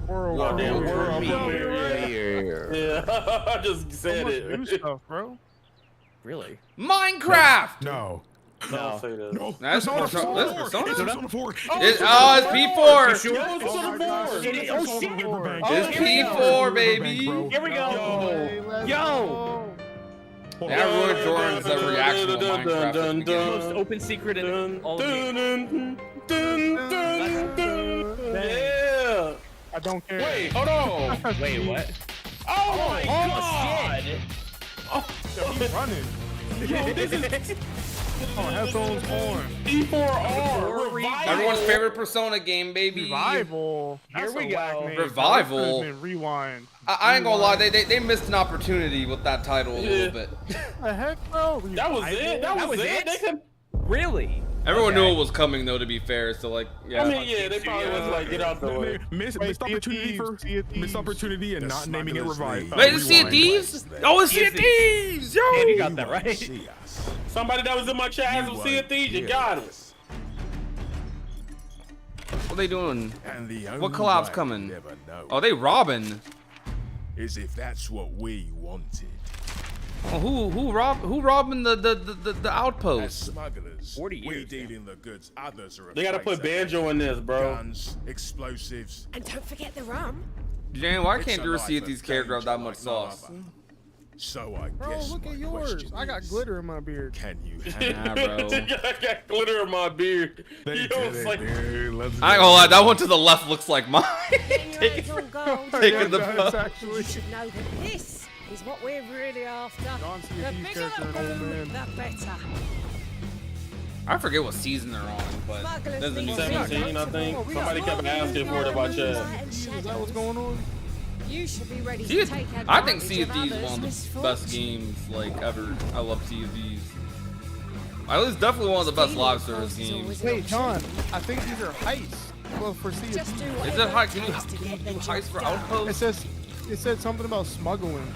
Goddamn world premiere. Yeah, I just said New it. stuff, bro. Really? Minecraft. No. Don't say that. No. That's Persona Persona. 4. Persona? Persona 4. It's P4. Sure? Oh, shit. Oh shit! It's P4, baby. Here we go. Yo. Now ruined Jordan's reaction to Minecraft. Most open secret in all of Yeah. I don't care. Wait, hold on. Wait, what? Oh my god. He's running. Yo, this is Oh, headphones on. E4R. Revival. Everyone's favorite Persona game, baby. Revival. Here we go. Revival. Rewind. I ain't gonna lie, they missed an opportunity with that title a little bit. The heck, bro? That was it. That was it. They could. Really? Everyone knew it was coming though. To be fair, so like, yeah. I mean, yeah, they probably was like, get out the way. Missed opportunity and not naming it Revive. Wait, it's Sea of Thieves? Oh, it's Sea of Thieves! Yo! Yeah, you got that right. Somebody that was in my chat has some Sea of Thieves. You got it. What they doing? And the What only collab's way coming? to never know Oh, they robbing. is if that's what we wanted. Oh, who robbing the outpost? As smugglers, 40 years, we deal in the goods others are They gotta afraid put to Banjo in this, bro. Guns, explosives. And don't forget the rum. Jane, why It's can't a you life see if of these characters have that danger much like no sauce? other. So I Bro, guess look my at yours. question I got is, glitter in my beard. Can you Nah, handle bro. I got glitter in my beard. They Yo, did it's it, like, dude. Let's I ain't gonna lie, that one to the left looks like mine. It's all gold. Taking the Guys, photo. actually. You should know that this is what we're really after. John Cena, The these bigger character the and old room, man. the better. I forget what season they're on, but there's a new season. 17, I think. Somebody kept asking for it about chat. Is that what's going on? You should be ready Sea to of- take I think advantage Sea of of Thieves is others' one of the misfortune. best games like ever. I love Sea of Thieves. It's definitely one of the best live service games. Wait, John, I think these are heists. Well, for Sea of Just do Thieves. Is it high? Can you do heists for outposts? It said something about smuggling.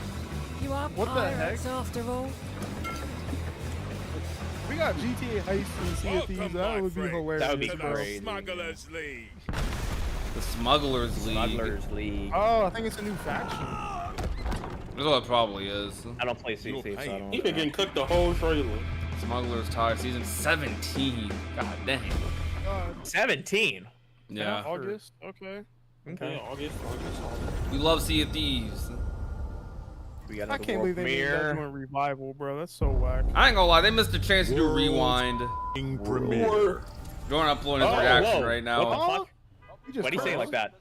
You are What the pirates after all. We got GTA heists and Sea of Thieves. That would be hilarious. That would be bro. crazy. Smugglers League. The Smugglers League. Smugglers League. Oh, I think it's a new faction. That's what it probably is. I don't play Sea of Thieves, so I don't. He been getting cooked the whole trailer. Smugglers Tide season 17. God dang. 17. Yeah. August. Okay. Okay, August. We love Sea of Thieves. We got I can't believe they made that joint Revival, bro. That's so whack. I ain't gonna lie, they missed a chance to do Rewind. Premiere. Jordan uploading his reaction right now. What the fuck? Why do you say it like that?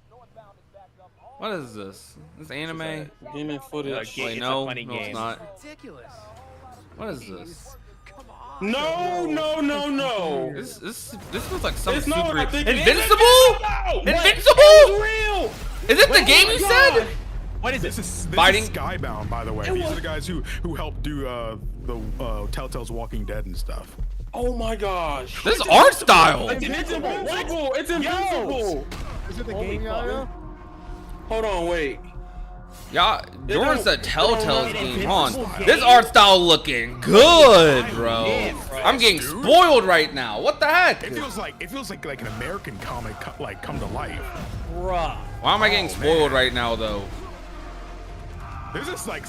What is this? This anime? Gaming footage. Wait, It's no, a funny no, game. it's not. Ridiculous. What is this? No. This feels like some It's not what super I think it is. Invincible. No! Invincible. Real. Is it the game you said? What is this? Is Fighting Skybound, by the way. These are the guys who helped do the Telltale's Walking Dead and stuff. Oh my gosh. This is art style. It's invincible. It's invincible. Is it the game, Yaya? Hold on, wait. Yeah, Jordan said Telltale's game on. This art style looking good, bro. I'm getting spoiled right now. What the heck? It feels like an American comic come to life. Bruh. Why am I getting spoiled right now though? This is like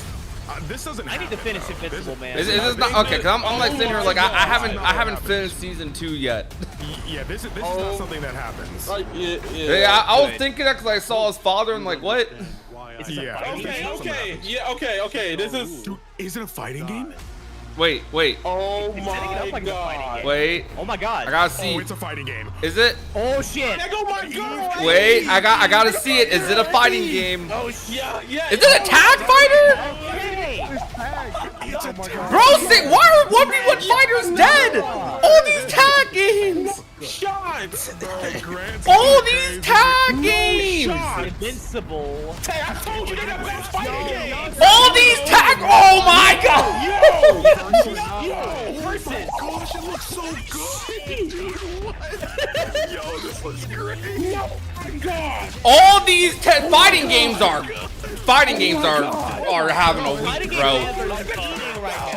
this doesn't happen. I need to finish Invincible, man. Is this not okay? Cause I'm like sitting here like I haven't finished season 2 yet. Yeah, this is not something that happens. Yeah, I was thinking that because I saw his father and like what? Yeah. Okay. This is. Dude, is it a fighting game? Wait. Oh my god. Wait. Oh my god. I gotta see. Oh, it's a fighting game. Is it? Oh shit. Oh my god. Wait, I gotta see it. Is it a fighting game? Oh yeah. Is it a tag fighter? Bro, why are 1v1 fighters dead? All these tag games. Shots. All these tag games. Invincible. Hey, I told you they're the best fighting games. All these tag. Oh my god. Yo, versus. Gosh, it looks so good. Yo, this looks great. Oh my god. All these fighting games are having a week, bro.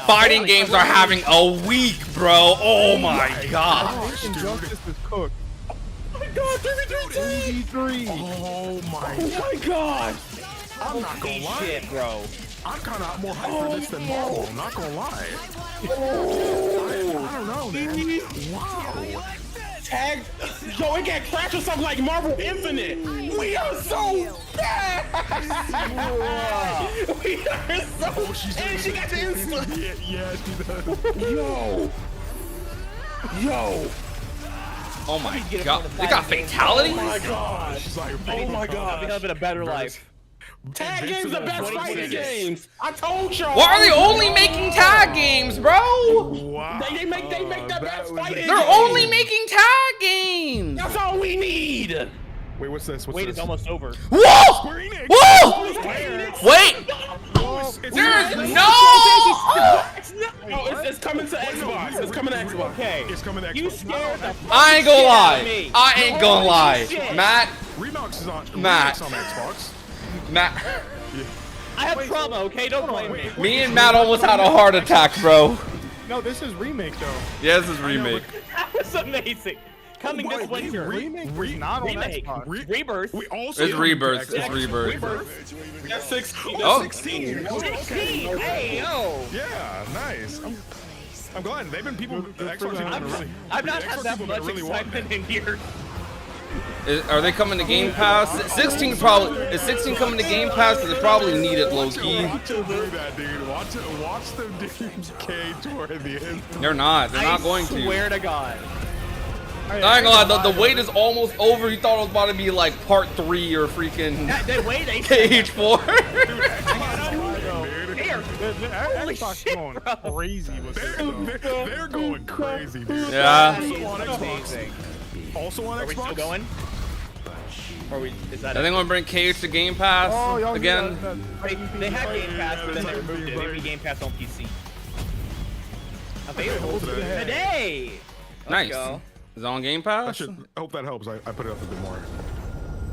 Fighting games are having a week, bro. Oh my god. Injustice is cooked. Oh my god, 3v3. Oh my god. I'm not gonna lie, shit, bro. I'm kind of more hyped for this than Marvel. I'm not gonna lie. I don't know, man. Wow. Tag. Yo, it got crashed or something like Marvel Infinite. We are so bad. We are so. And she got the instant. Yeah, she does. Yo. Oh my god. They got fatalities? Oh my god. Oh my god. I've been a better life. Tag games the best fighting games. I told y'all. Why are they only making tag games, bro? Wow. They make the best fighting. They're only making tag games. That's all we need. Wait, what's this? Wait, it's almost over. Whoa! Whoa! Wait! There's no! It's coming to Xbox. It's coming to Xbox. Okay. It's coming to Xbox. You scared the I ain't gonna lie. me. I ain't gonna lie. Shit. Matt. Redux is on Xbox. Matt. I have trauma, okay? Don't blame me. Me and Matt almost had a heart attack, bro. No, this is remake though. Yeah, this is remake. That was amazing. Coming this winter. Remake was not on Xbox. Rebirth. We also It's Rebirth. It's Rebirth. That's 16. Oh. 16. 16. Hey, yo. Yeah, nice. I'm glad they've been people. The Xbox people have been really. I've not the had Xbox that people much have been really wanting excitement in years. Are they coming to Game Pass? 16 probably. Is 16 coming to Game Pass? Because they probably need it low key. Watch them do that, dude. Watch them do K toward the end. They're not. They're not going to. I swear to God. I ain't gonna lie, the wait is almost over. You thought it was about to be like part 3 or freaking Cage 4. Xbox going crazy with it. They're going crazy, dude. Yeah. Also on Xbox. Are we still going? Or is that Are they gonna bring Cage to Game Pass again? They had Game Pass, but then they removed it. They made Game Pass on PC. Available today. Nice. Is it on Game Pass? I hope that helps. I put it up a bit more.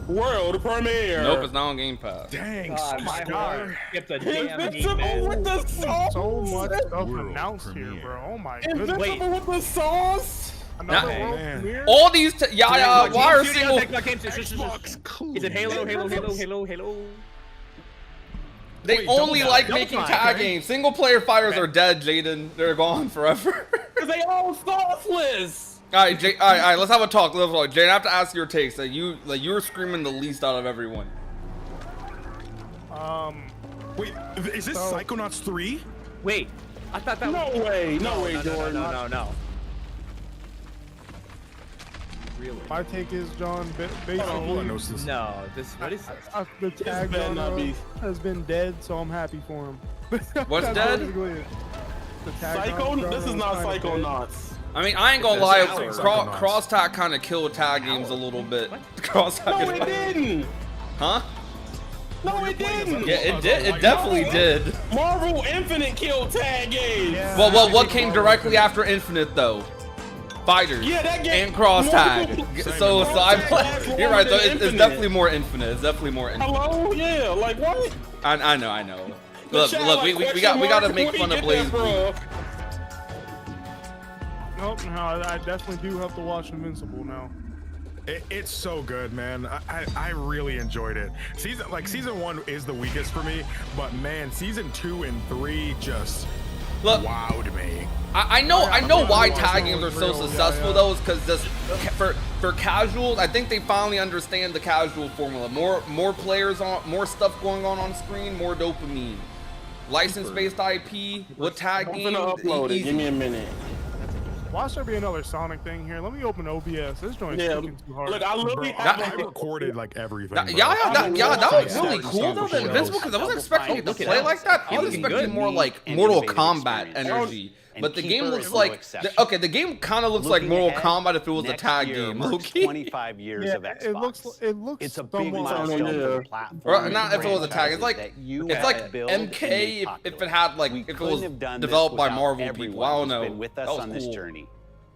World premiere. Nope, it's not on Game Pass. Dang, my heart skipped a damn Invincible with the sauce. So much stuff announced here, bro. Oh my goodness. Invincible with the sauce. Another world premiere? All these, why are single? Is it Halo? They only like making tag games. Single player fighters are dead, Jaden. They're gone forever. Cause they all sauceless. All right, all right, let's have a talk. Jaden, I have to ask your takes. You were screaming the least out of everyone. Wait, is this Psychonauts 3? Wait, I thought that. No way, Jordan. No. Really? My take is, John, basically, no, this, what is this? The tag genre has been dead, so I'm happy for him. What's dead? This is not Psychonauts. I mean, I ain't gonna lie, cross tag kind of killed tag games a little bit. Cross tag. No, it didn't. Huh? No, it didn't. Yeah, it did. It definitely did. Marvel Infinite killed tag games. Yeah. Well, what came directly after Infinite though? Fighters. Yeah, that game. And cross tag. So I play. You're right though. It's definitely more Infinite. It's definitely more Infinite. Hello? Yeah. Like what? I know. Look, we got to make fun of Blaze. Nope, no, I definitely do have to watch Invincible now. It's so good, man. I really enjoyed it. Season 1 is the weakest for me, but man, season 2 and 3 just wowed me. I know why tag games are so successful though, is because just for casuals, I think they finally understand the casual formula. More players on, more stuff going on screen, more dopamine. License-based IP with tag games. I'm gonna upload it. Give me a minute. Watch there be another Sonic thing here. Let me open OBS. This joint's clicking too hard. Look, I recorded like everything. That was really cool though. The Invincible, because I wasn't expecting it to play like that. I was expecting more like Mortal Kombat energy. But the game looks like the game kind of looks like Mortal Kombat if it was a tag game. Low-key. 25 years of Xbox. It looks. It's a big milestone for the platform. Not if it was a tag. It's like MK if it had like if it was developed by Marvel people. I don't know. With us on this journey.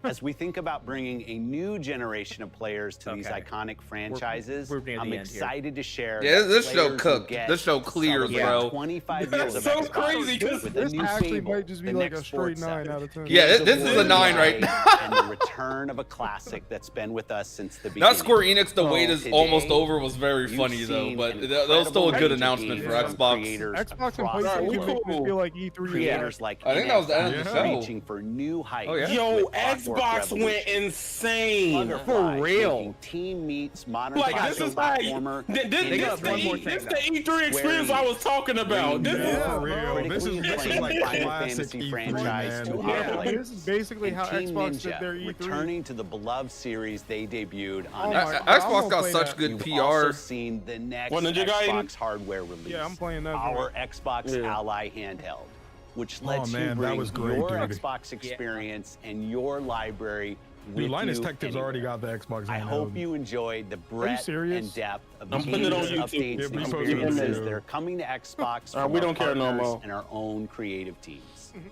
As we think about bringing a new generation of players to these iconic franchises, I'm excited to share. Yeah, this show cooked. This show clears, bro. 25 years of so Xbox crazy because this actually might just be like a straight 9 out of 10. Yeah, this is a 9 right now. And the return of a classic that's been with us since the beginning. Not Square Enix, the wait is almost over was very funny though, but that was still a good announcement for Xbox. Xbox and PlayStation make me feel like E3. Creators like I think that was the end of the show. Reaching for new heights. Yo, Xbox went insane. For real. Team meets modern like this is like this the E3 experience I was talking about. This is like classic fantasy franchise to our players. This is basically how Xbox did their E3. Returning to the beloved series they debuted on Xbox got such good PR. You've also seen the next Xbox hardware release. Yeah, I'm playing that. Our Xbox Ally handheld, which lets you bring your Xbox experience and your library with Linus you Tech Tips already got the Xbox. I hope you enjoyed the breadth and depth of the games, updates, and experiences that are coming to Xbox. We don't care no more. And our own creative teams.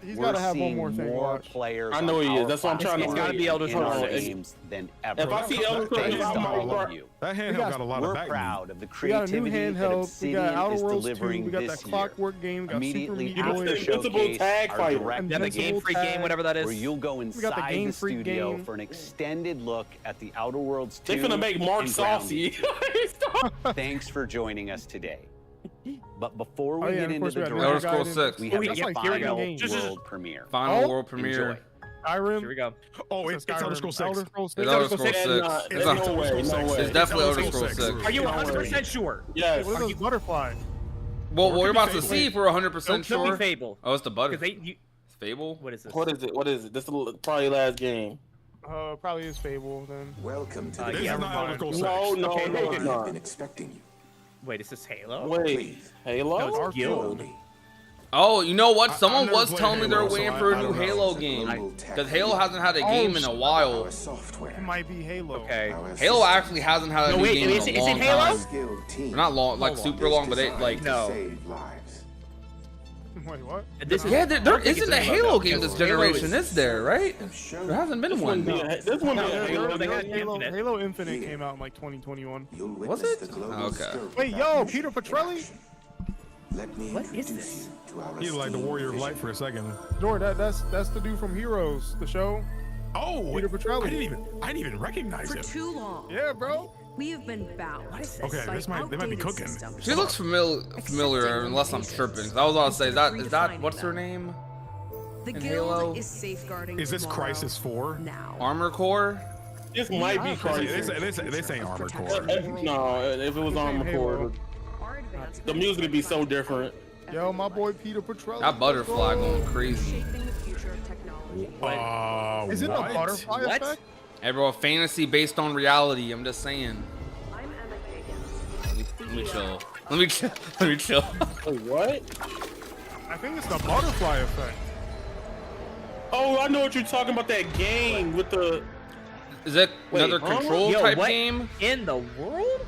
He's got to have one more thing. Players. I know he is. That's what I'm trying to. It's got to be Elder Scrolls games than ever. If I see Elder Scrolls, I'm all of you. That handheld got a lot of back. We're proud of the We got a new creativity that handheld. We Obsidian got Outer is Worlds 2. delivering We got this that Clockwork game. We got Super Immediately Meat after Boy. the showcase, Tag our Fighter. direct Yeah, the Game Freak game, whatever that is. where you'll go got the inside Game the Freak studio game. for an extended look at the Outer Worlds 2. They finna make Mark saucy. Thanks for joining us today. But before we Oh, yeah, get and of into course the we got Elder direct, Scrolls 6. we have That's the like final hearing games. world premiere. Final world premiere. Skyrim. Here we go. Oh, it's Elder Scrolls 6. Elder Scrolls 6. It's Elder Scrolls 6. There's no way. It's definitely Elder Scrolls 6. Are you 100% sure? Yes. What is this butterfly? Well, we're about to see if we're 100% sure. Could be Fable. Oh, it's the butter. It's Fable? What is this? What is it? This is probably last game. Probably is Fable then. Welcome to This is not Elder Scrolls 6. No, it's not. been expecting you. Wait, is this Halo? Wait, Halo? No, it's Guild. Oh, you know what? Someone never was played telling me they're Halo, waiting so for a I new don't know. Halo game. Because Halo hasn't had a game in a while. It might be Halo. Okay. Halo actually hasn't had a new game in a long Halo? time. Not long, like super long, but like No. Wait, what? Yeah, there isn't a Halo game this generation, is there? Right? There hasn't been one. This one Halo Infinite came out in like 2021. Was it? Okay. Wait, yo, Peter Petrelli? What is this? He's like the Warrior of Light for a second. Jordan, that's the dude from Heroes, the show. Oh, Peter Petrelli. I didn't even recognize For him. too long, Yeah, bro. we have been bound. Okay, they might be outdated cooking. systems. She looks familiar, unless I'm tripping. I was about to say, is that what's her name? The in guild Halo? is safeguarding Is this tomorrow Crisis 4? now. Armor Core? This might be Crisis. This ain't Armor Core. No, if it was Armor Core, the music would be so different. Yo, my boy Peter Petrelli. That butterfly going crazy. Shaping the future of technology. Is it the butterfly What? effect? Hey, bro, fantasy based on reality. I'm just saying. I'm Emma Kagan. Let me chill. Let me chill. Let me chill. Wait, what? I think it's the butterfly effect. Oh, I know what you're talking about. That game with the. Is that another huh? control Yo, type what game? in the world?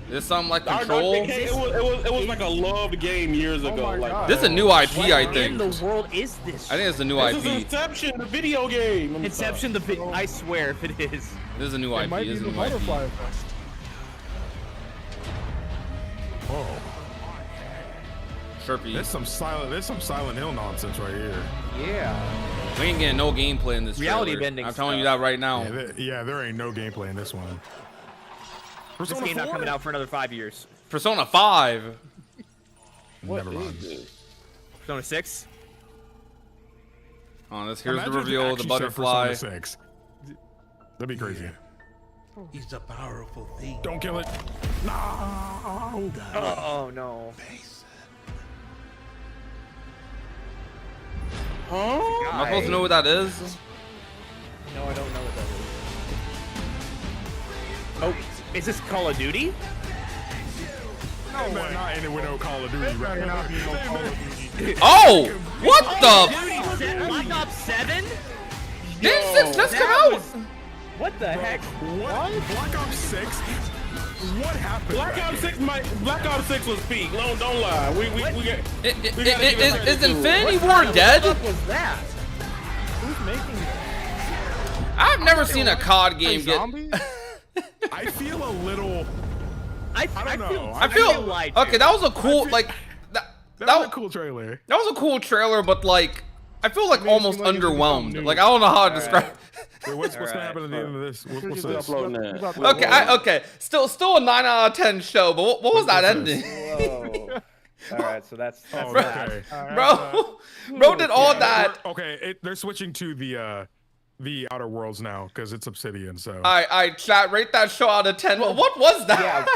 There's something like Control. It was like a loved game years ago. Like, this is a new IP, I What think. in the world is this? I think it's a new this IP. is Inception, the video game. Inception, the video. I swear if it is. This is a new IP. Might This be is a the new IP. butterfly effect. Whoa. Sharpie. There's some Silent Hill nonsense right here. Yeah. We ain't getting no gameplay in this Reality trailer. bending I'm telling you stuff. that right now. Yeah, there ain't no gameplay in this one. This game not coming out for another 5 years. Persona 5. Never mind. Persona 6. Oh, this here's the Imagine if they reveal. The actually said butterfly. Persona 6. That'd be crazy. He's a powerful thief. Don't kill it. No. Oh no. Huh? Am I supposed to know what that is? No, I don't know what that is. Oh, is this Call of Duty? No, man, not in it with no Call of Duty. Right? Oh! What the? Black Ops 7? Didn't 6 just come out? What the heck? What? Black Ops 6? What happened? Black Ops 6 was peak. No, don't lie. We got. Is Infinity War dead? What was that? Who's making it? I've never seen a COD game get. I feel a little. I don't know. I feel lied okay. That was a cool that was a cool trailer. That was a cool trailer, but like I feel like almost underwhelmed. Like I don't know how to describe. Wait, what's gonna happen at the end of this? What's this? Okay. Still a 9 out of 10 show. But what was that ending? Whoa. All right, so that's okay. Bro did all that. Okay, they're switching to the Outer Worlds now because it's Obsidian. So I chat rate that show out of 10. What was that?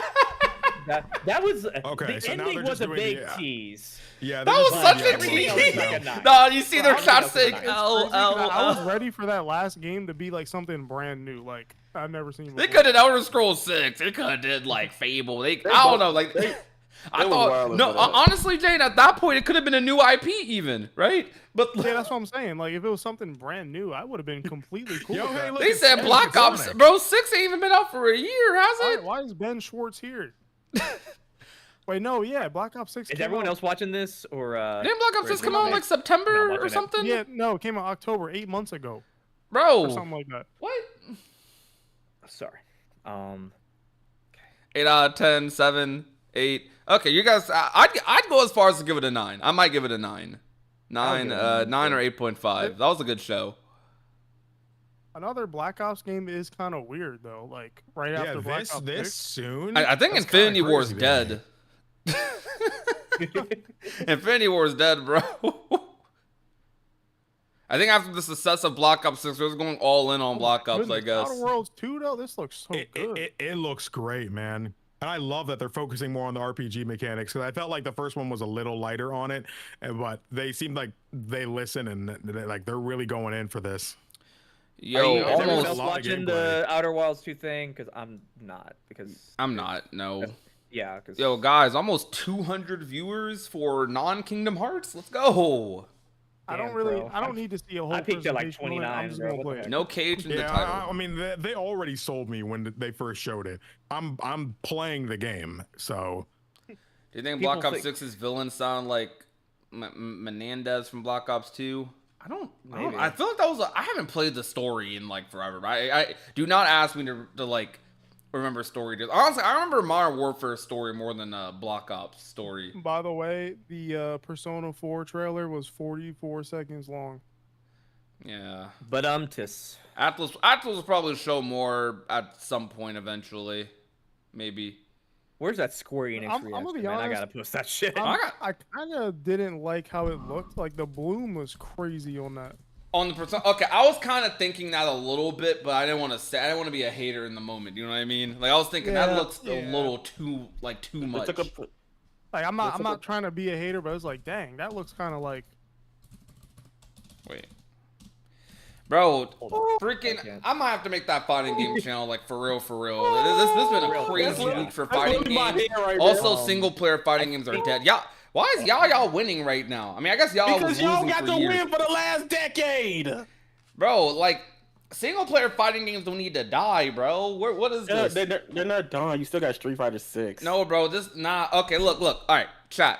Yeah, that was okay. The So now ending they're was just a doing big the, tease. Yeah, that was such a tease. No, you see their chat saying I was ready for that last game to be like something brand new. Like I've never seen before. They could have Elder Scrolls 6. They could have did like Fable. I don't know. Like I thought. No, honestly, Jane, at that point it could have been a new IP even, right? But yeah, that's what I'm saying. Like if it was something brand new, I would have been completely cool. Yo, with hey, that. look, they said Black Ops, bro. 6 ain't even been out for a year, has it? Why is Ben Schwartz here? Wait, no, yeah, Black Ops 6. Is everyone else watching this or? Didn't Black Ops 6 come out in like September or something? Yeah, no, it came out October, 8 months ago. Bro, or something like that. What? Sorry. 8 out of 10, 7, 8. Okay, you guys, I'd go as far as to give it a 9. I might give it a 9. 9 or 8.5. That was a good show. Another Black Ops game is kind of weird though. Like right after Black Ops 6. Soon. I think Infinity War is dead. Infinity War is dead, bro. I think after the success of Black Ops 6, we're going all in on Black Ops, I guess. Outer Worlds 2 though, this looks so good. It looks great, man. And I love that they're focusing more on the RPG mechanics because I felt like the first one was a little lighter on it, but they seemed like they listen and they're really going in for this. Yo, is everyone else watching the Outer Wilds 2 thing? Because I'm not. I'm not. No. Yeah. Yo, guys, almost 200 viewers for non-Kingdom Hearts. Let's go. I don't need to see a whole. I peaked at like presentation. 29. I'm just gonna play it. No cage in the title. I mean, they already sold me when they first showed it. I'm playing the game, so. Do you think Black Ops 6's villains sound like Menendez from Black Ops 2? I don't. I feel like that was. I haven't played the story in like forever. I do not ask me to like remember story. Honestly, I remember Modern Warfare story more than Black Ops story. By the way, the Persona 4 trailer was 44 seconds long. Yeah. But Atlas will probably show more at some point eventually, maybe. Where's that Square Enix reaction? I'm gonna be man? honest, I gotta post that shit. I kind of didn't like how it looked. Like the bloom was crazy on that. On the Persona, okay, I was kind of thinking that a little bit, but I didn't want to be a hater in the moment. You know what I mean? Like I was thinking that looks a little too much. Like I'm not trying to be a hater, but I was like, dang, that looks kind of like. Wait. Bro, freaking! I might have to make that fighting game channel like for real. This has been a crazy week for fighting games. Also, single player fighting games are dead. Yeah, why is y'all winning right now? I mean, I guess y'all was losing got for to years. win for the last decade. Bro, like Single player fighting games don't need to die, bro. What is this? They're not done. You still got Street Fighter 6. No, bro. Okay, look. All right, chat.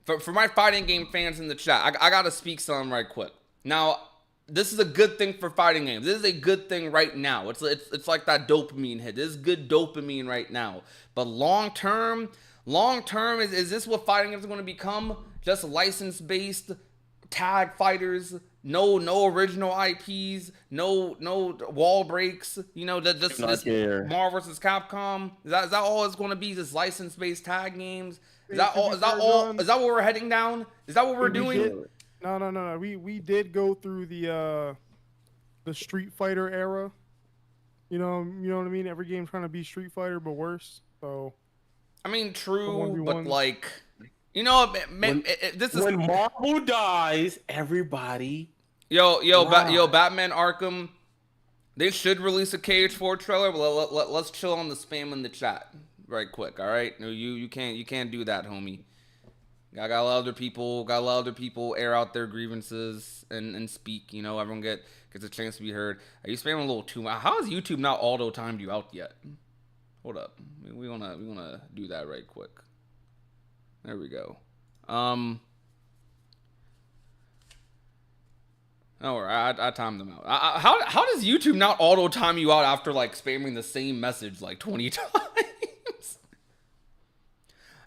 For my fighting game fans in the chat, I gotta speak something right quick. Now, this is a good thing for fighting games. This is a good thing right now. It's like that dopamine hit. This is good dopamine right now. But long term, is this what fighting games are going to become? Just license-based tag fighters? No original IPs, no wall breaks, just Marvel vs. Capcom. Is that all it's going to be? Just license-based tag games? Is that what we're heading down? Is that what we're doing? No. We did go through the Street Fighter era. You know what I mean? Every game's trying to be Street Fighter, but worse. So. I mean, true, but like, when Marvel dies, everybody. Yo, Batman Arkham. They should release a KH4 trailer, but let's chill on the spam in the chat right quick. All right, no, you can't do that, homie. I gotta let other people air out their grievances and speak. Everyone gets a chance to be heard. Are you spamming a little too much? How has YouTube not auto timed you out yet? Hold up, we wanna do that right quick. There we go. Oh, I timed them out. How does YouTube not auto time you out after like spamming the same message like 20 times?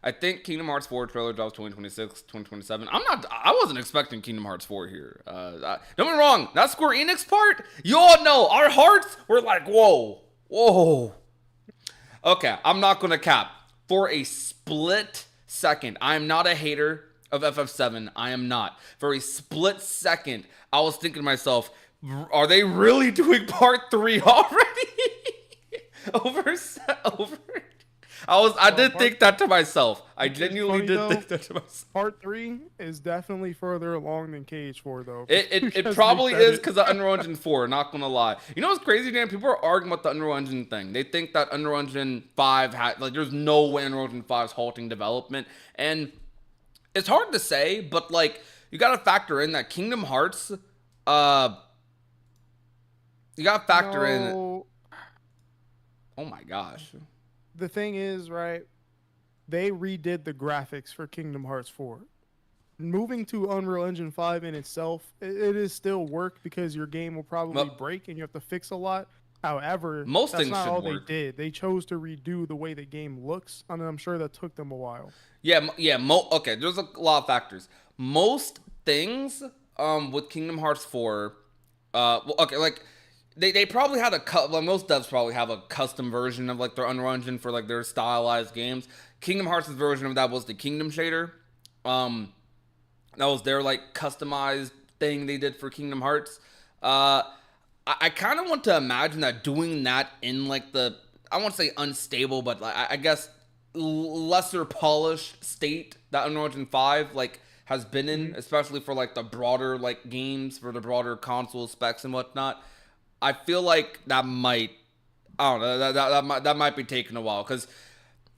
I think Kingdom Hearts 4 trailer drops 2026, 2027. I wasn't expecting Kingdom Hearts 4 here. Don't get me wrong, that Square Enix part, you all know our hearts were like, whoa. Okay, I'm not gonna cap. For a split second, I am not a hater of FF7. I am not. For a split second, I was thinking to myself, are they really doing part 3 already? I did think that to myself. I genuinely did think that to myself. Part 3 is definitely further along than KH4 though. It probably is because of Unreal Engine 4, not gonna lie. You know what's crazy, Dan? People are arguing about the Unreal Engine thing. They think that Unreal Engine 5 there's no way Unreal Engine 5 is halting development. And it's hard to say, but like you gotta factor in that Kingdom Hearts, you gotta factor in. Oh my gosh. The thing is, right, they redid the graphics for Kingdom Hearts 4. Moving to Unreal Engine 5 in itself, it is still work because your game will probably break and you have to fix a lot. However, most that's things not should all work. They did. They chose to redo the way the game looks, and I'm sure that took them a while. Okay, there's a lot of factors. Most things with Kingdom Hearts 4, They probably had most devs probably have a custom version of like their Unreal Engine for like their stylized games. Kingdom Hearts' version of that was the Kingdom shader. That was their like customized thing they did for Kingdom Hearts. I kind of want to imagine that doing that in like I won't say unstable, but I guess lesser polished state that Unreal Engine 5 like has been in, especially for like the broader like games, for the broader console specs and whatnot. I feel like that might, I don't know, that might be taking a while because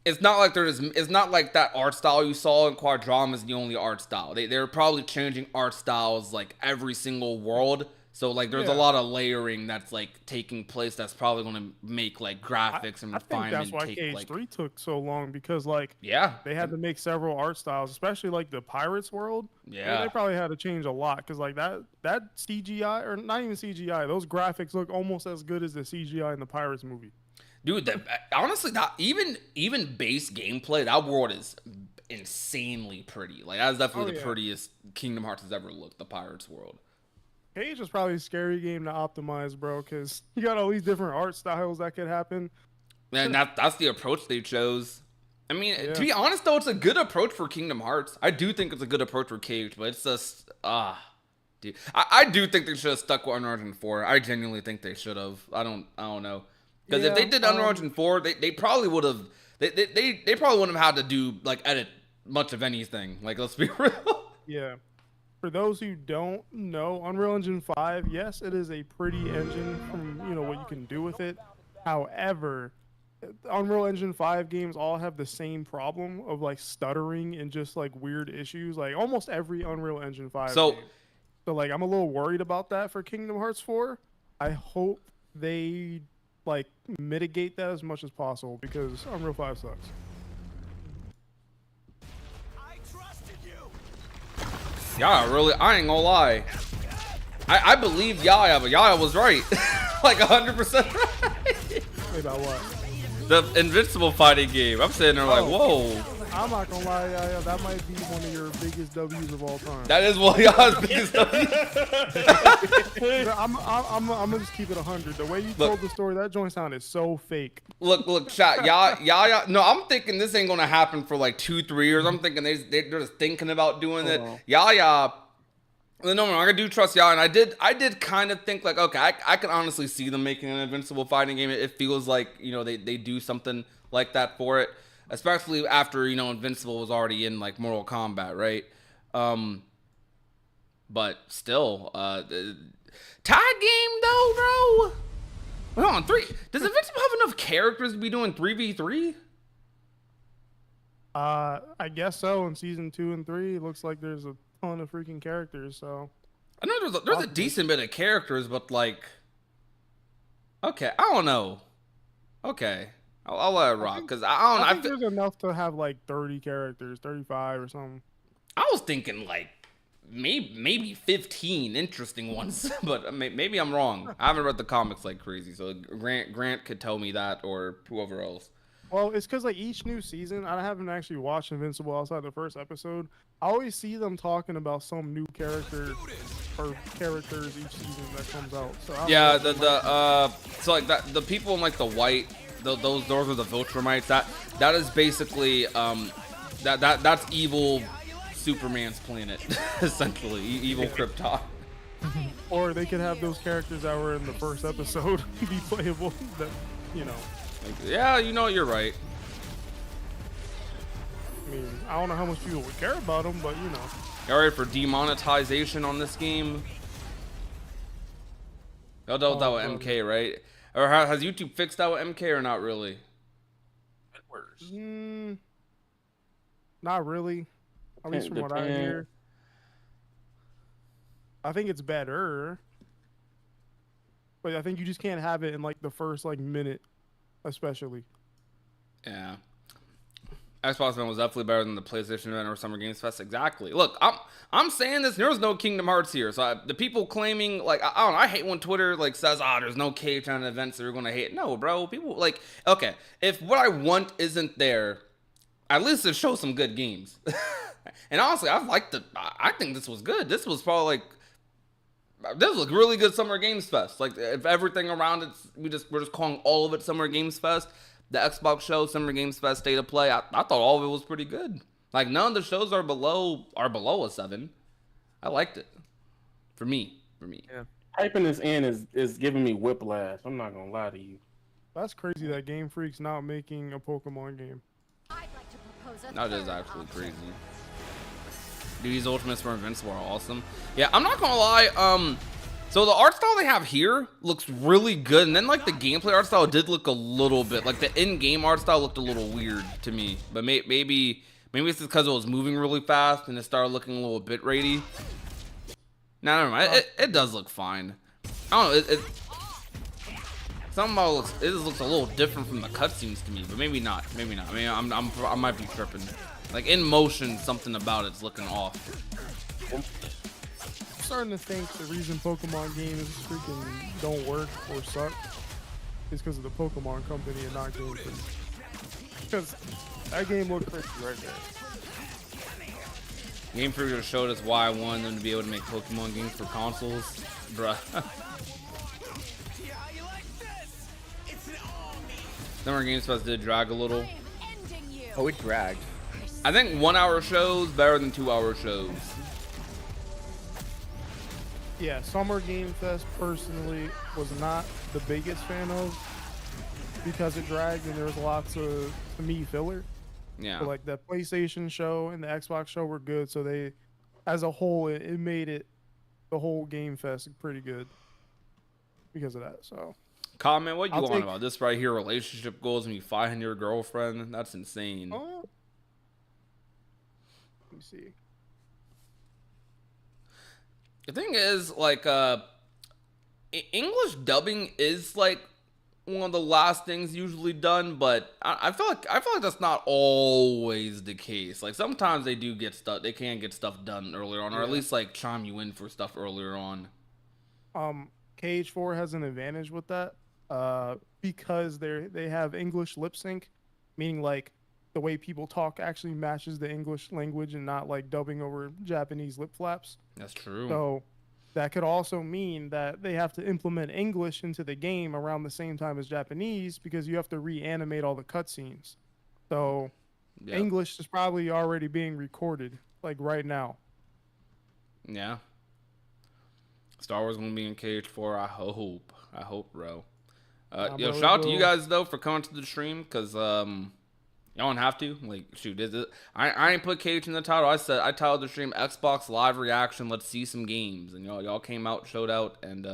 it's not like it's not like that art style you saw in Quadroma is the only art style. They're probably changing art styles like every single world. So like there's a lot of layering that's like taking place that's probably going to make like graphics and refinement. I think that's why KH3 took so long because like they had to make several art styles, especially like the Pirates world. They probably had to change a lot because like that CGI or not even CGI, those graphics look almost as good as the CGI in the Pirates movie. Dude, honestly, that even base gameplay, that world is insanely pretty. Like that's definitely the prettiest Kingdom Hearts has ever looked. The Pirates world. Cage is probably a scary game to optimize, bro, because you got all these different art styles that could happen. And that's the approach they chose. I mean, to be honest, though, it's a good approach for Kingdom Hearts. I do think it's a good approach for Cage, but it's just, dude. I do think they should have stuck with Unreal Engine 4. I genuinely think they should have. I don't know. Because if they did Unreal Engine 4, they probably would have, they probably wouldn't have had to do, like, edit much of anything. Like, let's be real. Yeah. For those who don't know, Unreal Engine 5, yes, it is a pretty engine from, what you can do with it. However, Unreal Engine 5 games all have the same problem of like stuttering and just like weird issues. Like almost every Unreal Engine 5 game. So like I'm a little worried about that for Kingdom Hearts 4. I hope they like mitigate that as much as possible because Unreal 5 sucks. Yeah, really, I ain't gonna lie. I believe Yaya, but Yaya was right. Like 100% right. About what? The Invincible fighting game. I'm sitting there like, whoa. I'm not gonna lie, that might be one of your biggest W's of all time. That is one of y'all's biggest W's. I'm gonna just keep it 100. The way you told the story, that joint sounded so fake. Look, shot, Yaya. No, I'm thinking this ain't gonna happen for like 2-3 years. I'm thinking they're just thinking about doing it. Yaya. No, I do trust Yaya, and I did kind of think like, okay, I can honestly see them making an Invincible fighting game. It feels like, you know, they do something like that for it. Especially after, you know, Invincible was already in, like, Mortal Kombat, right? But still, tag game, though, bro? Hold on, does Invincible have enough characters to be doing 3v3? I guess so. In Season 2 and 3, it looks like there's a ton of freaking characters, so... I know there's a decent bit of characters, but, like... Okay, I don't know. Okay. I'll let it rock, because I think there's enough to have like 30 characters, 35 or something. I was thinking like maybe 15 interesting ones, but maybe I'm wrong. I haven't read the comics like crazy, so Grant could tell me that, or whoever else. Well, it's because like each new season, I haven't actually watched Invincible outside the first episode. I always see them talking about some new character or characters each season that comes out. So yeah, so like that the people in like the white. Those are the Viltrumites. That is basically that's evil Superman's planet, essentially evil Krypton. Or they could have those characters that were in the first episode be playable. That, you know. Yeah, you know, you're right. I mean, I don't know how much people would care about them, but you know. All right, for demonetization on this game. Y'all dealt with that with MK, right? Or has YouTube fixed that with MK or not really? Not really. At least from what I hear. I think it's better. But I think you just can't have it in like the first like minute, especially. Yeah. Xbox event was definitely better than the PlayStation event or Summer Games Fest. Exactly. Look, I'm saying this. There's no Kingdom Hearts here. So the people claiming like I don't know. I hate when Twitter like says, there's no KHN events that we're gonna hate. No, bro. People like okay. If what I want isn't there, at least it shows some good games. And honestly, I've liked it. I think this was good. This was probably like this was a really good Summer Games Fest. Like if everything around it, we're just calling all of it Summer Games Fest. The Xbox show, Summer Games Fest, State of Play, I thought all of it was pretty good. Like none of the shows are below a 7. I liked it. For me. Yeah. Hyping this in is giving me whiplash. I'm not gonna lie to you. That's crazy that Game Freak's not making a Pokemon game. That is actually crazy. Dude, these Ultimates for Invincible are awesome. Yeah, I'm not gonna lie. So the art style they have here looks really good, and then like the gameplay art style did look a little bit like the in-game art style looked a little weird to me. But maybe it's because it was moving really fast and it started looking a little bit ratey. No, never mind. It does look fine. I don't know. Something about it just looks a little different from the cutscenes to me, but maybe not. I mean, I might be tripping. Like in motion, something about it's looking off. I'm starting to think the reason Pokemon games freaking don't work or suck is because of the Pokemon company and not Game Freak. Because that game looked pretty right there. Game Freak just showed us why I wanted them to be able to make Pokemon games for consoles, bruh. Summer Games Fest did drag a little. Oh, it dragged. I think 1 hour shows better than 2 hour shows. Yeah, Summer Game Fest personally was not the biggest fan of because it dragged and there was lots of, to me, filler. Yeah. But like the PlayStation show and the Xbox show were good, so they, as a whole, it made it the whole Game Fest pretty good because of that. So. Comment, what you want about this right here? Relationship goals when you find your girlfriend? That's insane. Let me see. The thing is, like, English dubbing is like one of the last things usually done, but I feel like that's not always the case. Like sometimes they do get stuff, they can get stuff done earlier on, or at least like chime you in for stuff earlier on. KH4 has an advantage with that, because they have English lip sync, meaning like the way people talk actually matches the English language and not like dubbing over Japanese lip flaps. That's true. So that could also mean that they have to implement English into the game around the same time as Japanese because you have to reanimate all the cutscenes. So English is probably already being recorded like right now. Yeah. Star Wars gonna be in KH4. I hope, bro. Yo, shout out to you guys though for coming to the stream, cause y'all don't have to. Like, shoot, I ain't put KH in the title. I titled the stream Xbox Live Reaction. Let's see some games, and y'all came out, showed out, and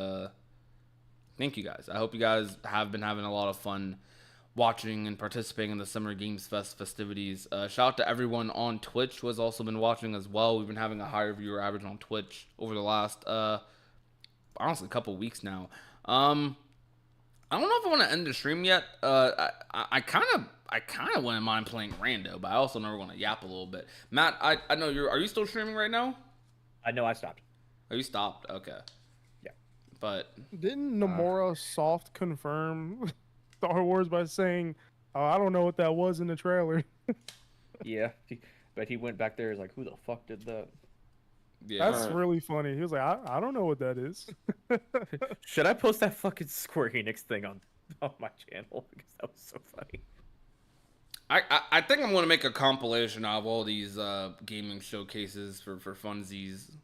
thank you guys. I hope you guys have been having a lot of fun watching and participating in the Summer Games Fest festivities. Shout out to everyone on Twitch who has also been watching as well. We've been having a higher viewer average on Twitch over the last honestly a couple weeks now. I don't know if I want to end the stream yet. I kind of wouldn't mind playing rando, but I also never want to yap a little bit. Matt, I know are you still streaming right now? I know I stopped. Oh, you stopped? Okay. Yeah. But didn't Nomura soft confirm Star Wars by saying, "Oh, I don't know what that was in the trailer"? Yeah, but he went back there. He's like, "Who the fuck did that?" Yeah, that's really funny. He was like, I don't know what that is. Should I post that fucking Square Enix thing on my channel? Because that was so funny. I think I'm going to make a compilation of all these gaming showcases for funsies.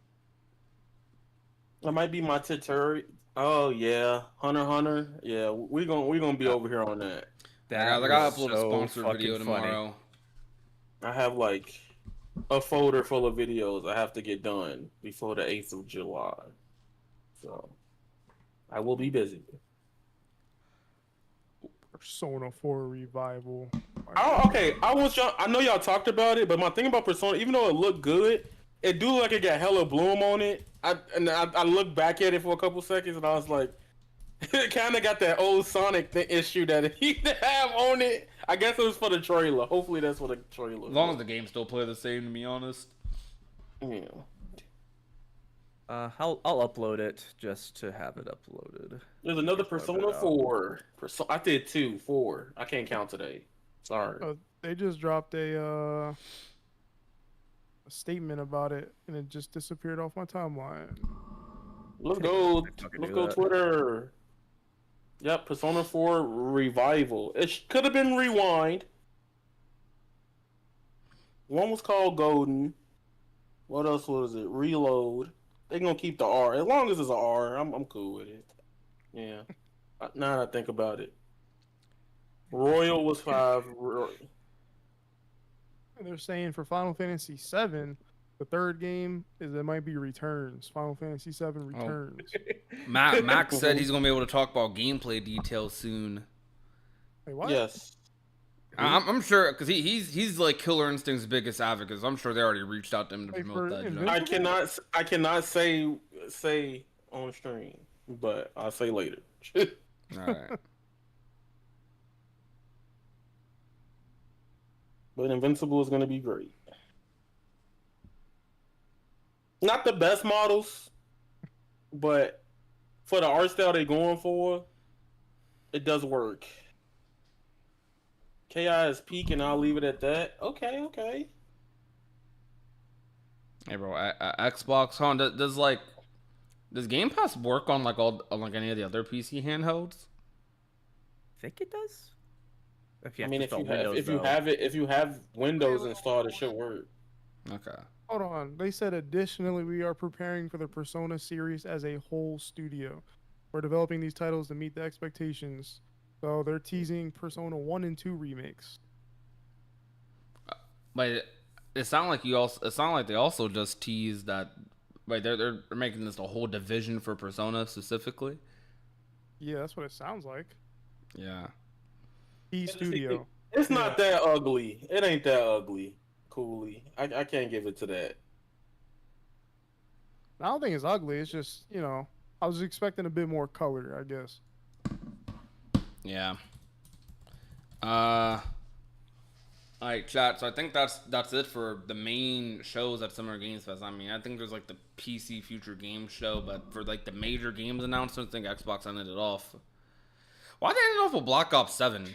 That might be my tutorial. Oh yeah, Hunter x Hunter. Yeah, we're gonna be over here on that. I gotta upload a sponsored video tomorrow. I have like a folder full of videos I have to get done before the 8th of July. So I will be busy. Persona 4 revival. Okay, I know y'all talked about it, but my thing about Persona, even though it looked good, it do look like it got hella bloom on it. I looked back at it for a couple seconds and I was like, it kind of got that old Sonic issue that he have on it. I guess it was for the trailer. Hopefully that's for the trailer. As long as the game still play the same, to be honest. Yeah. I'll upload it just to have it uploaded. There's another Persona 4. I did 2, 4. I can't count today. Sorry. They just dropped a statement about it, and it just disappeared off my timeline. Let's go Twitter. Yep, Persona 4 Revival. It could have been Rewind. One was called Golden. What else was it? Reload. They're gonna keep the R. As long as it's an R, I'm cool with it. Yeah. Now that I think about it. Royal was 5. They're saying for Final Fantasy VII, the third game it might be Returns. Final Fantasy VII Returns. Max said he's gonna be able to talk about gameplay details soon. Wait, what? Yes. I'm sure because he's like Killer Instinct's biggest advocate. So I'm sure they already reached out to him to promote that. You know? I cannot say on stream, but I'll say later. All right. But Invincible is going to be great. Not the best models, but for the art style they're going for, it does work. KI is peak, and I'll leave it at that. Okay. Hey, bro, Xbox, does Game Pass work on like any of the other PC handhelds? I think it does. If you have Windows installed, it should work. Okay. Hold on. They said additionally, we are preparing for the Persona series as a whole studio. We're developing these titles to meet the expectations. So they're teasing Persona 1 and 2 remakes. But it sounded like they also just teased that they're making this a whole division for Persona specifically. Yeah, that's what it sounds like. Yeah. Studio. It's not that ugly. It ain't that ugly. Coolly. I can't give it to that. I don't think it's ugly. It's just, I was expecting a bit more color, I guess. Yeah. All right, chat. So I think that's it for the main shows at Summer Games Fest. I mean, I think there's like the PC Future Games show, but for like the major games announcements, I think Xbox ended it off. Why they ended off with Black Ops 7?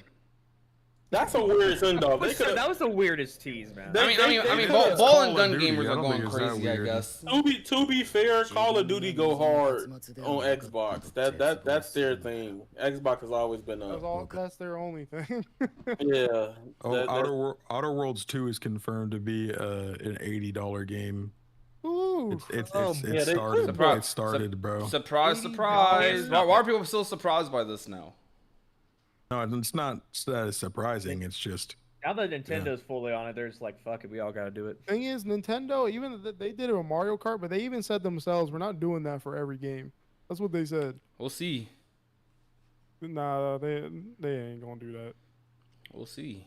That's a weird thing, though. That was the weirdest tease, man. I mean, ball and gun gamers are going crazy, I guess. To be fair, Call of Duty go hard on Xbox. That's their thing. Xbox has always been up. That's their only thing. Yeah. Outer Worlds 2 is confirmed to be an $80 game. Ooh. It started, bro. Surprise. Why are people still surprised by this now? No, it's not that it's surprising. It's just now that Nintendo's fully on it, there's like, fuck it, we all gotta do it. Thing is, Nintendo, even they did it with Mario Kart, but they even said themselves, we're not doing that for every game. That's what they said. We'll see. Nah, they ain't gonna do that. We'll see.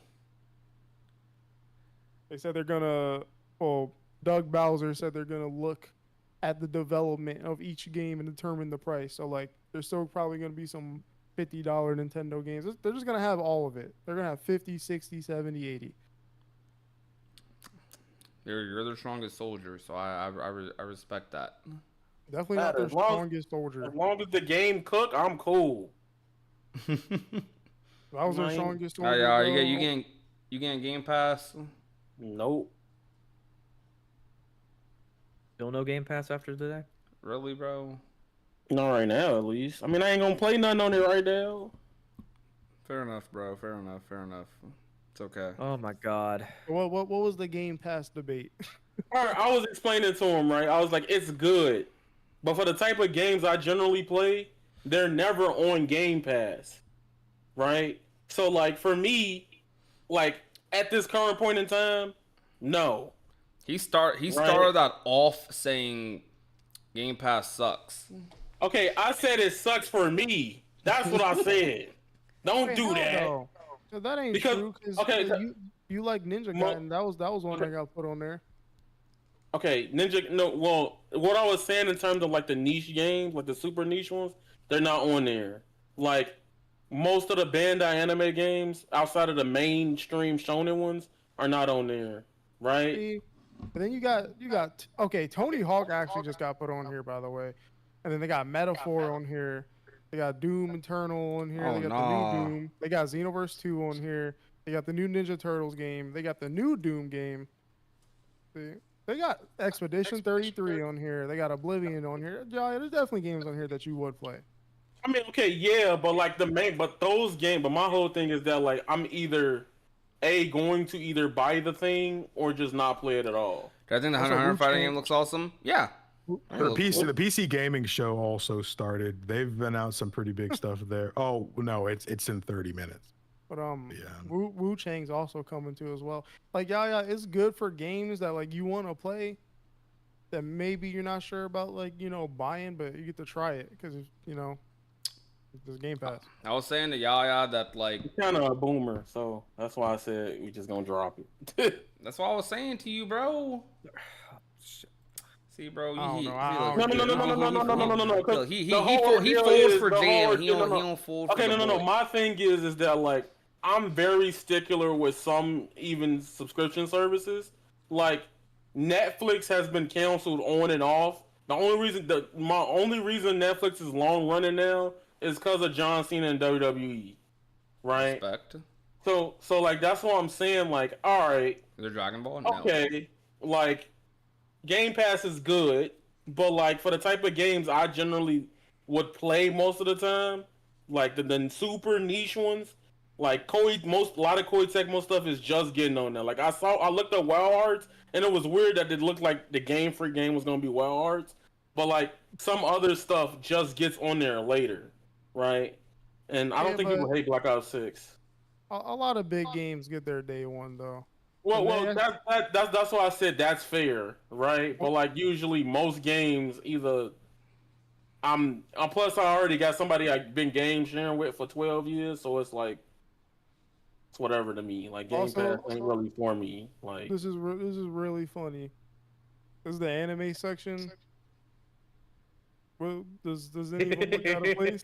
They said they're gonna. Well, Doug Bowser said they're gonna look at the development of each game and determine the price. So like, there's still probably gonna be some $50 Nintendo games. They're just going to have all of it. They're going to have 50, 60, 70, 80. You're their strongest soldier, so I respect that. Definitely not their strongest soldier. As long as the game cook, I'm cool. That was their strongest soldier. Yeah, you getting Game Pass? Nope. Still no Game Pass after today? Really, bro? Not right now, at least. I mean, I ain't gonna play nothing on it right now. Fair enough, bro. Fair enough. It's okay. Oh my god. What was the Game Pass debate? All right, I was explaining to him, right? I was like, it's good, but for the type of games I generally play, they're never on Game Pass, right? So, like, for me, like at this current point in time, no. He started that off saying Game Pass sucks. Okay, I said it sucks for me. That's what I said. Don't do that. No, that ain't true. You like Ninja Gaiden. That was one that got put on there. Okay, well, what I was saying in terms of like the niche games, like the super niche ones, they're not on there. Like most of the Bandai anime games outside of the mainstream shonen ones are not on there, right? But then you got okay, Tony Hawk actually just got put on here, by the way. And then they got Metaphor on here. They got Doom Eternal on here. They got the new Doom. They got Xenoverse 2 on here. They got the new Ninja Turtles game. They got the new Doom game. They got Expedition 33 on here. They got Oblivion on here. Yeah, there's definitely games on here that you would play. I mean, okay, yeah, but like those games. But my whole thing is that like I'm either going to either buy the thing or just not play it at all. Do I think the Hunter fighting game looks awesome? Yeah. The PC gaming show also started. They've been out some pretty big stuff there. Oh no, it's in 30 minutes. But Wu Chang's also coming too as well. Like it's good for games that like you want to play, that maybe you're not sure about like buying, but you get to try it because there's Game Pass. I was saying to Yaya that like you're kind of a boomer, so that's why I said we just gonna drop it. That's what I was saying to you, bro. See, bro, No. He He folds for jam. He don't fold for okay, no. My thing is that like I'm very stickler with some even subscription services. Like Netflix has been canceled on and off. My only reason Netflix is long running now is because of John Cena and WWE, right? Respect. So like that's what I'm saying. Like, all right, is there Dragon Ball? No. Okay, like Game Pass is good, but like for the type of games I generally would play most of the time, like the super niche ones, like a lot of Koei Tecmo stuff is just getting on there. Like I looked at Wild Hearts and it was weird that it looked like the Game Freak game was gonna be Wild Hearts, but like some other stuff just gets on there later, right? And I don't think people hate Black Ops 6. A lot of big games get their day one though. Well, that's why I said that's fair, right? But like usually most games either plus I already got somebody I've been game sharing with for 12 years, so it's like it's whatever to me. Like Game Pass ain't really for me. Like this is really funny. This is the anime section. Well, does anyone look out of place?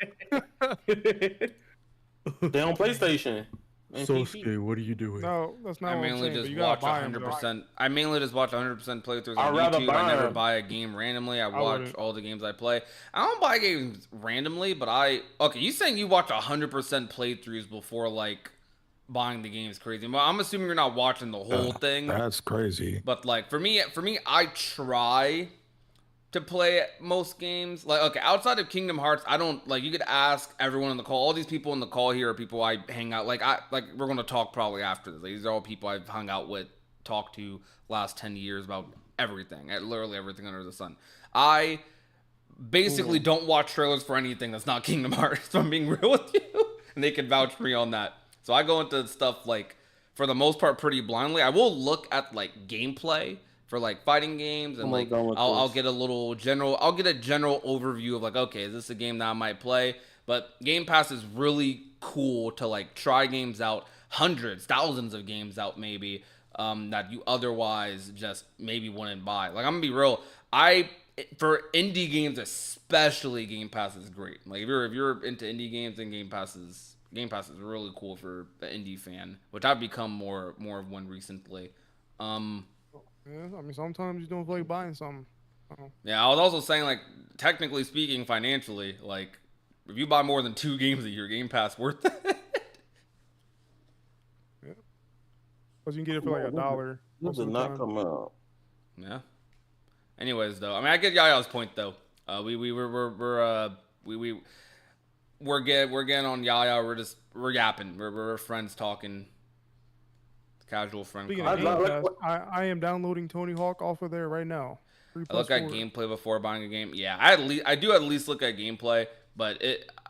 They on PlayStation. And PC. Sosuke, what are you doing? No, that's not I what I'm mainly saying. just But you gotta watch buy 'em, 100%. I mainly just watch 100% playthroughs I'd on rather YouTube. buy I never 'em. buy a game randomly. I watch wouldn't. all the games I play. I don't buy games randomly, but okay. You saying you watch 100% playthroughs before like buying the game is crazy. Well, I'm assuming you're not watching the whole thing. That's crazy. But like for me, I try to play most games. Like, okay, outside of Kingdom Hearts, I don't like. You could ask everyone on the call. All these people in the call here are people I hang out. Like we're gonna talk probably after this. Like, these are all people I've hung out with, talked to last 10 years about everything, literally everything under the sun. I basically don't watch trailers for anything that's not Kingdom Hearts. So I'm being real with you, and they can vouch for me on that. So I go into stuff like, for the most part, pretty blindly. I will look at like gameplay for like fighting games, and like I'll get a little general. I'll get a general overview of like, okay, is this a game that I might play? But Game Pass is really cool to like try games out, hundreds, thousands of games out maybe, that you otherwise just maybe wouldn't buy. Like, I'm gonna be real. For indie games especially, Game Pass is great. Like if you're into indie games, then Game Pass is really cool for the indie fan, which I've become more of one recently. Yeah, I mean, sometimes you don't feel like buying something. Yeah, I was also saying, like, technically speaking, financially, like, if you buy more than 2 games a year, Game Pass worth it. Yeah. Because you can get it for like $1. This did not come out. Yeah. Anyways, though, I mean, I get Yaya's point though. We're getting on Yaya. We're yapping. We're friends talking. Casual friend. Speaking of Game Pass, I am downloading Tony Hawk off of there right now. I look at gameplay before buying a game. Yeah, I do at least look at gameplay, but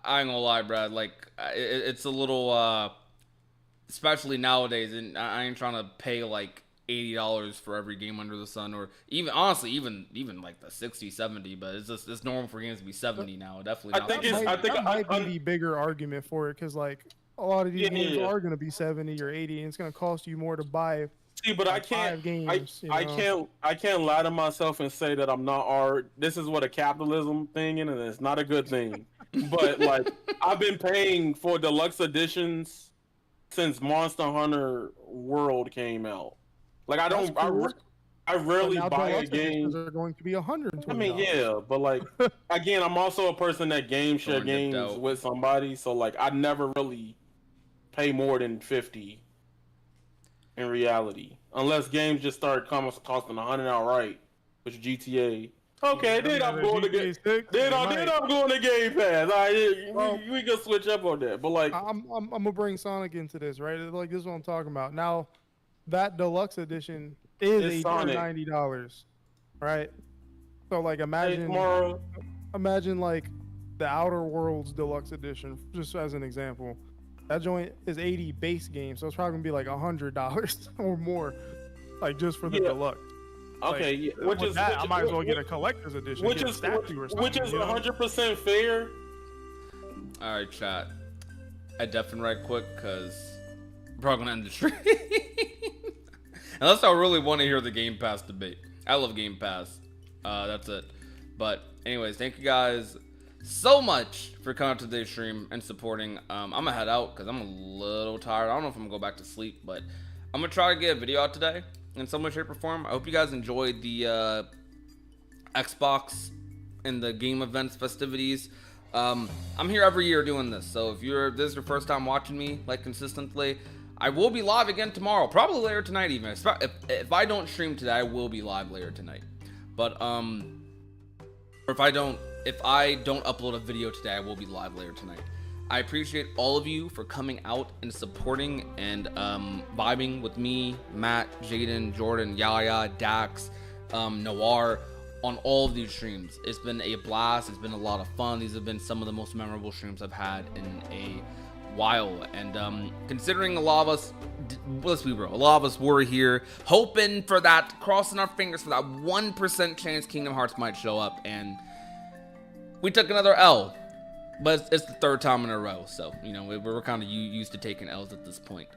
I ain't gonna lie, Brad. Like it's a little, especially nowadays, and I ain't trying to pay like $80 for every game under the sun, or even honestly, even like the 60, 70. But it's normal for games to be 70 now. Definitely. That might be the bigger argument for it, because like a lot of these games are going to be 70 or 80, and it's going to cost you more to buy. See, but I can't. I can't lie to myself and say that I'm not. This is what a capitalism thing is, and it's not a good thing. But like, I've been paying for deluxe editions since Monster Hunter World came out. Like I don't. Cool. I rarely buy a game. Are going to be $120. I mean, yeah, but like again, I'm also a person that share games with somebody, so like I never really pay more than $50 in reality, unless games just start costing $100 outright, which GTA. Okay, then I'm going to get. Then I'm going to Game Pass. All right, we can switch up on that, but like I'm gonna bring Sonic into this, right? Like this is what I'm talking about. Now, that deluxe edition is $90, right? So like imagine like the Outer Worlds deluxe edition, just as an example. That joint is 80 base game, so it's probably gonna be like $100 or more, like just for the deluxe. Okay, like, I might as well get a collector's edition, which is 100% fair. All right, chat. I deafen right quick because we're probably gonna end the stream. Unless I really want to hear the Game Pass debate. I love Game Pass. That's it. But anyways, thank you guys so much for coming to today's stream and supporting. I'm gonna head out because I'm a little tired. I don't know if I'm gonna go back to sleep, but I'm gonna try to get a video out today in some way, shape, or form. I hope you guys enjoyed the Xbox and the game events festivities. I'm here every year doing this, so if this is your first time watching me like consistently, I will be live again tomorrow, probably later tonight even. If I don't stream today, I will be live later tonight. But or if I don't upload a video today, I will be live later tonight. I appreciate all of you for coming out and supporting and vibing with me, Matt, Jaden, Jordan, Yaya, Dax, Noir on all of these streams. It's been a blast. It's been a lot of fun. These have been some of the most memorable streams I've had in a while, and considering a lot of us, let's be real, a lot of us were here hoping for that, crossing our fingers for that 1% chance Kingdom Hearts might show up, and we took another L. But it's the 3rd time in a row, so you know we're kind of used to taking L's at this point.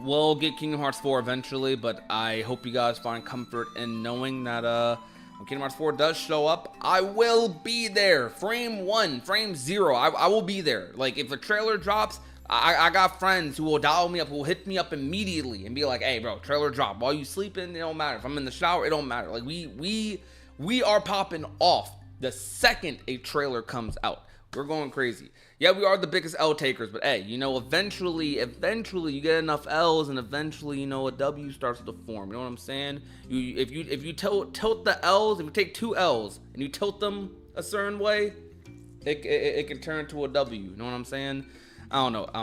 We'll get Kingdom Hearts 4 eventually, but I hope you guys find comfort in knowing that When Kingdom Hearts 4 does show up, I will be there. Frame 1, frame 0, I will be there. Like, if a trailer drops, I got friends who will dial me up, who will hit me up immediately and be like, hey, bro, trailer drop. While you sleeping, it don't matter. If I'm in the shower, it don't matter. Like, we are popping off the second a trailer comes out. We're going crazy. Yeah, we are the biggest L takers, but hey, you know, eventually you get enough L's, and eventually, you know, a W starts to form. You know what I'm saying? If you tilt the L's, if you take 2 L's and you tilt them a certain way, it can turn to a W. You know what I'm saying? I don't know. I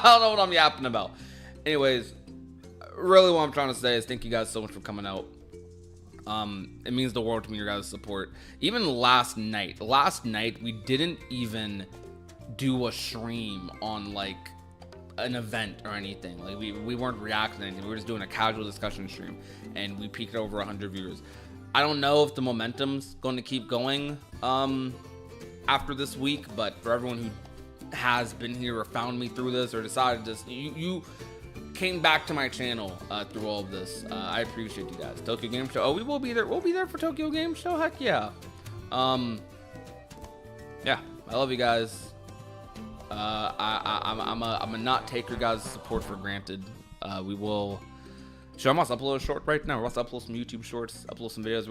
don't know what I'm yapping about. Anyways, really what I'm trying to say is thank you guys so much for coming out. It means the world to me, your guys' support. Even last night we didn't even do a stream on like an event or anything. Like we weren't reacting to anything. We were just doing a casual discussion stream, and we peaked over 100 viewers. I don't know if the momentum's going to keep going after this week, but for everyone who has been here or found me through this or decided this, you came back to my channel through all of this. I appreciate you guys. Tokyo Game Show. Oh, we will be there. We'll be there for Tokyo Game Show. Heck yeah. Yeah, I love you guys. I'm a not take your guys' support for granted. We will. Should I must upload a short right now? We're about to upload some YouTube shorts, upload some videos.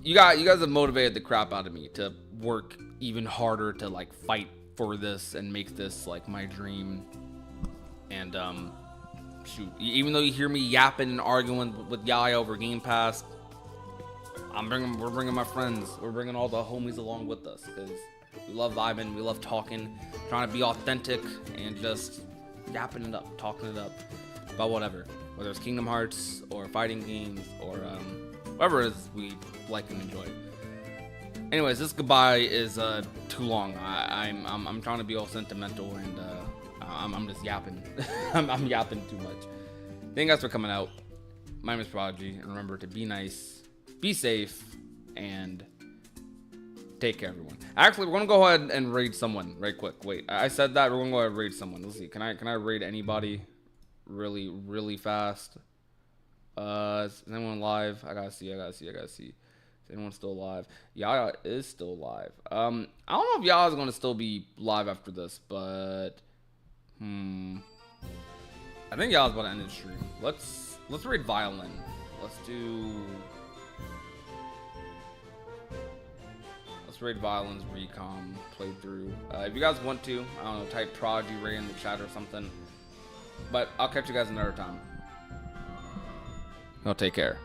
You guys have motivated the crap out of me to work even harder to like fight for this and make this like my dream. And shoot, even though you hear me yapping and arguing with Yaya over Game Pass, we're bringing my friends, we're bringing all the homies along with us, because we love vibing, we love talking, trying to be authentic and just yapping it up, talking it up about whatever, whether it's Kingdom Hearts or fighting games or whatever it is we like and enjoy. Anyways, this goodbye is too long. I'm trying to be all sentimental and I'm just yapping. I'm yapping too much. Thank you guys for coming out. My name is Prodigy, and remember to be nice, be safe, and take care, everyone. Actually, we're gonna go ahead and raid someone right quick. Wait, I said that we're gonna go ahead and raid someone. Let's see. Can I raid anybody really fast? Is anyone live? I gotta see. Is anyone still alive? Yaya is still alive. I don't know if Yaya's gonna still be live after this, but I think Yaya's about to end the stream. Let's raid Violin. Let's raid Violin's recom playthrough. If you guys want to, I don't know, type Prodigy Ray in the chat or something. But I'll catch you guys another time. Y'all take care.